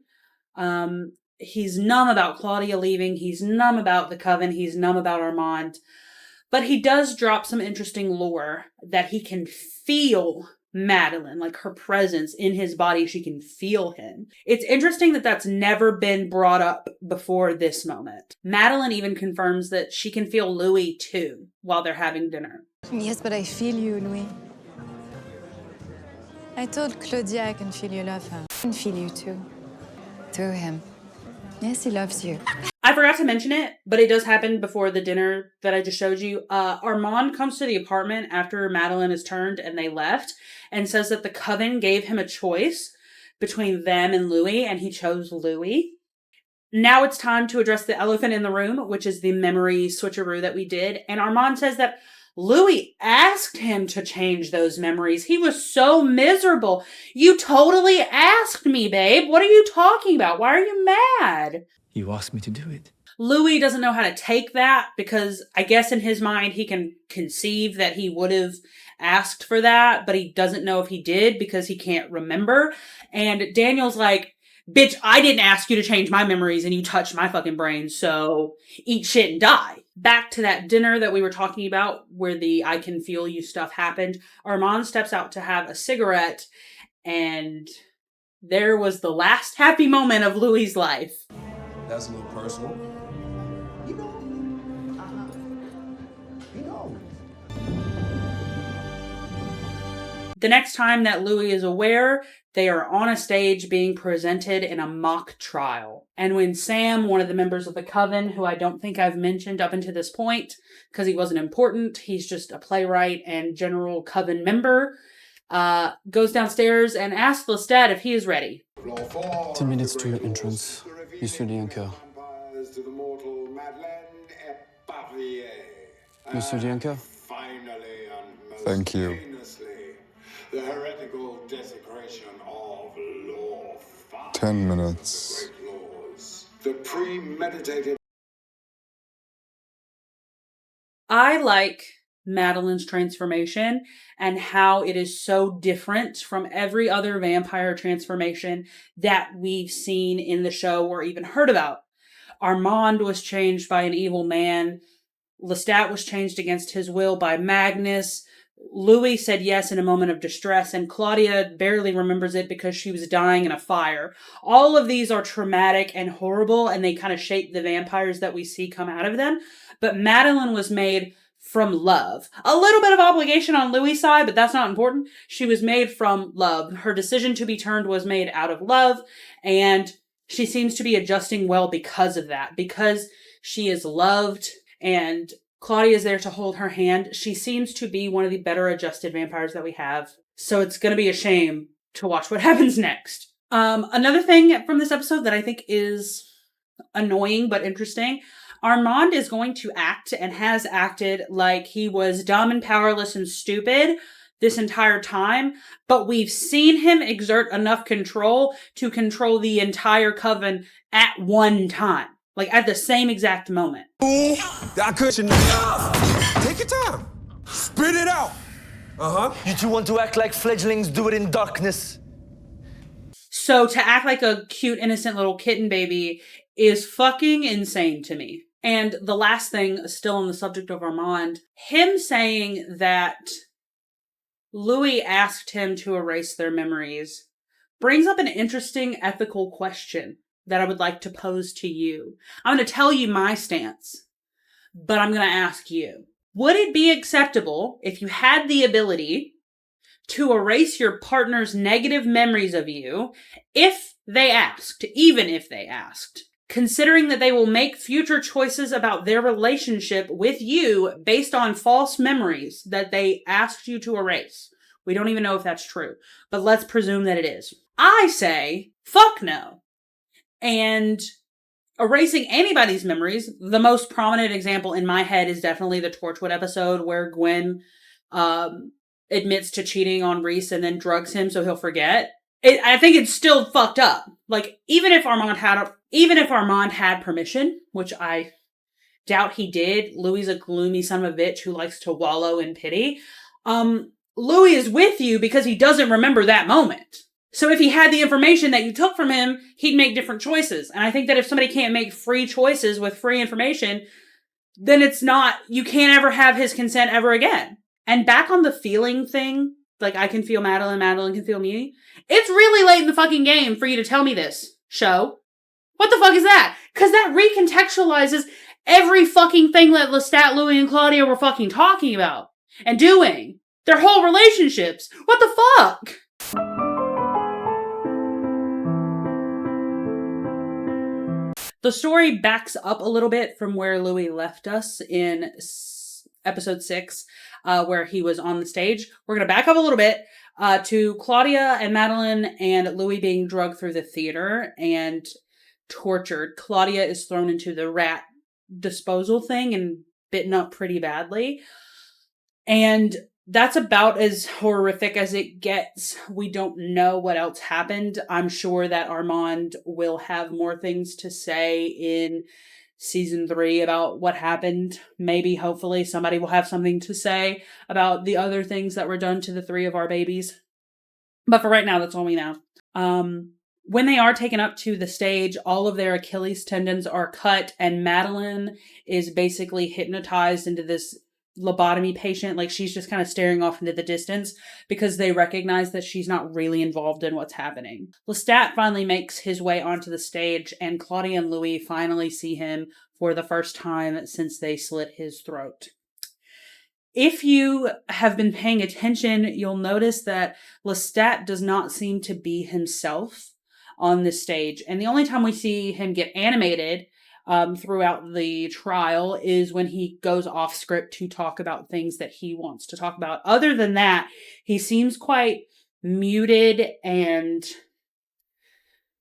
He's numb about Claudia leaving, he's numb about the Coven, he's numb about Armand. But he does drop some interesting lore that he can feel Madeline, like her presence in his body, she can feel him. It's interesting that that's never been brought up before this moment. Madeline even confirms that she can feel Louis too while they're having dinner. Yes, but I feel you, Louis. I told Claudia I can feel your love. I can feel you too. Through him. Yes, he loves you. I forgot to mention it, but it does happen before the dinner that I just showed you. Armand comes to the apartment after Madeline is turned and they left and says that the Coven gave him a choice between them and Louis, and he chose Louis. Now it's time to address the elephant in the room, which is the memory switcheroo that we did. And Armand says that Louis asked him to change those memories. He was so miserable. You totally asked me, babe. What are you talking about? Why are you mad? You asked me to do it. Louis doesn't know how to take that because I guess in his mind he can conceive that he would have asked for that, but he doesn't know if he did because he can't remember. And Daniel's like, bitch, I didn't ask you to change my memories and you touched my fucking brain, so eat shit and die. Back to that dinner that we were talking about where the I can feel you stuff happened. Armand steps out to have a cigarette and there was the last happy moment of Louis' life. That's a little personal. The next time that Louis is aware, they are on a stage being presented in a mock trial. And when Sam, one of the members of the Coven, who I don't think I've mentioned up until this point, because he wasn't important, he's just a playwright and general Coven member, goes downstairs and asks Lestat if he is ready. 10 minutes to your entrance, Monsieur Dianca. Monsieur Dianca? Thank you. The heretical desecration of law. 10 minutes. The premeditated. I like Madeline's transformation and how it is so different from every other vampire transformation that we've seen in the show or even heard about. Armand was changed by an evil man. Lestat was changed against his will by Magnus. Louis said yes in a moment of distress, and Claudia barely remembers it because she was dying in a fire. All of these are traumatic and horrible, and they kind of shape the vampires that we see come out of them. But Madeline was made from love. A little bit of obligation on Louis' side, but that's not important. She was made from love. Her decision to be turned was made out of love, and she seems to be adjusting well because of that, because she is loved and Claudia is there to hold her hand. She seems to be one of the better adjusted vampires that we have. So it's going to be a shame to watch what happens next. Another thing from this episode that I think is annoying but interesting, Armand is going to act and has acted like he was dumb and powerless and stupid this entire time, but we've seen him exert enough control to control the entire coven at one time. Like, at the same exact moment. That cushion. Take your time. Spit it out. You two want to act like fledglings, do it in darkness. So to act like a cute, innocent little kitten baby is fucking insane to me. And the last thing, still on the subject of Armand, him saying that Louis asked him to erase their memories brings up an interesting ethical question that I would like to pose to you. I'm going to tell you my stance, but I'm going to ask you. Would it be acceptable if you had the ability to erase your partner's negative memories of you if they asked, even if they asked, considering that they will make future choices about their relationship with you based on false memories that they asked you to erase? We don't even know if that's true, but let's presume that it is. I say, fuck no. And erasing anybody's memories, the most prominent example in my head is definitely the Torchwood episode where Gwen admits to cheating on Reese and then drugs him so he'll forget. I think it's still fucked up. Like, even if Armand had permission, which I doubt he did, Louis is a gloomy son of a bitch who likes to wallow in pity. Louis is with you because he doesn't remember that moment. So if he had the information that you took from him, he'd make different choices. And I think that if somebody can't make free choices with free information, then you can't ever have his consent ever again. And back on the feeling thing, like I can feel Madeline, Madeline can feel me. It's really late in the fucking game for you to tell me this, show. What the fuck is that? Because that recontextualizes every fucking thing that Lestat, Louis, and Claudia were fucking talking about and doing. Their whole relationships. What the fuck? The story backs up a little bit from where Louis left us in episode 6, where he was on the stage. We're going to back up a little bit to Claudia and Madeline and Louis being drugged through the theater and tortured. Claudia is thrown into the rat disposal thing and bitten up pretty badly. And that's about as horrific as it gets. We don't know what else happened. I'm sure that Armand will have more things to say in season 3 about what happened. Maybe, hopefully, somebody will have something to say about the other things that were done to the 3 of our babies. But for right now, that's all we know. When they are taken up to the stage, all of their Achilles tendons are cut, and Madeline is basically hypnotized into this lobotomy patient. Like, she's just kind of staring off into the distance because they recognize that she's not really involved in what's happening. Lestat finally makes his way onto the stage, and Claudia and Louis finally see him for the first time since they slit his throat. If you have been paying attention, you'll notice that Lestat does not seem to be himself on this stage. And the only time we see him get animated throughout the trial is when he goes off script to talk about things that he wants to talk about. Other than that, he seems quite muted and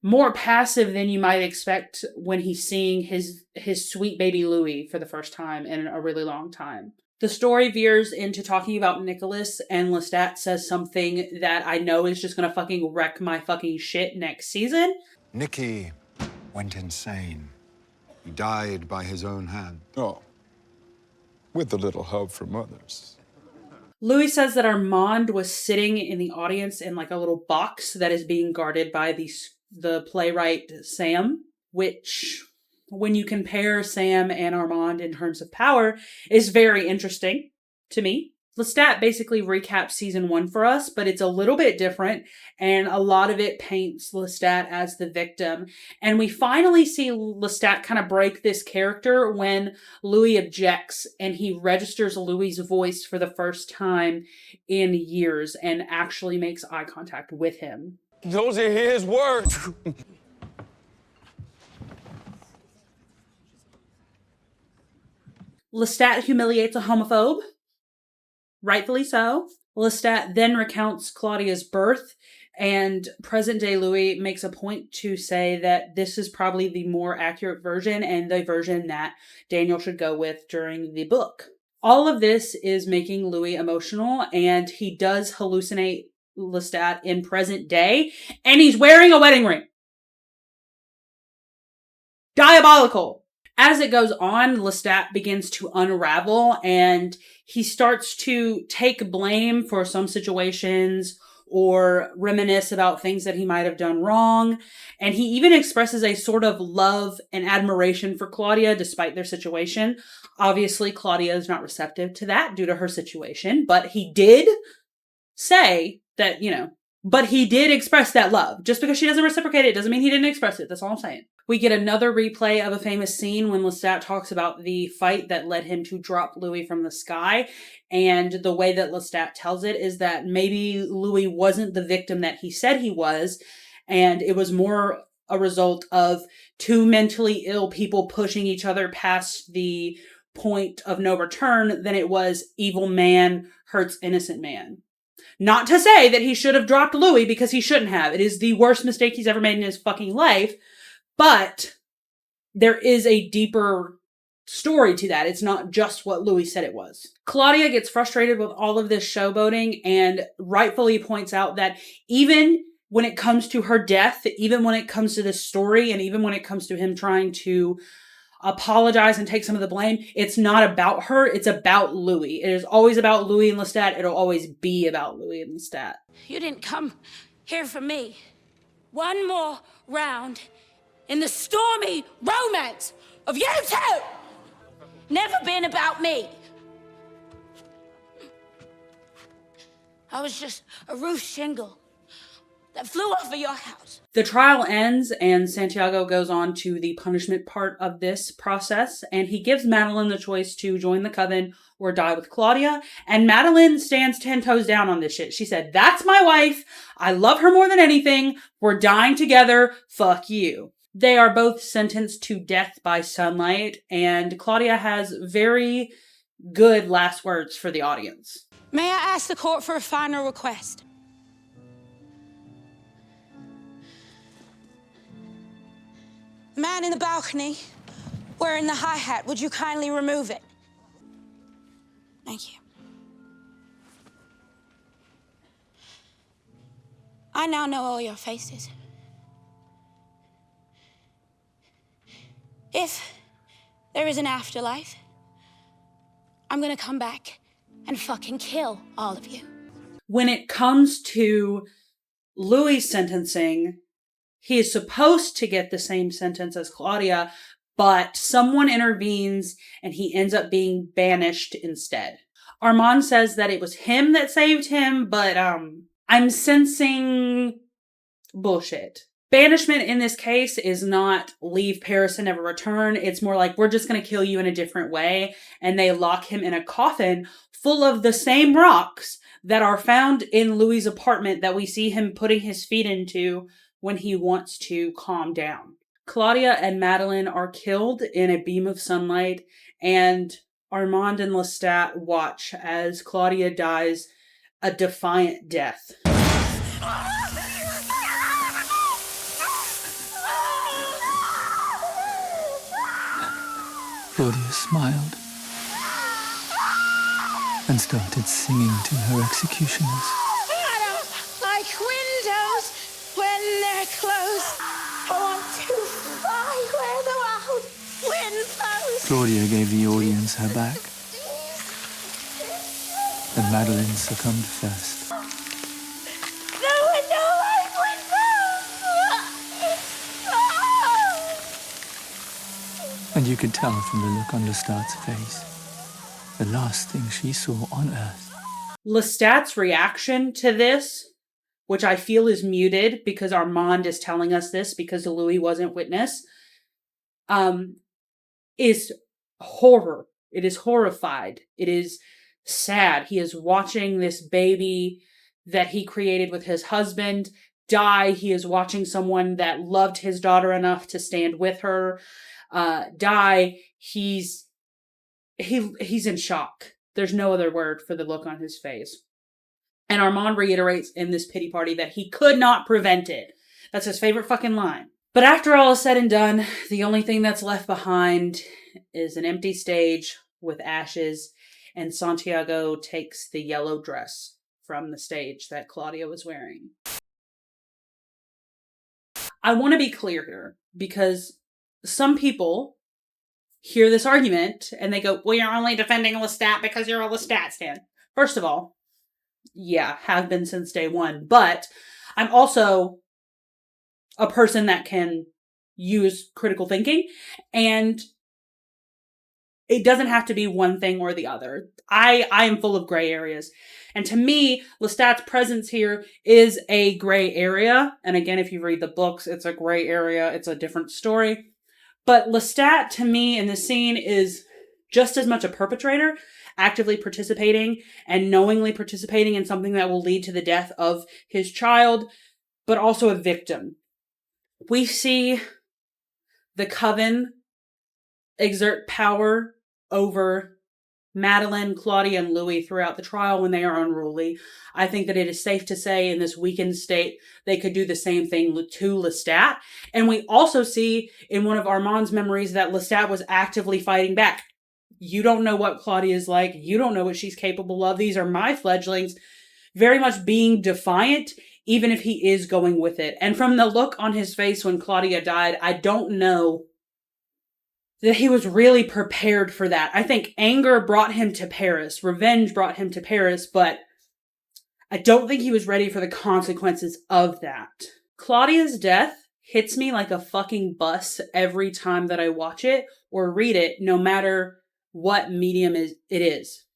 more passive than you might expect when he's seeing his sweet baby Louis for the first time in a really long time. The story veers into talking about Nicholas, and Lestat says something that I know is just gonna fucking wreck my fucking shit next season. Nicky went insane. He died by his own hand. Oh, with a little help from others. Louis says that Armand was sitting in the audience in like a little box that is being guarded by the playwright Sam, which, when you compare Sam and Armand in terms of power, is very interesting to me. Lestat basically recaps season 1 for us, but it's a little bit different, and a lot of it paints Lestat as the victim. And we finally see Lestat kind of break this character when Louis objects, and he registers Louis' voice for the first time in years and actually makes eye contact with him. Those are his words. Lestat humiliates a homophobe. Rightfully so. Lestat then recounts Claudia's birth, and present-day Louis makes a point to say that this is probably the more accurate version and the version that Daniel should go with during the book. All of this is making Louis emotional, and he does hallucinate Lestat in present day, and he's wearing a wedding ring. Diabolical. As it goes on, Lestat begins to unravel, and he starts to take blame for some situations or reminisce about things that he might have done wrong. And he even expresses a sort of love and admiration for Claudia despite their situation. Obviously, Claudia is not receptive to that due to her situation, but he did say that, but he did express that love. Just because she doesn't reciprocate it doesn't mean he didn't express it. That's all I'm saying. We get another replay of a famous scene when Lestat talks about the fight that led him to drop Louis from the sky. And the way that Lestat tells it is that maybe Louis wasn't the victim that he said he was. And it was more a result of two mentally ill people pushing each other past the point of no return than it was evil man hurts innocent man. Not to say that he should have dropped Louis, because he shouldn't have. It is the worst mistake he's ever made in his fucking life. But there is a deeper story to that. It's not just what Louis said it was. Claudia gets frustrated with all of this showboating and rightfully points out that even when it comes to her death, even when it comes to this story, and even when it comes to him trying to apologize and take some of the blame, it's not about her, it's about Louis. It is always about Louis and Lestat. It'll always be about Louis and Lestat. You didn't come here for me. One more round in the stormy romance of you two. Never been about me. I was just a roof shingle that flew over your house. The trial ends and Santiago goes on to the punishment part of this process, and he gives Madeline the choice to join the coven or die with Claudia. And Madeline stands 10 toes down on this shit. She said, "That's my wife. I love her more than anything. We're dying together. Fuck you." They are both sentenced to death by sunlight, and Claudia has very good last words for the audience. May I ask the court for a final request? Man in the balcony wearing the hi-hat, would you kindly remove it? Thank you. I now know all your faces. If there is an afterlife, I'm gonna come back and fucking kill all of you. When it comes to Louis' sentencing, he is supposed to get the same sentence as Claudia, but someone intervenes and he ends up being banished instead. Armand says that it was him that saved him, but I'm sensing bullshit. Banishment in this case is not leave Paris and never return. It's more like, we're just going to kill you in a different way. And they lock him in a coffin full of the same rocks that are found in Louis' apartment that we see him putting his feet into when he wants to calm down. Claudia and Madeline are killed in a beam of sunlight, and Armand and Lestat watch as Claudia dies a defiant death. Claudia smiled and started singing to her executioners. I don't like windows when they're closed. I want to fly where the wild wind blows. Claudia gave the audience her back, and Madeline succumbed first. No window like windows. And you could tell from the look on Lestat's face, the last thing she saw on Earth. Lestat's reaction to this, which I feel is muted because Armand is telling us this because Louis wasn't witness, is horror. It is horrified. It is sad. He is watching this baby that he created with his husband die. He is watching someone that loved his daughter enough to stand with her die. He's he's in shock. There's no other word for the look on his face. And Armand reiterates in this pity party that he could not prevent it. That's his favorite fucking line. But after all is said and done, the only thing that's left behind is an empty stage with ashes, and Santiago takes the yellow dress from the stage that Claudia was wearing. I want to be clear here, because some people hear this argument and they go, well, you're only defending Lestat because you're a Lestat stan. First of all, yeah, have been since day one, but I'm also a person that can use critical thinking, and it doesn't have to be one thing or the other. I am full of gray areas. And to me, Lestat's presence here is a gray area. And again, if you read the books, it's a gray area. It's a different story. But Lestat, to me, in this scene is just as much a perpetrator, actively participating and knowingly participating in something that will lead to the death of his child, but also a victim. We see the coven exert power over Madeline, Claudia, and Louis throughout the trial when they are unruly. I think that it is safe to say in this weakened state, they could do the same thing to Lestat. And we also see in one of Armand's memories that Lestat was actively fighting back. You don't know what Claudia is like. You don't know what she's capable of. These are my fledglings. Very much being defiant, even if he is going with it. And from the look on his face when Claudia died, I don't know that he was really prepared for that. I think anger brought him to Paris. Revenge brought him to Paris, but I don't think he was ready for the consequences of that. Claudia's death hits me like a fucking bus every time that I watch it or read it, no matter what medium it is.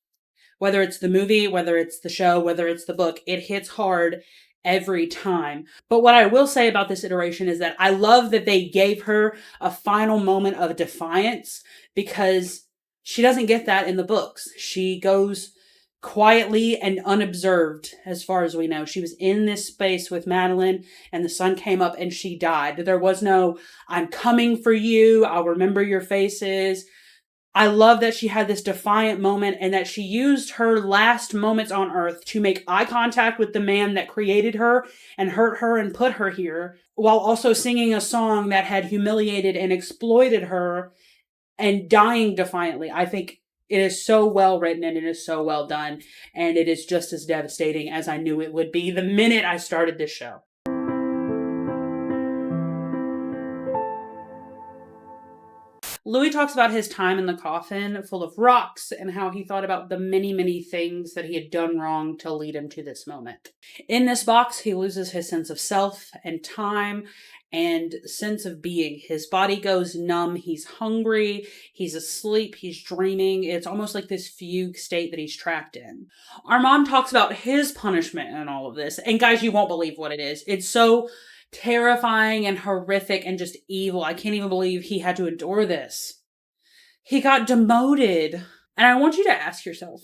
Whether it's the movie, whether it's the show, whether it's the book, it hits hard every time. But what I will say about this iteration is that I love that they gave her a final moment of defiance, because she doesn't get that in the books. She goes quietly and unobserved, as far as we know. She was in this space with Madeline, and the sun came up and she died. There was no, I'm coming for you, I'll remember your faces. I love that she had this defiant moment and that she used her last moments on Earth to make eye contact with the man that created her and hurt her and put her here, while also singing a song that had humiliated and exploited her and dying defiantly. I think it is so well written and it is so well done, and it is just as devastating as I knew it would be the minute I started this show. Louis talks about his time in the coffin full of rocks and how he thought about the many, many things that he had done wrong to lead him to this moment. In this box, he loses his sense of self and time and sense of being. His body goes numb. He's hungry. He's asleep. He's dreaming. It's almost like this fugue state that he's trapped in. Armand talks about his punishment in all of this. And guys, you won't believe what it is. It's so terrifying and horrific and just evil. I can't even believe he had to endure this. He got demoted. And I want you to ask yourself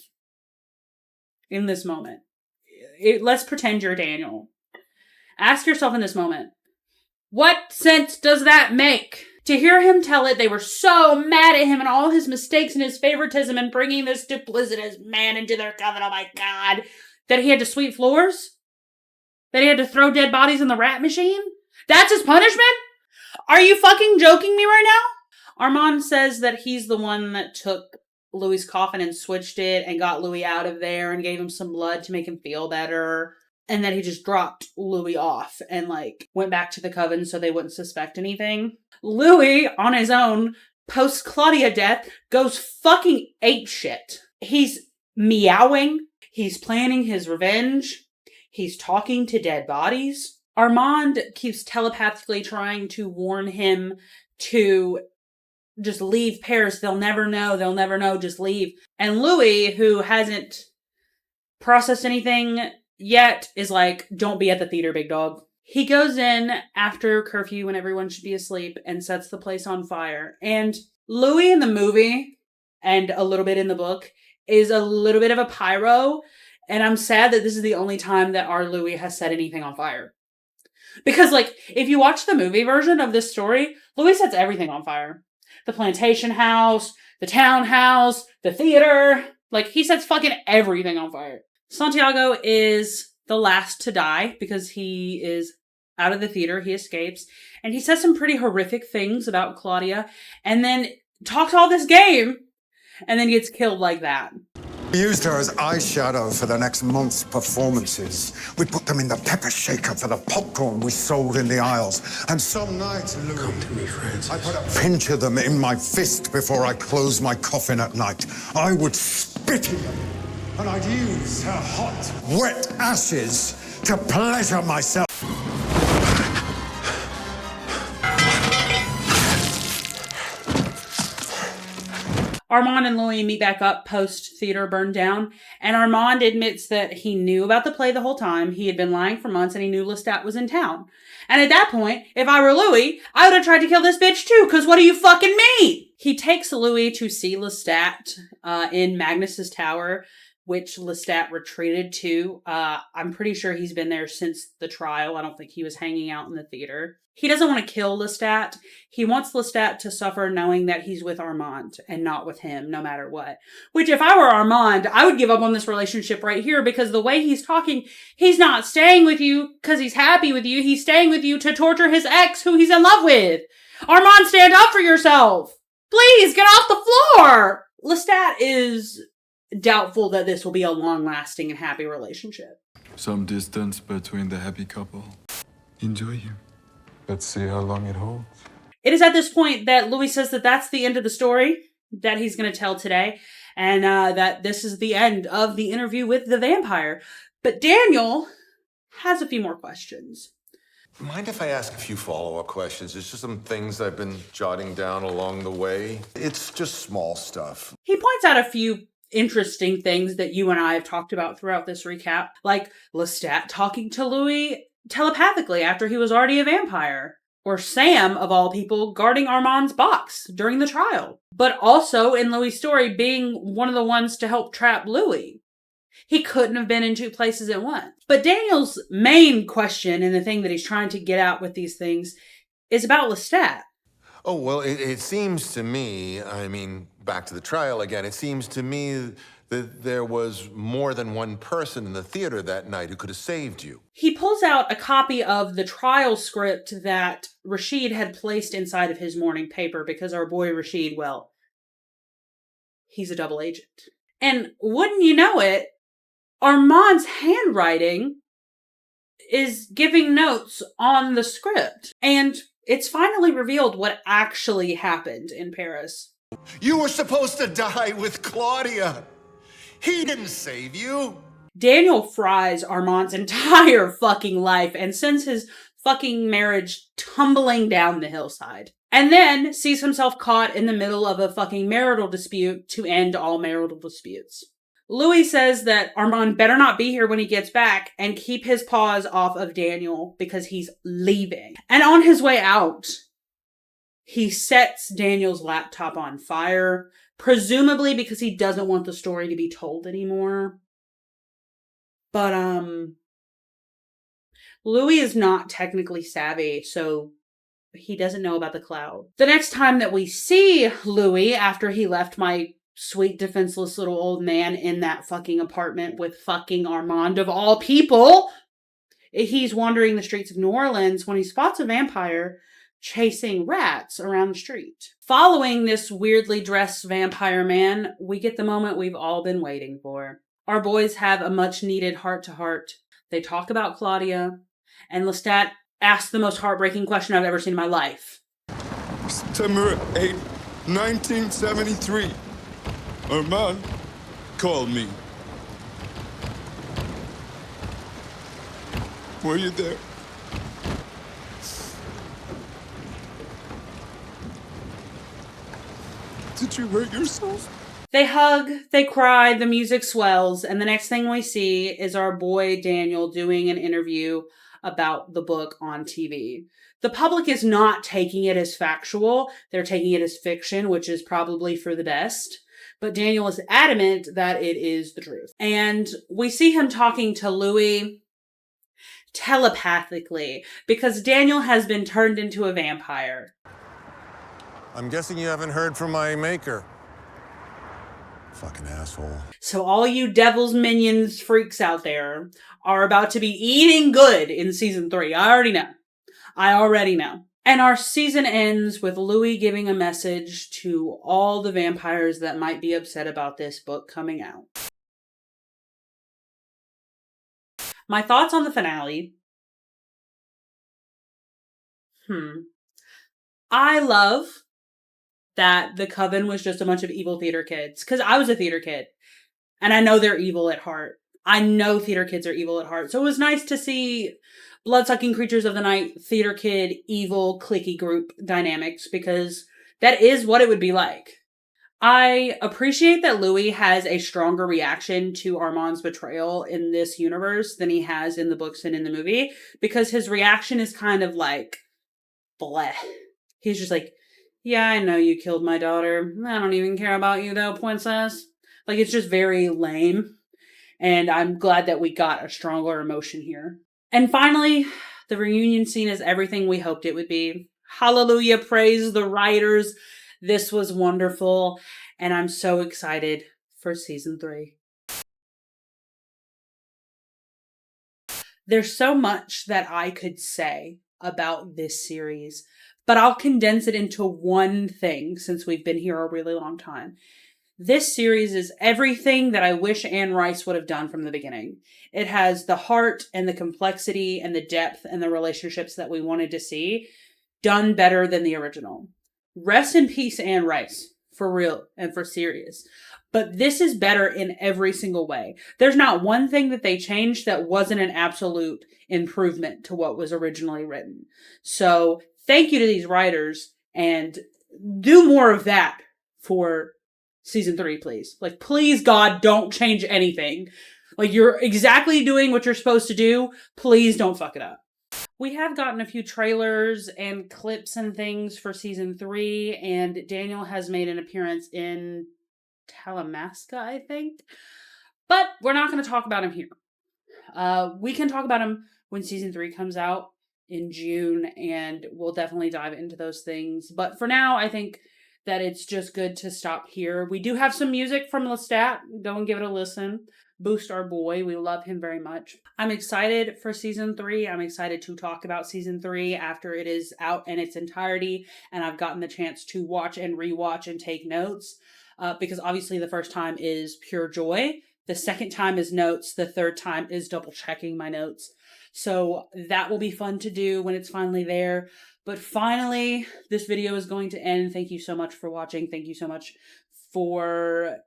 in this moment, let's pretend you're Daniel. Ask yourself in this moment, what sense does that make? To hear him tell it, they were so mad at him and all his mistakes and his favoritism and bringing this duplicitous man into their coven, oh my God, that he had to sweep floors? That he had to throw dead bodies in the rat machine? That's his punishment? Are you fucking joking me right now? Armand says that he's the one that took Louis' coffin and switched it and got Louis out of there and gave him some blood to make him feel better. And that he just dropped Louis off and went back to the coven so they wouldn't suspect anything. Louis, on his own, post Claudia death, goes fucking apeshit. He's meowing. He's planning his revenge. He's talking to dead bodies. Armand keeps telepathically trying to warn him to just leave Paris. They'll never know, just leave. And Louis, who hasn't processed anything yet, is like, don't be at the theater, big dog. He goes in after curfew when everyone should be asleep and sets the place on fire. And Louis in the movie, and a little bit in the book, is a little bit of a pyro. And I'm sad that this is the only time that our Louis has set anything on fire. Because, if you watch the movie version of this story, Louis sets everything on fire. The plantation house, the townhouse, the theater. Like, he sets fucking everything on fire. Santiago is the last to die because he is out of the theater. He escapes. And he says some pretty horrific things about Claudia. And then talks all this game. And then gets killed like that. We used her as eyeshadow for the next month's performances. We put them in the pepper shaker for the popcorn we sold in the aisles. And some nights, Louis, come to me, Francis. I put a pinch of them in my fist before I closed my coffin at night. I would spit in them, and I'd use her hot, wet ashes to pleasure myself. Armand and Louis meet back up post-theater burn down, and Armand admits that he knew about the play the whole time, he had been lying for months, and he knew Lestat was in town. And at that point, if I were Louis, I would have tried to kill this bitch too, because what do you fucking mean? He takes Louis to see Lestat in Magnus's tower, which Lestat retreated to. I'm pretty sure he's been there since the trial. I don't think he was hanging out in the theater. He doesn't want to kill Lestat. He wants Lestat to suffer knowing that he's with Armand and not with him, no matter what. Which, if I were Armand, I would give up on this relationship right here, because the way he's talking, he's not staying with you because he's happy with you. He's staying with you to torture his ex who he's in love with. Armand, stand up for yourself. Please, get off the floor. Lestat is doubtful that this will be a long-lasting and happy relationship. Some distance between the happy couple. Enjoy you. Let's see how long it holds. It is at this point that Louis says that that's the end of the story that he's going to tell today, and that this is the end of the interview with the vampire. But Daniel has a few more questions. Mind if I ask a few follow-up questions? It's just some things I've been jotting down along the way. It's just small stuff. He points out a few interesting things that you and I have talked about throughout this recap, like Lestat talking to Louis telepathically after he was already a vampire, or Sam, of all people, guarding Armand's box during the trial, but also in Louis' story being one of the ones to help trap Louis. He couldn't have been in two places at once. But Daniel's main question, and the thing that he's trying to get out with these things, is about Lestat. Oh, well, it seems to me, I mean, back to the trial again, it seems to me that there was more than one person in the theater that night who could have saved you. He pulls out a copy of the trial script that Rashid had placed inside of his morning paper, because our boy Rashid, well, he's a double agent. And wouldn't you know it, Armand's handwriting is giving notes on the script. And it's finally revealed what actually happened in Paris. You were supposed to die with Claudia. He didn't save you. Daniel fries Armand's entire fucking life and sends his fucking marriage tumbling down the hillside. And then sees himself caught in the middle of a fucking marital dispute to end all marital disputes. Louis says that Armand better not be here when he gets back and keep his paws off of Daniel because he's leaving. And on his way out, he sets Daniel's laptop on fire, presumably because he doesn't want the story to be told anymore. But, Louis is not technically savvy, so he doesn't know about the cloud. The next time that we see Louis, after he left my sweet, defenseless little old man in that fucking apartment with fucking Armand of all people, he's wandering the streets of New Orleans when he spots a vampire chasing rats around the street. Following this weirdly dressed vampire man, we get the moment we've all been waiting for. Our boys have a much needed heart-to-heart. They talk about Claudia, and Lestat asks the most heartbreaking question I've ever seen in my life. September 8, 1973. Armand called me. Were you there? Did you hurt yourself? They hug, they cry, the music swells, and the next thing we see is our boy Daniel doing an interview about the book on TV. The public is not taking it as factual. They're taking it as fiction, which is probably for the best. But Daniel is adamant that it is the truth. And we see him talking to Louis telepathically because Daniel has been turned into a vampire. I'm guessing you haven't heard from my maker. Fucking asshole. So all you devil's minions freaks out there are about to be eating good in season 3. I already know. And our season ends with Louis giving a message to all the vampires that might be upset about this book coming out. My thoughts on the finale. I love that the Coven was just a bunch of evil theater kids. Because I was a theater kid. And I know they're evil at heart. I know theater kids are evil at heart. So it was nice to see blood-sucking creatures of the night, theater kid, evil, cliquey group dynamics. Because that is what it would be like. I appreciate that Louis has a stronger reaction to Armand's betrayal in this universe than he has in the books and in the movie. Because his reaction is kind of like, bleh. He's just like, yeah, I know you killed my daughter. I don't even care about you though, princess. Like, it's just very lame. And I'm glad that we got a stronger emotion here. And finally, the reunion scene is everything we hoped it would be. Hallelujah, praise the writers. This was wonderful. And I'm so excited for season 3. There's so much that I could say about this series, but I'll condense it into one thing since we've been here a really long time. This series is everything that I wish Anne Rice would have done from the beginning. It has the heart and the complexity and the depth and the relationships that we wanted to see done better than the original. Rest in peace, Anne Rice, for real and for serious. But this is better in every single way. There's not one thing that they changed that wasn't an absolute improvement to what was originally written. So thank you to these writers, and do more of that for season 3, please. Like, please, God, don't change anything. Like, you're exactly doing what you're supposed to do. Please don't fuck it up. We have gotten a few trailers and clips and things for season 3, and Daniel has made an appearance in Talamasca, I think. But we're not going to talk about him here. We can talk about him when season 3 comes out in June, and we'll definitely dive into those things. But for now, I think that it's just good to stop here. We do have some music from Lestat. Go and give it a listen. Boost our boy. We love him very much. I'm excited for season 3. I'm excited to talk about season 3 after it is out in its entirety, and I've gotten the chance to watch and rewatch and take notes. Because obviously the first time is pure joy. The second time is notes. The third time is double checking my notes. So that will be fun to do when it's finally there. But finally, this video is going to end. Thank you so much for watching. Thank you so much for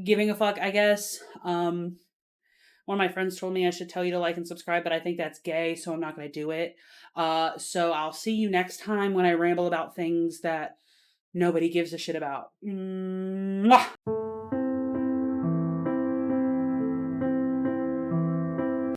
giving a fuck, I guess. One of my friends told me I should tell you to like and subscribe, but I think that's gay, so I'm not going to do it. So I'll see you next time when I ramble about things that nobody gives a shit about. Mwah!